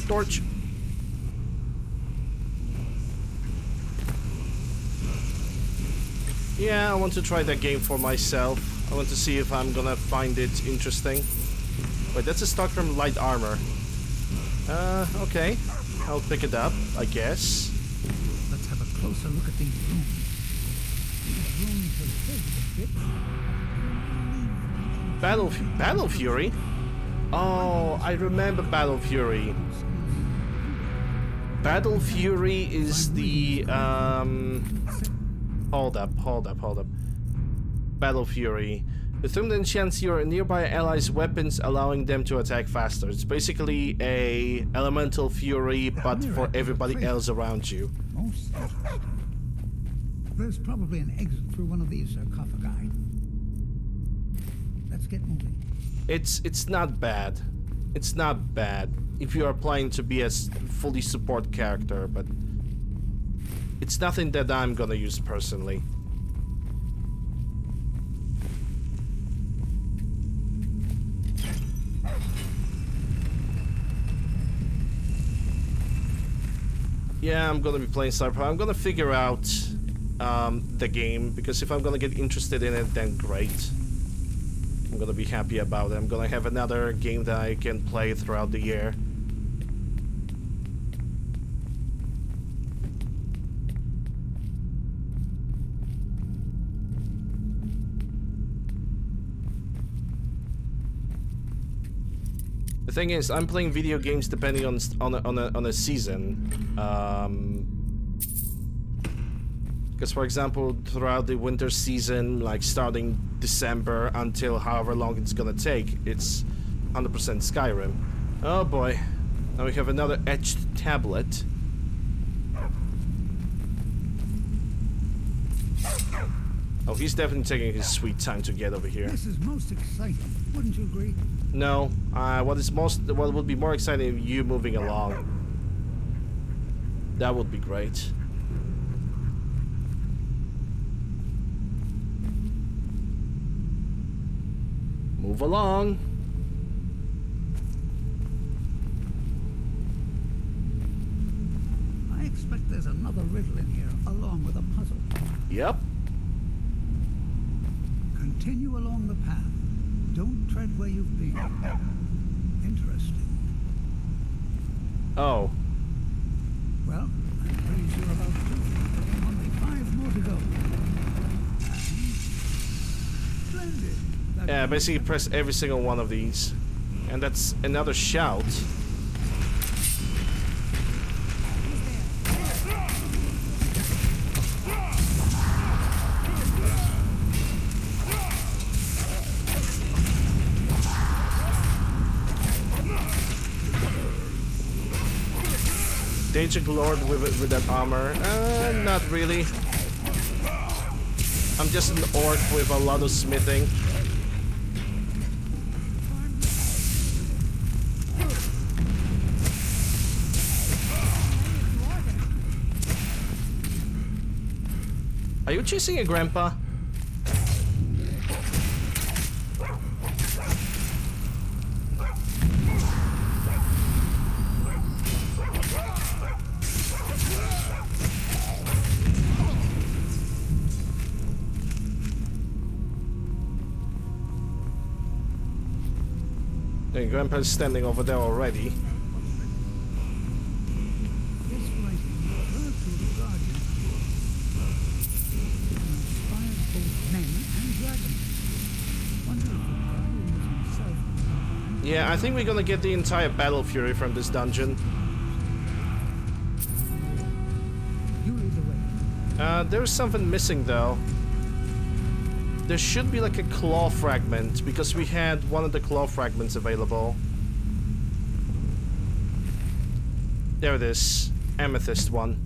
B: Torch. Yeah, I want to try that game for myself. I want to see if I'm gonna find it interesting. Wait, that's a Stockholm light armor. Okay. I'll pick it up, I guess.
O: Let's have a closer look at these rooms. These rooms are filled with bits.
B: Battle Fury? Oh, I remember Battle Fury. Battle Fury is the Hold up. Battle Fury. The thing enchants your nearby allies' weapons, allowing them to attack faster. It's basically a elemental fury, but for everybody else around you.
O: Most interesting. There's probably an exit through one of these sarcophagi. Let's get moving.
B: It's not bad. It's not bad if you are planning to be a fully support character, but it's nothing that I'm gonna use personally. Yeah, I'm gonna be playing Cyberpunk. I'm gonna figure out the game, because if I'm gonna get interested in it, then great. I'm gonna be happy about it. I'm gonna have another game that I can play throughout the year. The thing is, I'm playing video games depending on a season. Because, for example, throughout the winter season, like starting December until however long it's gonna take, it's 100% Skyrim. Oh boy, now we have another etched tablet. Oh, he's definitely taking his sweet time to get over here.
O: This is most exciting, wouldn't you agree?
B: No, what would be more exciting if you moving along. That would be great. Move along.
O: I expect there's another riddle in here, along with a puzzle.
B: Yep.
O: Continue along the path. Don't tread where you've been. Interesting.
B: Oh.
O: Well, I'm pretty sure about 2. Only 5 more to go. Splendid.
B: Yeah, basically press every single one of these. And that's another shout. Danger Lord with that armor? Not really. I'm just an orc with a lot of smithing. Are you chasing a grandpa? Hey, Grandpa's standing over there already.
O: This writing refers to the Guardian inspired both men and dragons. Wonder if the Guardian was himself.
B: Yeah, I think we're gonna get the entire Battle Fury from this dungeon.
O: You lead the way.
B: There's something missing though. There should be like a claw fragment, because we had one of the claw fragments available. There it is. Amethyst one.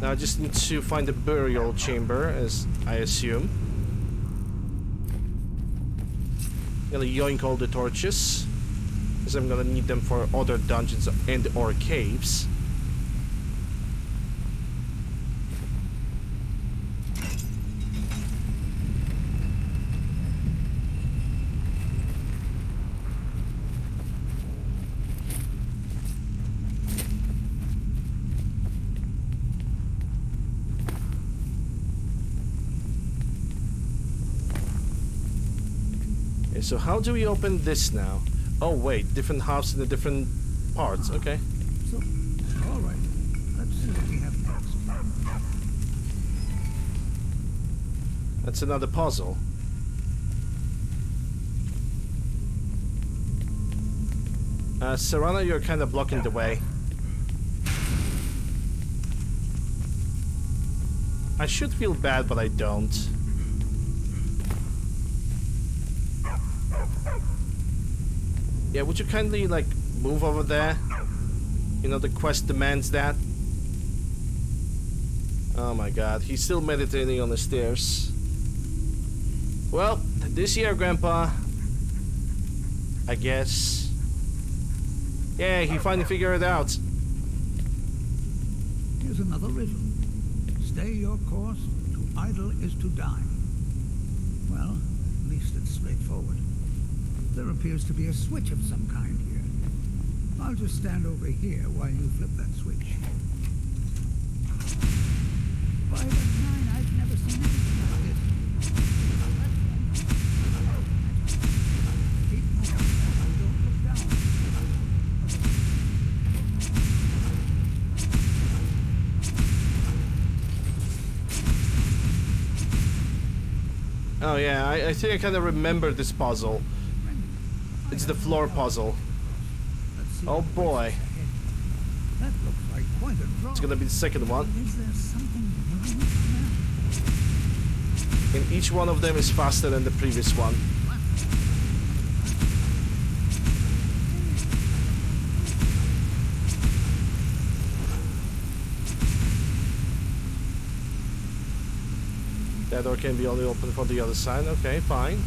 B: Now I just need to find the burial chamber, as I assume. Gonna yoink all the torches, because I'm gonna need them for other dungeons and or caves. So how do we open this now? Oh wait, different halves in the different parts, okay.
O: So, alright. Let's see what we have next.
B: That's another puzzle. Serana, you're kind of blocking the way. I should feel bad, but I don't. Yeah, would you kindly, like, move over there? You know, the quest demands that. Oh my god, he's still meditating on the stairs. Well, this year, Grandpa. I guess. Yeah, he finally figured it out.
O: Here's another riddle. Stay your course, to idle is to die. Well, at least it's straightforward. There appears to be a switch of some kind here. I'll just stand over here while you flip that switch. By the 9, I've never seen anything like this. Keep moving. Don't look down.
B: Oh yeah, I think I kind of remember this puzzle. It's the floor puzzle. Oh boy.
O: That looks like quite a drop.
B: It's gonna be the second one.
O: Is there something
B: And each one of them is faster than the previous one. That door can be only open for the other side. Okay, fine.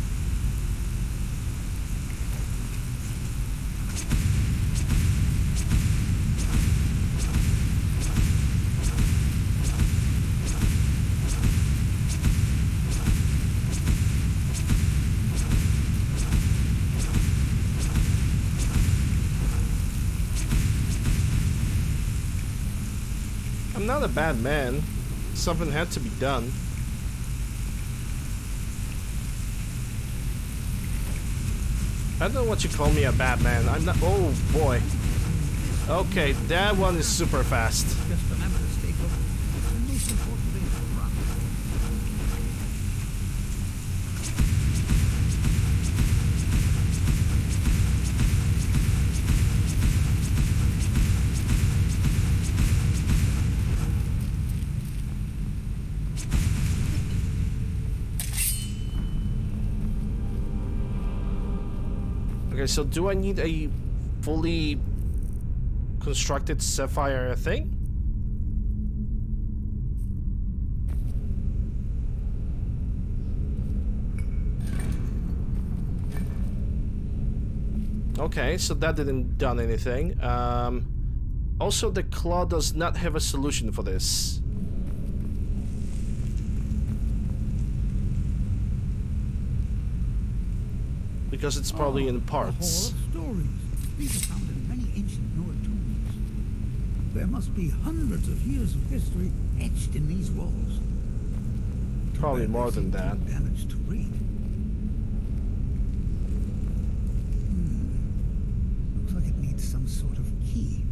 B: I'm not a bad man. Something had to be done. I don't know what you call me a bad man. I'm not. Oh boy. Okay, that one is super fast.
O: Just remember to stay focused. And most importantly, run.
B: Okay, so do I need a fully constructed sapphire thing? Okay, so that didn't done anything. Also, the claw does not have a solution for this. Because it's probably in parts.
O: A hall of stories. These are found in many ancient Noah tombs. There must be hundreds of years of history etched in these walls.
B: Probably more than that.
O: Damaged to read. Looks like it needs some sort of key.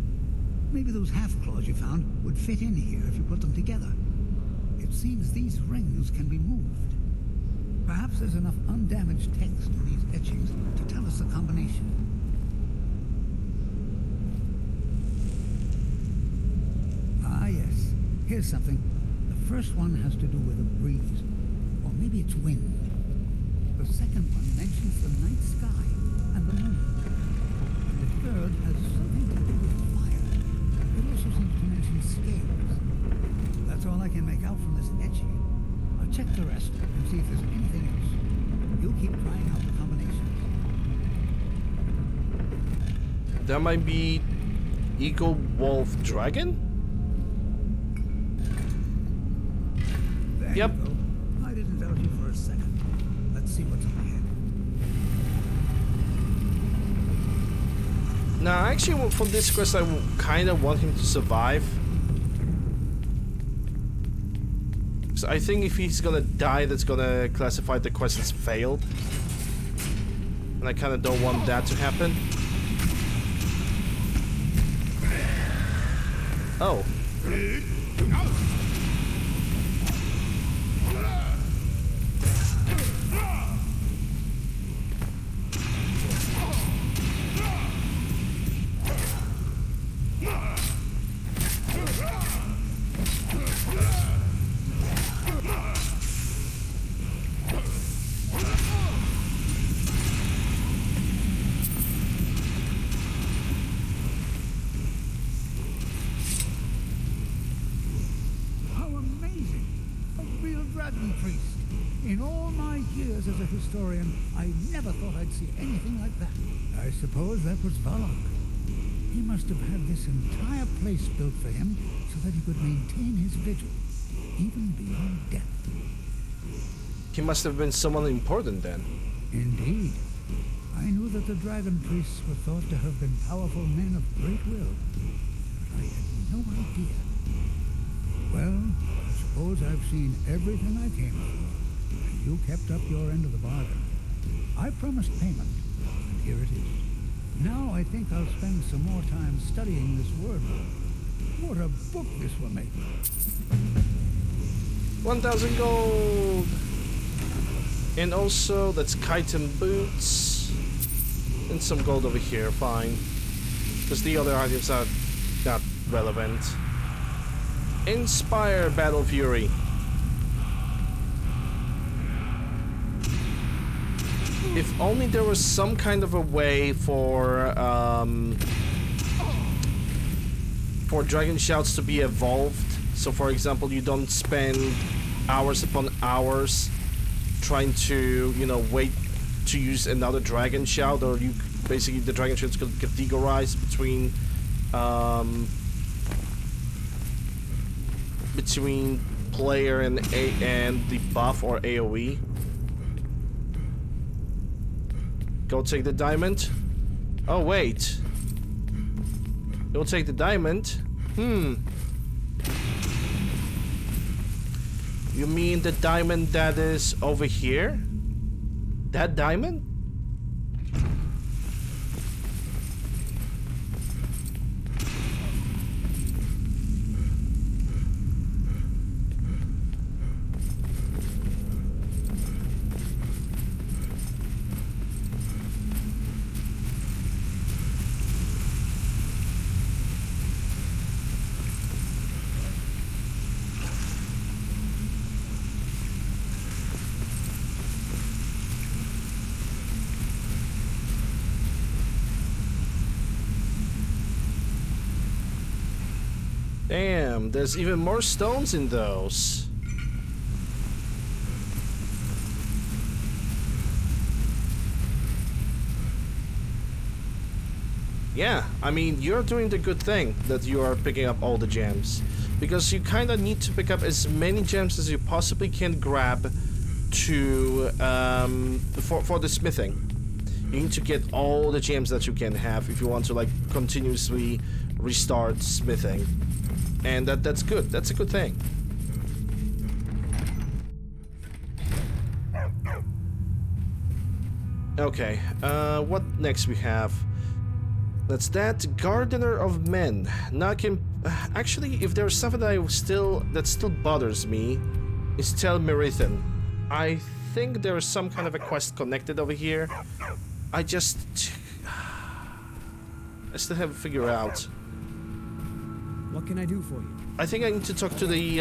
O: Maybe those half claws you found would fit in here if you put them together. It seems these rings can be moved. Perhaps there's enough undamaged text in these etchings to tell us the combination. Ah, yes. Here's something. The first one has to do with a breeze. Or maybe it's wind. The second one mentions the night sky and the moon. And the third has something to do with fire. It also seems to mention scales. That's all I can make out from this etching. I'll check the rest and see if there's anything else. You keep trying out the combinations.
B: That might be Eagle Wolf Dragon?
O: There
B: Yep.
O: you go. I didn't doubt you for a second. Let's see what's up ahead.
B: Now, actually, for this quest, I kind of want him to survive. So I think if he's gonna die, that's gonna classify the quest as failed. And I kind of don't want that to happen. Oh.
O: In all my years as a historian, I never thought I'd see anything like that. I suppose that was Varlok. He must have had this entire place built for him so that he could maintain his vigil, even beyond death.
B: He must have been someone important then.
O: Indeed. I knew the that the dragon priests were thought to have been powerful men of great will. But I had no idea. Well, I suppose I've seen everything I came for, and you kept up your end of the bargain. I promised payment, and here it is. Now I think I'll spend some more time studying this word book. What a book this will make.
B: 1,000 gold! And also, that's kite and boots. And some gold over here, fine. Because the other items are not relevant. Inspire Battle Fury. If only there was some kind of a way for Dragon Shouts to be evolved. So for example, you don't spend hours upon hours trying to, you know, wait to use another Dragon Shout, or you basically the Dragon Shouts could categorize between player and the buff or AoE. Go take the diamond. Oh wait. Go take the diamond. You mean the diamond that is over here? That diamond? Damn, there's even more stones in those. Yeah, I mean, you're doing the good thing that you are picking up all the gems. Because you kind of need to pick up as many gems as you possibly can grab to, for the smithing. You need to get all the gems that you can have if you want to, like, continuously restart smithing. And that's good. That's a good thing. Okay, what next we have? That's that Gardener of Men. Now actually, if there's something that still bothers me, is Tel Merithan. I think there is some kind of a quest connected over here. I still haven't figured out.
F: What can I do for you?
B: I think I need to talk to the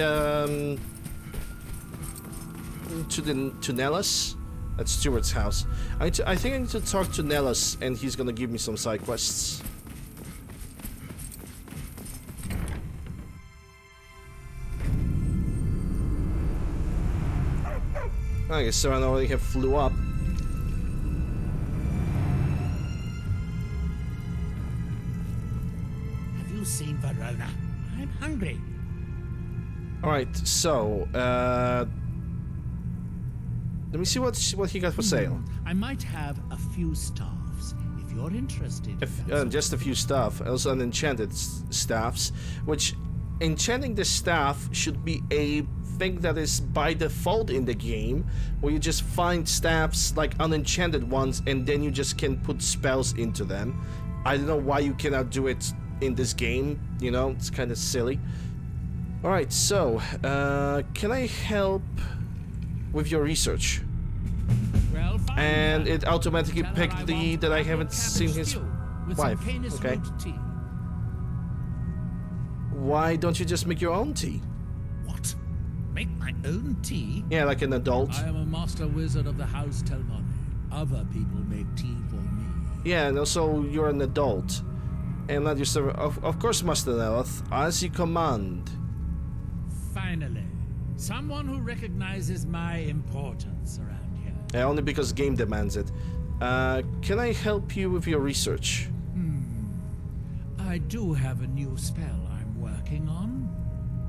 B: to Nellis at Stuart's house. I think I need to talk to Nellis, and he's gonna give me some side quests. I guess Saran already have flew up.
D: Have you seen Verona? I'm hungry.
B: Alright, so, let me see what he got for sale.
D: I might have a few staffs, if you're interested.
B: Just a few staff, also unenchanted staffs, which enchanting the staff should be a thing that is by default in the game, where you just find staffs like unenchanted ones and then you just can put spells into them. I don't know why you cannot do it in this game, you know, it's kind of silly. Alright, so, can I help with your research?
D: Well,
B: and it automatically picked that I haven't seen his wife. Okay. Why don't you just make your own tea?
D: What? Make my own tea?
B: Yeah, like an adult.
D: I am a master wizard of the House Telmani. Other people make tea for me.
B: Yeah, and also you're an adult. And not your servant. Of course, Master Nelith, as you command.
D: Finally, someone who recognizes my importance around here.
B: Yeah, only because game demands it. Can I help you with your research?
D: I do have a new spell I'm working on.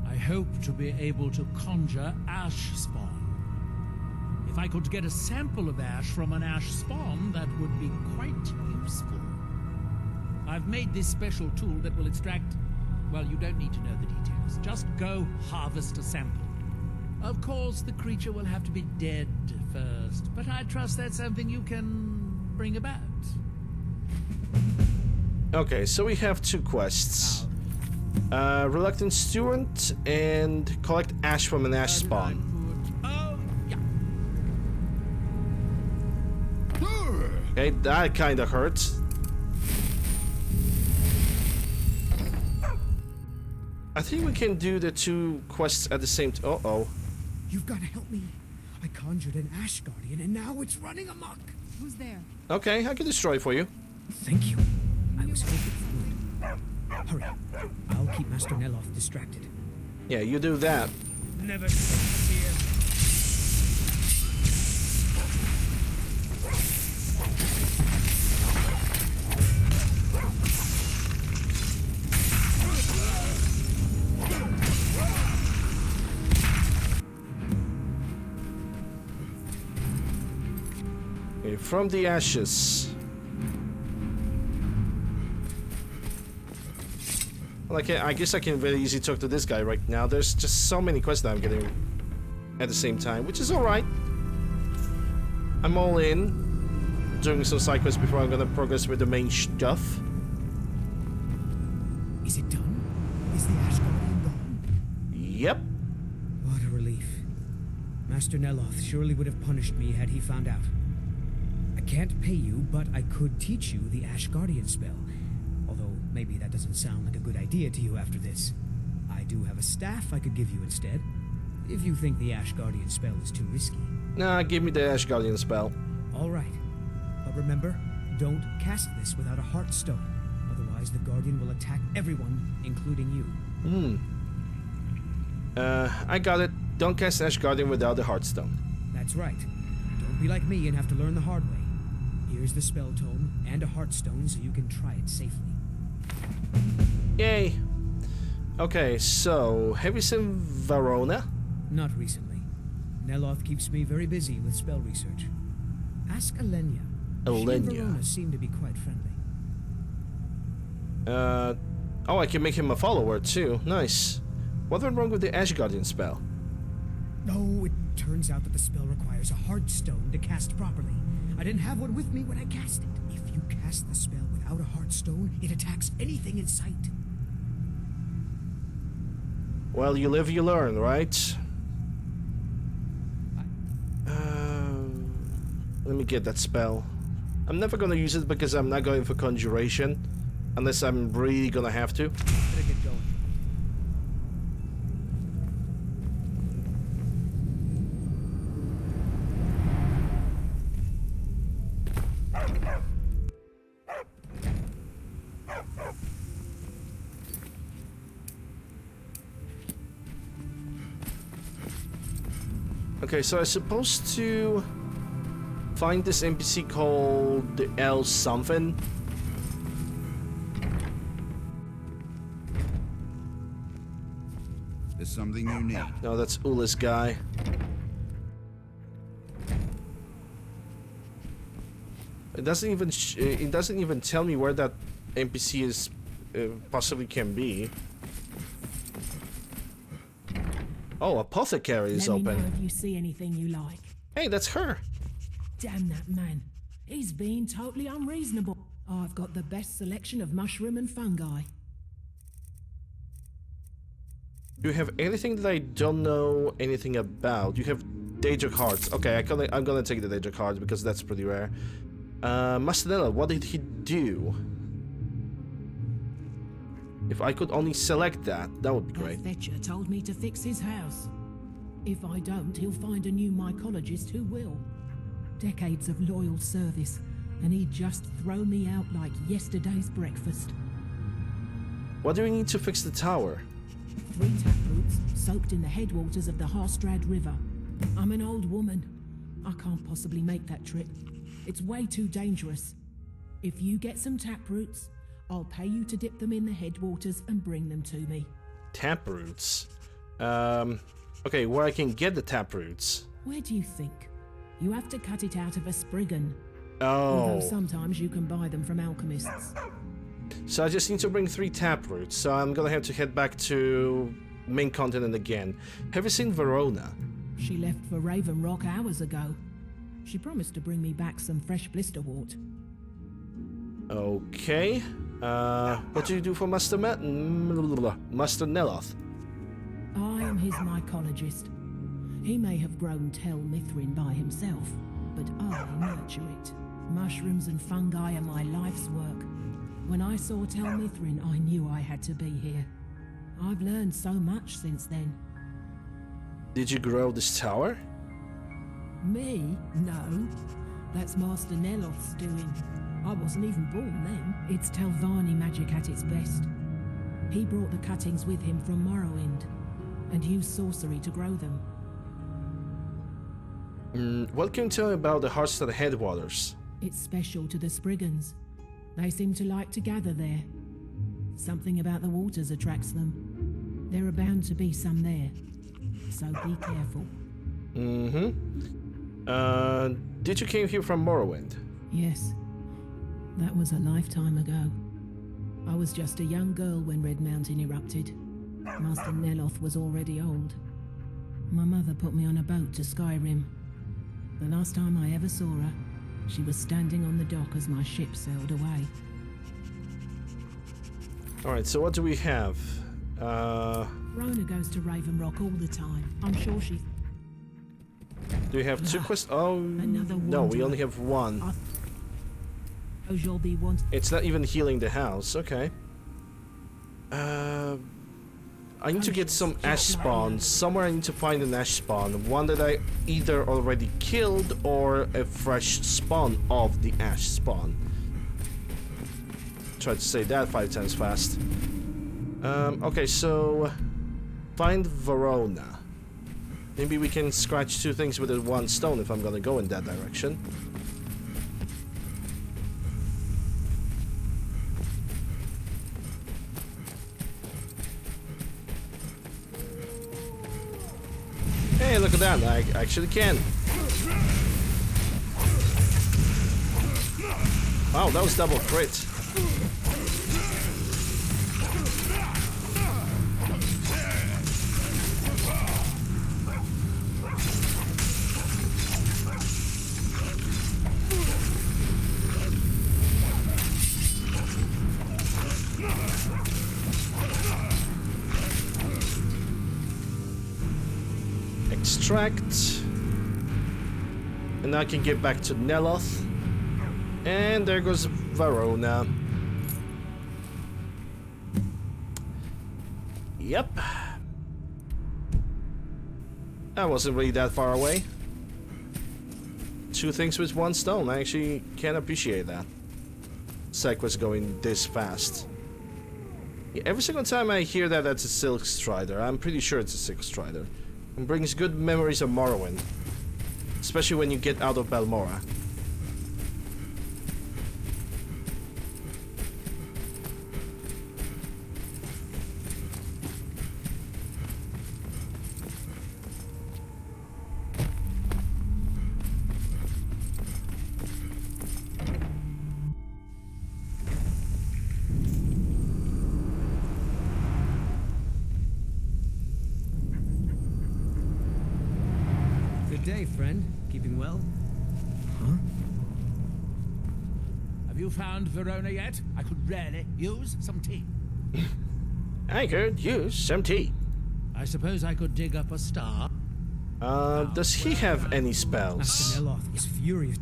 D: I hope to be able to conjure ash spawn. If I could get a sample of ash from an ash spawn, that would be quite useful. I've made this special tool that will extract... Well, you don't need to know the details. Just go harvest a sample. Of course, the creature will have to be dead first, but I trust that's something you can bring about.
B: Okay, so we have 2 quests. Reluctant Steward and collect ash from an ash spawn. Okay, that kinda hurts. I think we can do the 2 quests at the same time. Uh-oh.
F: You've got to help me. I conjured an Ash Guardian and now it's running amok.
J: Who's there?
B: Okay, I can destroy it for you.
F: Thank you. I was hoping you would. Hurry. I'll keep Master Neloth distracted.
B: Yeah, you do that.
F: Never here.
B: Okay, from the ashes. Well, I guess I can very easily talk to this guy right now. There's just so many quests that I'm getting at the same time, which is alright. I'm all in. Doing some side quests before I'm gonna progress with the main stuff.
F: Is it done? Is the Ash Guardian gone?
B: Yep.
F: What a relief. Master Neloth surely would have punished me had he found out. I can't pay you, but I could teach you the Ash Guardian spell. Although, maybe that doesn't sound like a good idea to you after this. I do have a staff I could give you instead, if you think the Ash Guardian spell is too risky.
B: Nah, give me the Ash Guardian spell.
F: Alright. But remember, don't cast this without a Heartstone. Otherwise, the Guardian will attack everyone, including you.
B: I got it. Don't cast Ash Guardian without the Heartstone.
F: That's right. Don't be like me and have to learn the hard way. Here's the spell tome and a Heartstone so you can try it safely.
B: Yay. Okay, so have you seen Verona?
F: Not recently. Neloth keeps me very busy with spell research. Ask Alenia. She and Verona seem to be quite friendly.
B: Oh, I can make him a follower too. Nice. What went wrong with the Ash Guardian spell?
F: Oh, it turns out that the spell requires a Heartstone to cast properly. I didn't have one with me when I cast it. If you cast the spell without a Heartstone, it attacks anything in sight.
B: Well, you live, you learn, right? Let me get that spell. I'm never gonna use it because I'm not going for Conjuration. Unless I'm really gonna have to.
F: Better get going.
B: Okay, so I'm supposed to find this NPC called the L something.
G: There's something you need.
B: No, that's Ula's guy. It doesn't even tell me where that NPC is possibly can be. Oh, Apothecary is open.
T: Let me know if you see anything you like.
B: Hey, that's her.
T: Damn that man. He's being totally unreasonable. I've got the best selection of mushroom and fungi.
B: Do you have anything that I don't know anything about? You have Daedric Hearts. Okay, I'm gonna take the Daedric Hearts because that's pretty rare. Mastanella, what did he do? If I could only select that, that would be great.
T: The fetcher told me to fix his house. If I don't, he'll find a new mycologist who will. Decades of loyal service, and he'd just throw me out like yesterday's breakfast.
B: What do we need to fix the tower?
T: 3 taproots soaked in the headwaters of the Harstrad River. I'm an old woman. I can't possibly make that trip. It's way too dangerous. If you get some taproots, I'll pay you to dip them in the headwaters and bring them to me.
B: Taproots? Okay, where I can get the taproots?
T: Where do you think? You have to cut it out of a spriggan.
B: Oh.
T: Although sometimes you can buy them from alchemists.
B: So I just need to bring 3 taproots, so I'm gonna have to head back to main continent again. Have you seen Verona?
T: She left for Raven Rock hours ago. She promised to bring me back some fresh blisterwort.
B: Okay. What do you do for Master Master Neloth?
T: I am his mycologist. He may have grown Tel Mithrin by himself, but I nurture it. Mushrooms and fungi are my life's work. When I saw Tel Mithrin, I knew I had to be here. I've learned so much since then.
B: Did you grow this tower?
T: Me? No. That's Master Neloth's doing. I wasn't even born then. It's Telvanni magic at its best. He brought the cuttings with him from Morrowind, and used sorcery to grow them.
B: What can you tell me about the Hearthstone headwaters?
T: It's special to the Spriggans. They seem to like to gather there. Something about the waters attracts them. There are bound to be some there, so be careful.
B: Did you came here from Morrowind?
T: Yes. That was a lifetime ago. I was just a young girl when Red Mountain erupted. Master Neloth was already old. My mother put me on a boat to Skyrim. The last time I ever saw her, she was standing on the dock as my ship sailed away.
B: Alright, so what do we have?
T: Rona goes to Raven Rock all the time. I'm sure she...
B: Do we have 2 quests? Oh, no, we only have 1.
T: You'll be wanted.
B: It's not even healing the house, okay. I need to get some ash spawn. Somewhere I need to find an ash spawn. One that I either already killed or a fresh spawn of the ash spawn. Try to say that 5 times fast. Okay, so find Verona. Maybe we can scratch 2 things with 1 stone if I'm gonna go in that direction. Hey, look at that, I actually can. Wow, that was double crit. Extract, and I can get back to Neloth, and there goes Verona. Yep, that wasn't really that far away. 2 things with 1 stone. I actually can appreciate that. Sec was going this fast. Yeah, every single time I hear that, that's a Silk Strider. I'm pretty sure it's a Silk Strider. It brings good memories of Morrowind, especially when you get out of Balmora.
F: Day, friend. Keeping well?
D: Huh? Have you found Verona yet? I could really use some tea.
B: I could use some tea.
D: I suppose I could dig up a star.
B: Does he have any spells?
F: Master Neloth was furious.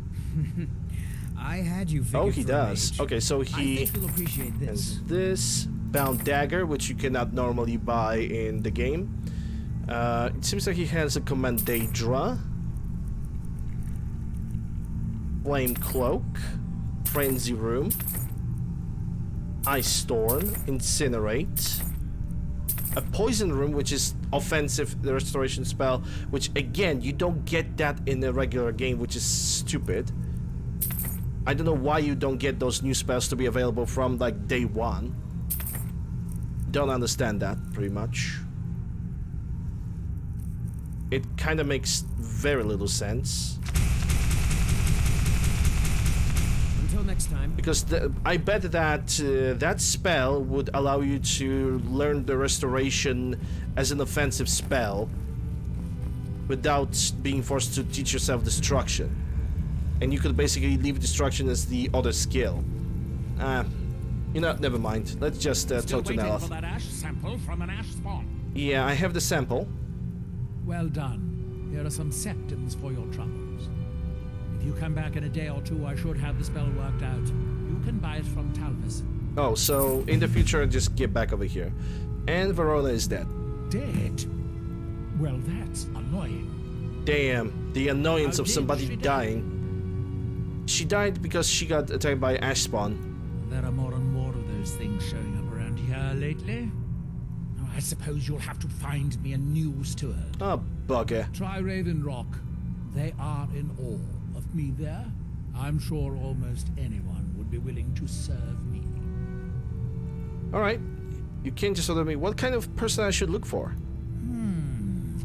F: I had you figured.
B: Oh, he does.
F: Mage.
B: Okay, so he
F: I think you'll appreciate this.
B: has this bound dagger, which you cannot normally buy in the game. It seems like he has a command Daedra. Flame Cloak, Frenzy Room, Ice Storm, Incinerate, a Poison Room, which is offensive restoration spell, which again, you don't get that in a regular game, which is stupid. I don't know why you don't get those new spells to be available from like day 1. Don't understand that, pretty much. It kind of makes very little sense.
F: time.
B: Because I bet that that spell would allow you to learn the restoration as an offensive spell without being forced to teach yourself destruction. And you could basically leave destruction as the other skill. You know, never mind. Let's just talk to Neloth.
D: For that ash sample from an ash spawn.
B: Yeah, I have the sample.
D: Well done. Here are some septums for your troubles. If you come back in a day or two, I should have the spell worked out. You can buy it from Talvis.
B: Oh, so in the future, just get back over here. And Verona is dead.
D: Dead? Well, that's annoying.
B: Damn, the annoyance
D: How
B: of
D: did
B: somebody
D: she die?
B: dying. She died because she got attacked by ash spawn.
D: There are more and more of those things showing up around here lately. Oh, I suppose you'll have to find me a new steward.
B: Oh, bugger.
D: Try Raven Rock. They are in awe of me there. I'm sure almost anyone would be willing to serve me.
B: Alright. You can't just order me. What kind of person I should look for?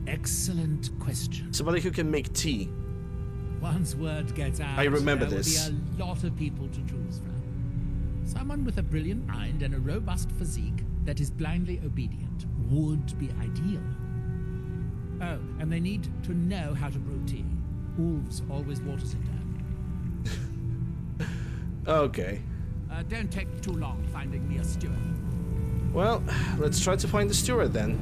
D: Excellent question.
B: Somebody who can make tea.
D: Once word gets out,
B: I remember
D: there
B: this.
D: will be a lot of people to choose from. Someone with a brilliant mind and a robust physique that is blindly obedient would be ideal. Oh, and they need to know how to brew tea. Wolves always waters it down.
B: Okay.
D: Don't take too long finding me a steward.
B: Well, let's try to find the steward then.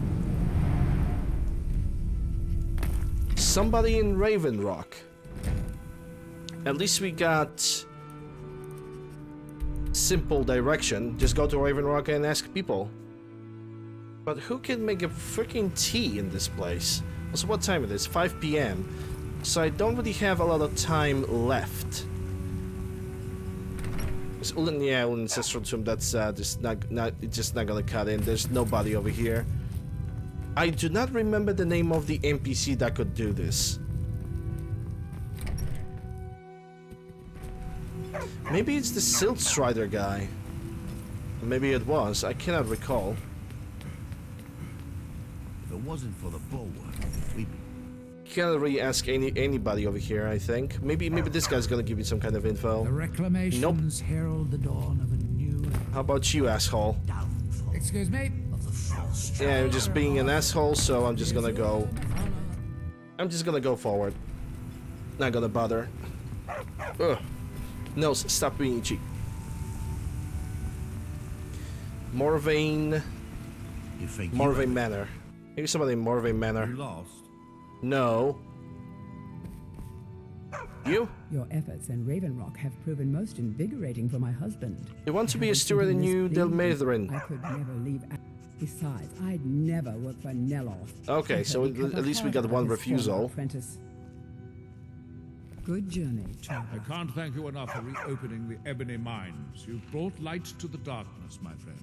B: Somebody in Raven Rock. At least we got simple direction. Just go to Raven Rock and ask people. But who can make a freaking tea in this place? Also, what time it is? 5 p.m. So I don't really have a lot of time left. It's Ulan Ancestral Tomb. That's just not gonna cut in. There's nobody over here. I do not remember the name of the NPC that could do this. Maybe it's the Silt Strider guy. Maybe it was. I cannot recall.
G: If it wasn't for the bulwark, we'd be...
B: Cannot really ask anybody over here. I think maybe this guy's gonna give you some kind of info.
D: The reclamations herald the dawn of a new.
B: How about you, asshole?
D: Excuse me.
B: Yeah, I'm just being an asshole, so I'm just gonna go. I'm just gonna go forward. Not gonna bother. Ugh. No, stop being itchy. Morvain Manor. Maybe somebody in Morvain Manor.
G: You lost?
B: No. You?
U: Your efforts in Raven Rock have proven most invigorating for my husband.
B: You want to be a steward in New Delmethrin?
U: I could never leave. Besides, I'd never work for Neloth.
B: Okay, so at least we got one refusal.
U: Apprentice. Good journey, traveler.
A: I can't thank you enough for reopening the ebony mines. You've brought light to the darkness, my friend.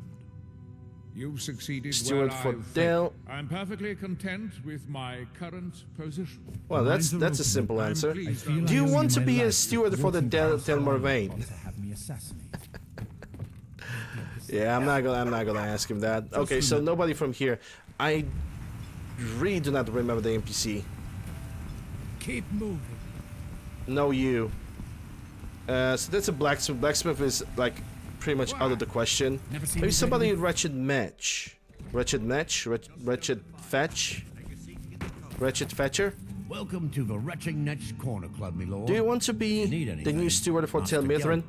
A: You've succeeded
B: Steward
A: where
B: for
A: I've
B: Del.
A: failed. I'm perfectly content with my current position.
B: Well, that's a simple answer. Do you want to be a steward for the Del Morvain? Yeah, I'm not gonna ask him that. Okay, so nobody from here. I really do not remember the NPC.
D: Keep moving.
B: No, you. So that's a blacksmith. Blacksmith is like pretty much out of the question. Maybe somebody in Wretched Match. Wretched Match? Wretched Fetch? Wretched Fetcher?
G: Welcome to the Wretched Netch Corner Club, my lord.
B: Do you want to be the new steward for Tel Mithrin?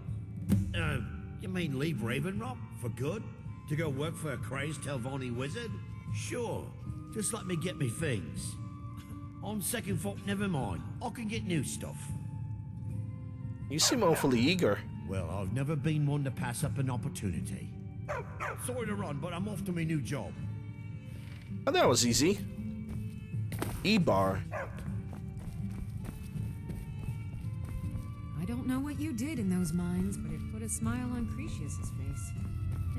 G: You mean leave Raven Rock for good? To go work for a crazed Telvanni wizard? Sure. Just let me get me things. On second thought, never mind. I can get new stuff.
B: You seem awfully eager.
G: Well, I've never been one to pass up an opportunity. Sorry to run, but I'm off to my new job.
B: Oh, that was easy. E-bar.
J: I don't know what you did in those mines, but it put a smile on Cretius's face.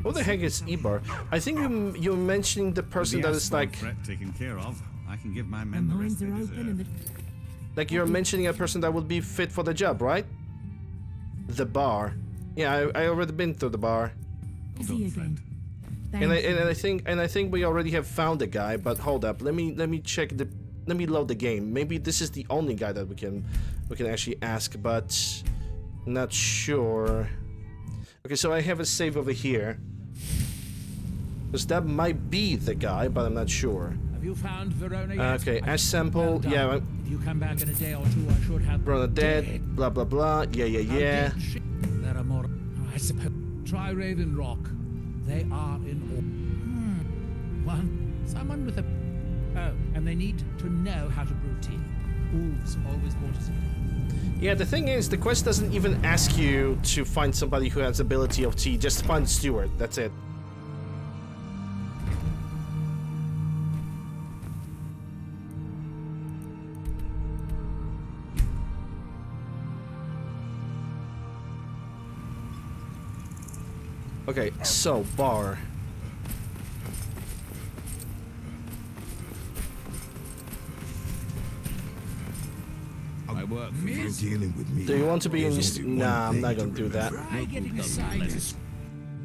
B: What the heck is E-bar? I think you're mentioning the person that is like...
I: threat taken care of. I can give my men the rest they deserve.
B: Like you're mentioning a person that would be fit for the job, right? The bar. Yeah, I already been through the bar.
E: See you again.
B: And I think we already have found the guy, but hold up. Let me check the let me load the game. Maybe this is the only guy that we can actually ask, but not sure. Okay, so I have a save over here. Because that might be the guy, but I'm not sure.
D: Have you found Verona yet?
B: Okay, ash sample.
D: Well
B: Yeah.
D: if you come back in a day or two, I should have.
B: Verona dead. Blah blah blah. Yeah.
D: There are more. I suppose. Try Raven Rock. They are in. One. Someone with a. Oh, and they need to know how to brew tea. Wolves always brought us.
B: Yeah, the thing is, the quest doesn't even ask you to find somebody who has ability of tea. Just find Steward. That's it. Okay, so bar.
I: I work for you.
K: Dealing with me.
B: Do you want to be in? Nah, I'm not gonna do that.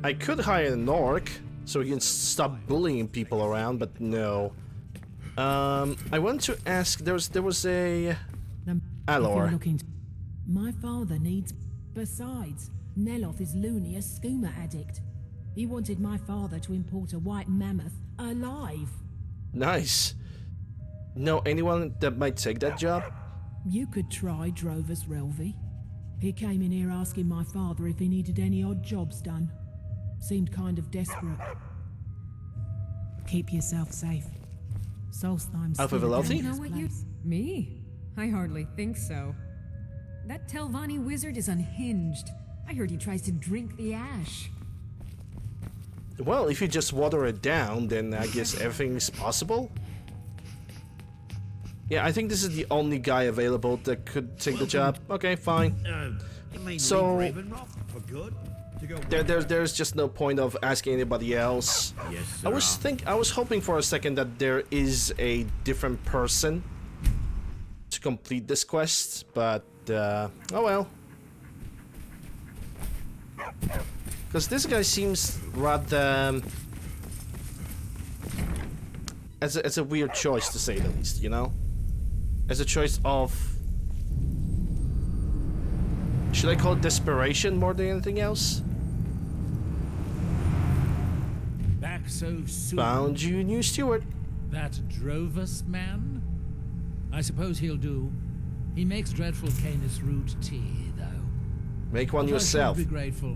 B: I could hire an orc so he can stop bullying people around, but no. I want to ask. There was a Alor.
T: My father needs. Besides, Neloth is loony, a skooma addict. He wanted my father to import a white mammoth alive.
B: Nice. Know anyone that might take that job?
T: You could try Drovus Relvi. He came in here asking my father if he needed any odd jobs done. Seemed kind of desperate. Keep yourself safe. Solstheim's
B: Alpha Velothi?
J: Know what you... Me? I hardly think so. That Telvanni wizard is unhinged. I heard he tries to drink the ash.
B: Well, if you just water it down, then I guess everything's possible. Yeah, I think this is the only guy available that could take the job. Okay, fine. So there's just no point of asking anybody else.
G: Yes,
B: I was hoping for a second that there is a different person to complete this quest, but oh well. Because this guy seems rather as a weird choice, to say the least, you know? As a choice of... should I call it desperation more than anything else?
D: Back so soon.
B: Found you, new steward.
D: That Drovus man? I suppose he'll do. He makes dreadful Canis root tea, though.
B: Make one yourself.
D: I should be grateful.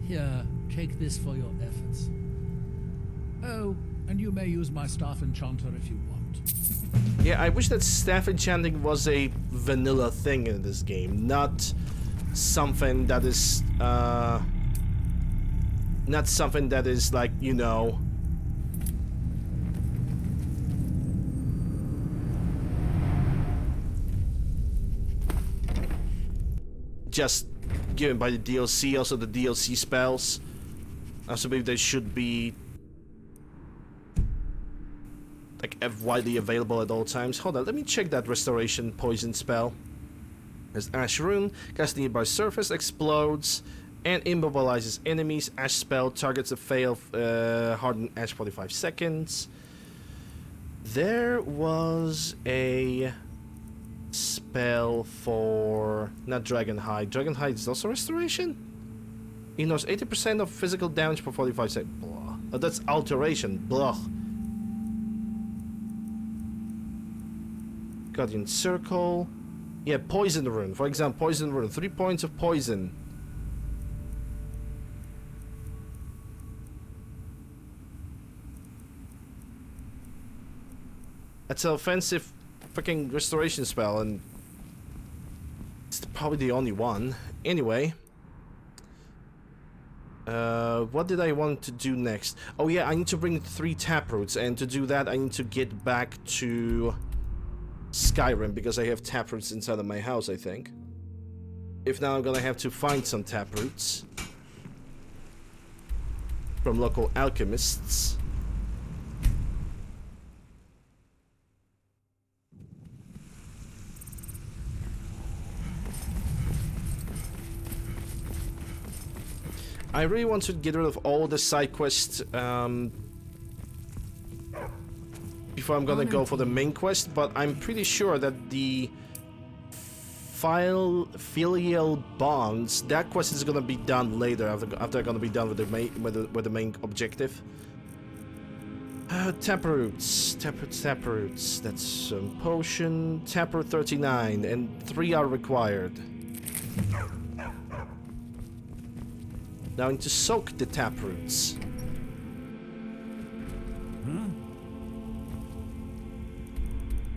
D: Here, take this for your efforts. Oh, and you may use my staff enchanter if you want.
B: Yeah, I wish that staff enchanting was a vanilla thing in this game, not something that is, not something that is like, you know... just given by the DLC. Also the DLC spells, I also believe they should be like widely available at all times. Hold on, let me check that restoration poison spell. There's Ash Rune, cast nearby surface, explodes and immobilizes enemies. Ash spell targets a fail hardened ash 45 seconds. There was a spell for not Dragonhide. Dragonhide is also restoration? Ignores 80% of physical damage for 45 seconds. Blah. Oh, that's alteration. Blah. Guardian Circle. Yeah, Poison Rune. For example, Poison Rune. 3 points of poison. That's an offensive freaking restoration spell, and it's probably the only one. Anyway. What did I want to do next? Oh yeah, I need to bring 3 taproots, and to do that I need to get back to Skyrim, because I have taproots inside of my house, I think. If not, I'm gonna have to find some taproots from local alchemists. I really want to get rid of all the side quests before I'm gonna go for the main quest, but I'm pretty sure that the filial bonds. That quest is gonna be done later after I'm gonna be done with the main objective. Taproots. That's potion. Taproot 39, and 3 are required. Now I need to soak the taproots.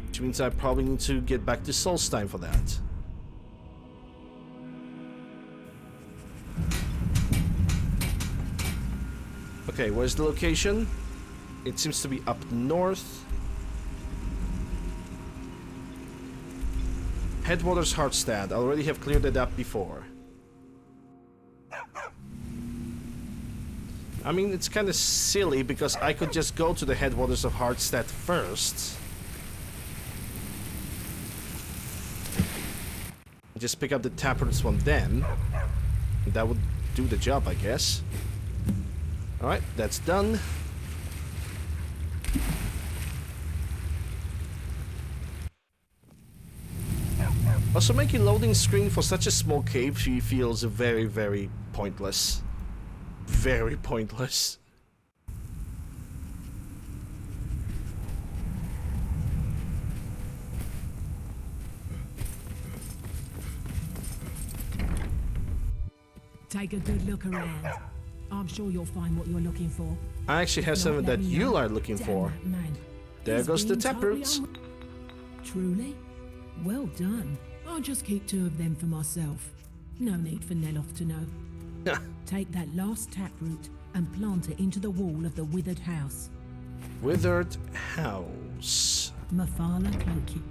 B: Which means I probably need to get back to Solstheim for that. Okay, where's the location? It seems to be up north. Headwaters Hardstad. I already have cleared it up before. I mean, it's kind of silly because I could just go to the Headwaters of Hardstad first. Just pick up the taproots from them. That would do the job, I guess. Alright, that's done. Also, making loading screen for such a small cave feels very, very pointless. Very pointless.
T: Take a good look around. I'm sure you'll find what you're looking for.
B: I actually have something that you are looking
T: Damn
B: for.
T: that man.
B: There
T: He's
B: goes the
T: been totally
B: taproots.
T: Truly? Well done. I'll just keep 2 of them for myself. No need for Neloth to know. Take that last taproot and plant it into the wall of the withered house.
B: Withered house.
T: Mafala Cloaky.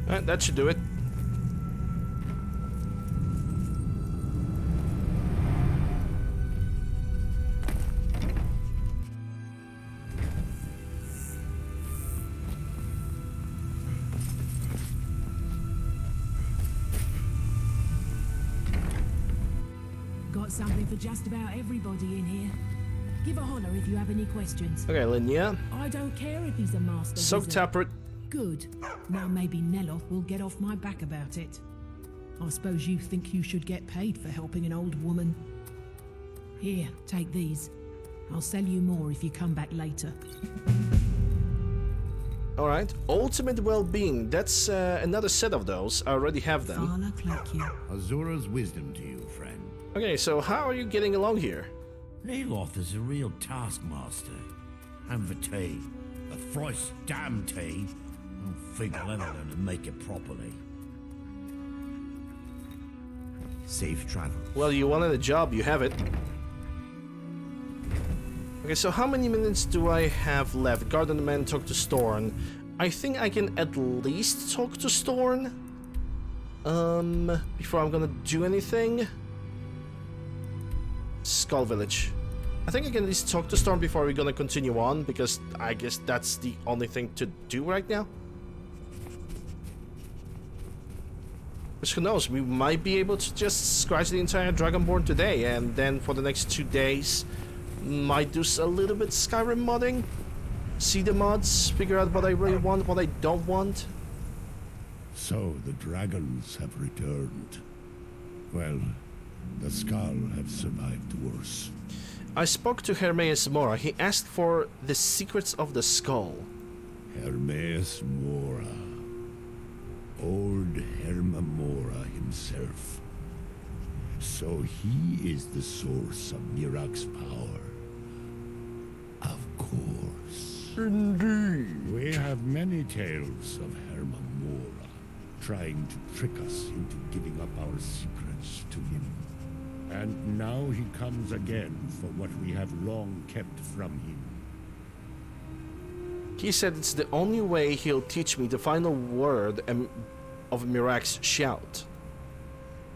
B: Alright, that should do it.
T: Got something for just about everybody in here. Give a holler if you have any questions.
B: Okay, Linnea.
T: I don't care if he's a master
B: Soak
T: wizard.
B: taproot.
T: Good. Now maybe Neloth will get off my back about it. I suppose you think you should get paid for helping an old woman. Here, take these. I'll sell you more if you come back later.
B: Alright, ultimate well-being. That's another set of those. I already have them.
T: Fala Cloaky.
G: Azura's wisdom to you, friend.
B: Okay, so how are you getting along here?
G: Neloth is a real taskmaster. And the tea. The thrice damn tea. I think I'll ever learn to make it properly. Safe travel.
B: Well, you wanted a job, you have it. Okay, so how many minutes do I have left? Guard on the man, talk to Storn. I think I can at least talk to Storn. Before I'm gonna do anything. Skull Village. I think I can at least talk to Storm before we're gonna continue on, because I guess that's the only thing to do right now. Which, who knows, we might be able to just scratch the entire Dragonborn today, and then for the next 2 days, might do a little bit Skyrim modding. See the mods, figure out what I really want, what I don't want.
A: So the dragons have returned. Well, the Skull have survived worse.
B: I spoke to Hermaeus Mora. He asked for the secrets of the skull.
A: Hermaeus Mora. Old Herma Mora himself. So he is the source of Mirak's power. Of course.
B: Indeed.
A: We have many tales of Herma Mora trying to trick us into giving up our secrets to him. And now he comes again for what we have long kept from him.
B: He said it's the only way he'll teach me the final word of Mirak's shout.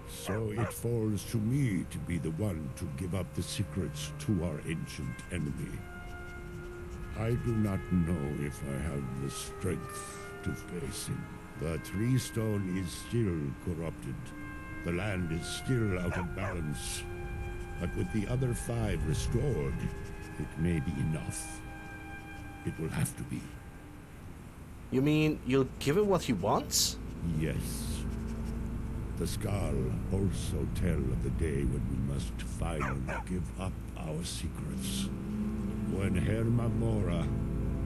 A: So it falls to me to be the one to give up the secrets to our ancient enemy. I do not know if I have the strength to face him. The tree stone is still corrupted. The land is still out of balance. But with the other 5 restored, it may be enough. It will have to be.
B: You mean you'll give him what he wants?
A: Yes. The Skal also tell of the day when we must finally give up our secrets. When Hermamora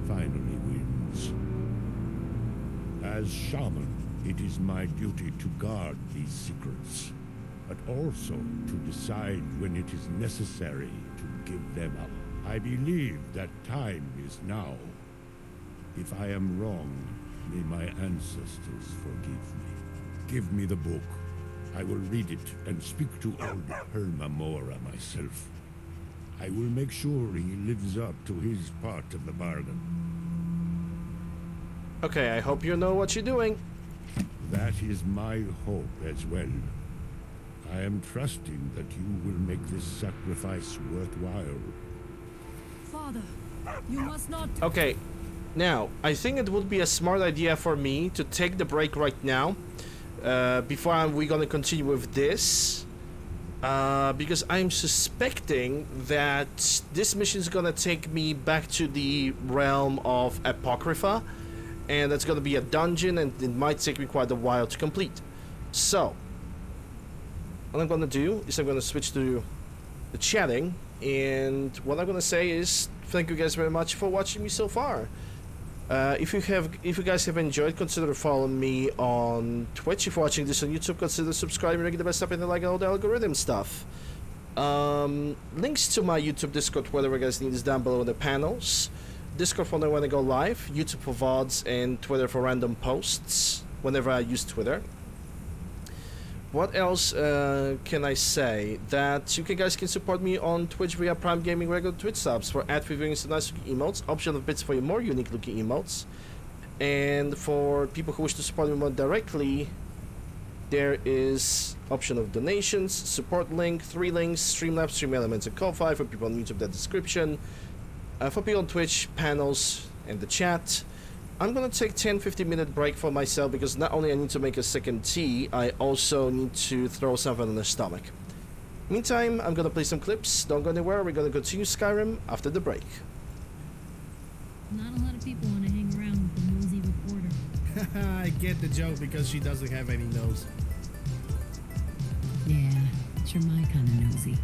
A: finally wins. As shaman, it is my duty to guard these secrets, but also to decide when it is necessary to give them up. I believe that time is now. If I am wrong, may my ancestors forgive me. Give me the book. I will read it and speak to old Hermamora myself. I will make sure he lives up to his part of the bargain.
B: Okay, I hope you know what you're doing.
A: That is my hope as well. I am trusting that you will make this sacrifice worthwhile.
E: Father, you must not...
B: Okay, now, I think it would be a smart idea for me to take the break right now. Before we're gonna continue with this. Because I'm suspecting that this mission is gonna take me back to the realm of Apocrypha. And that's gonna be a dungeon, and it might take me quite a while to complete. So, what I'm gonna do is I'm gonna switch to the chatting, and what I'm gonna say is thank you guys very much for watching me so far. If you guys have enjoyed, consider following me on Twitch. If you're watching this on YouTube, consider subscribing and get the best up in the like all the algorithm stuff. Links to my YouTube, Discord, whatever you guys need is down below in the panels. Discord for when I want to go live, YouTube for VODs, and Twitter for random posts whenever I use Twitter. What else can I say? That you guys can support me on Twitch via Prime Gaming regular Twitch subs for ad viewings and nice looking emotes, option of bits for your more unique looking emotes. And for people who wish to support me more directly, there is option of donations, support link, 3 links, Streamlabs, Stream Elements, and Ko-Fi for people on YouTube, that description. For people on Twitch, panels, and the chat. I'm gonna take 10-15 minute break for myself because not only I need to make a second tea, I also need to throw something in the stomach. Meantime, I'm gonna play some clips. Don't go anywhere. We're gonna continue Skyrim after the break.
E: Not a lot of people want to hang around with the nosy reporter.
C: I get the joke because she doesn't have any nose.
H: Yeah, you're my kind of nosy.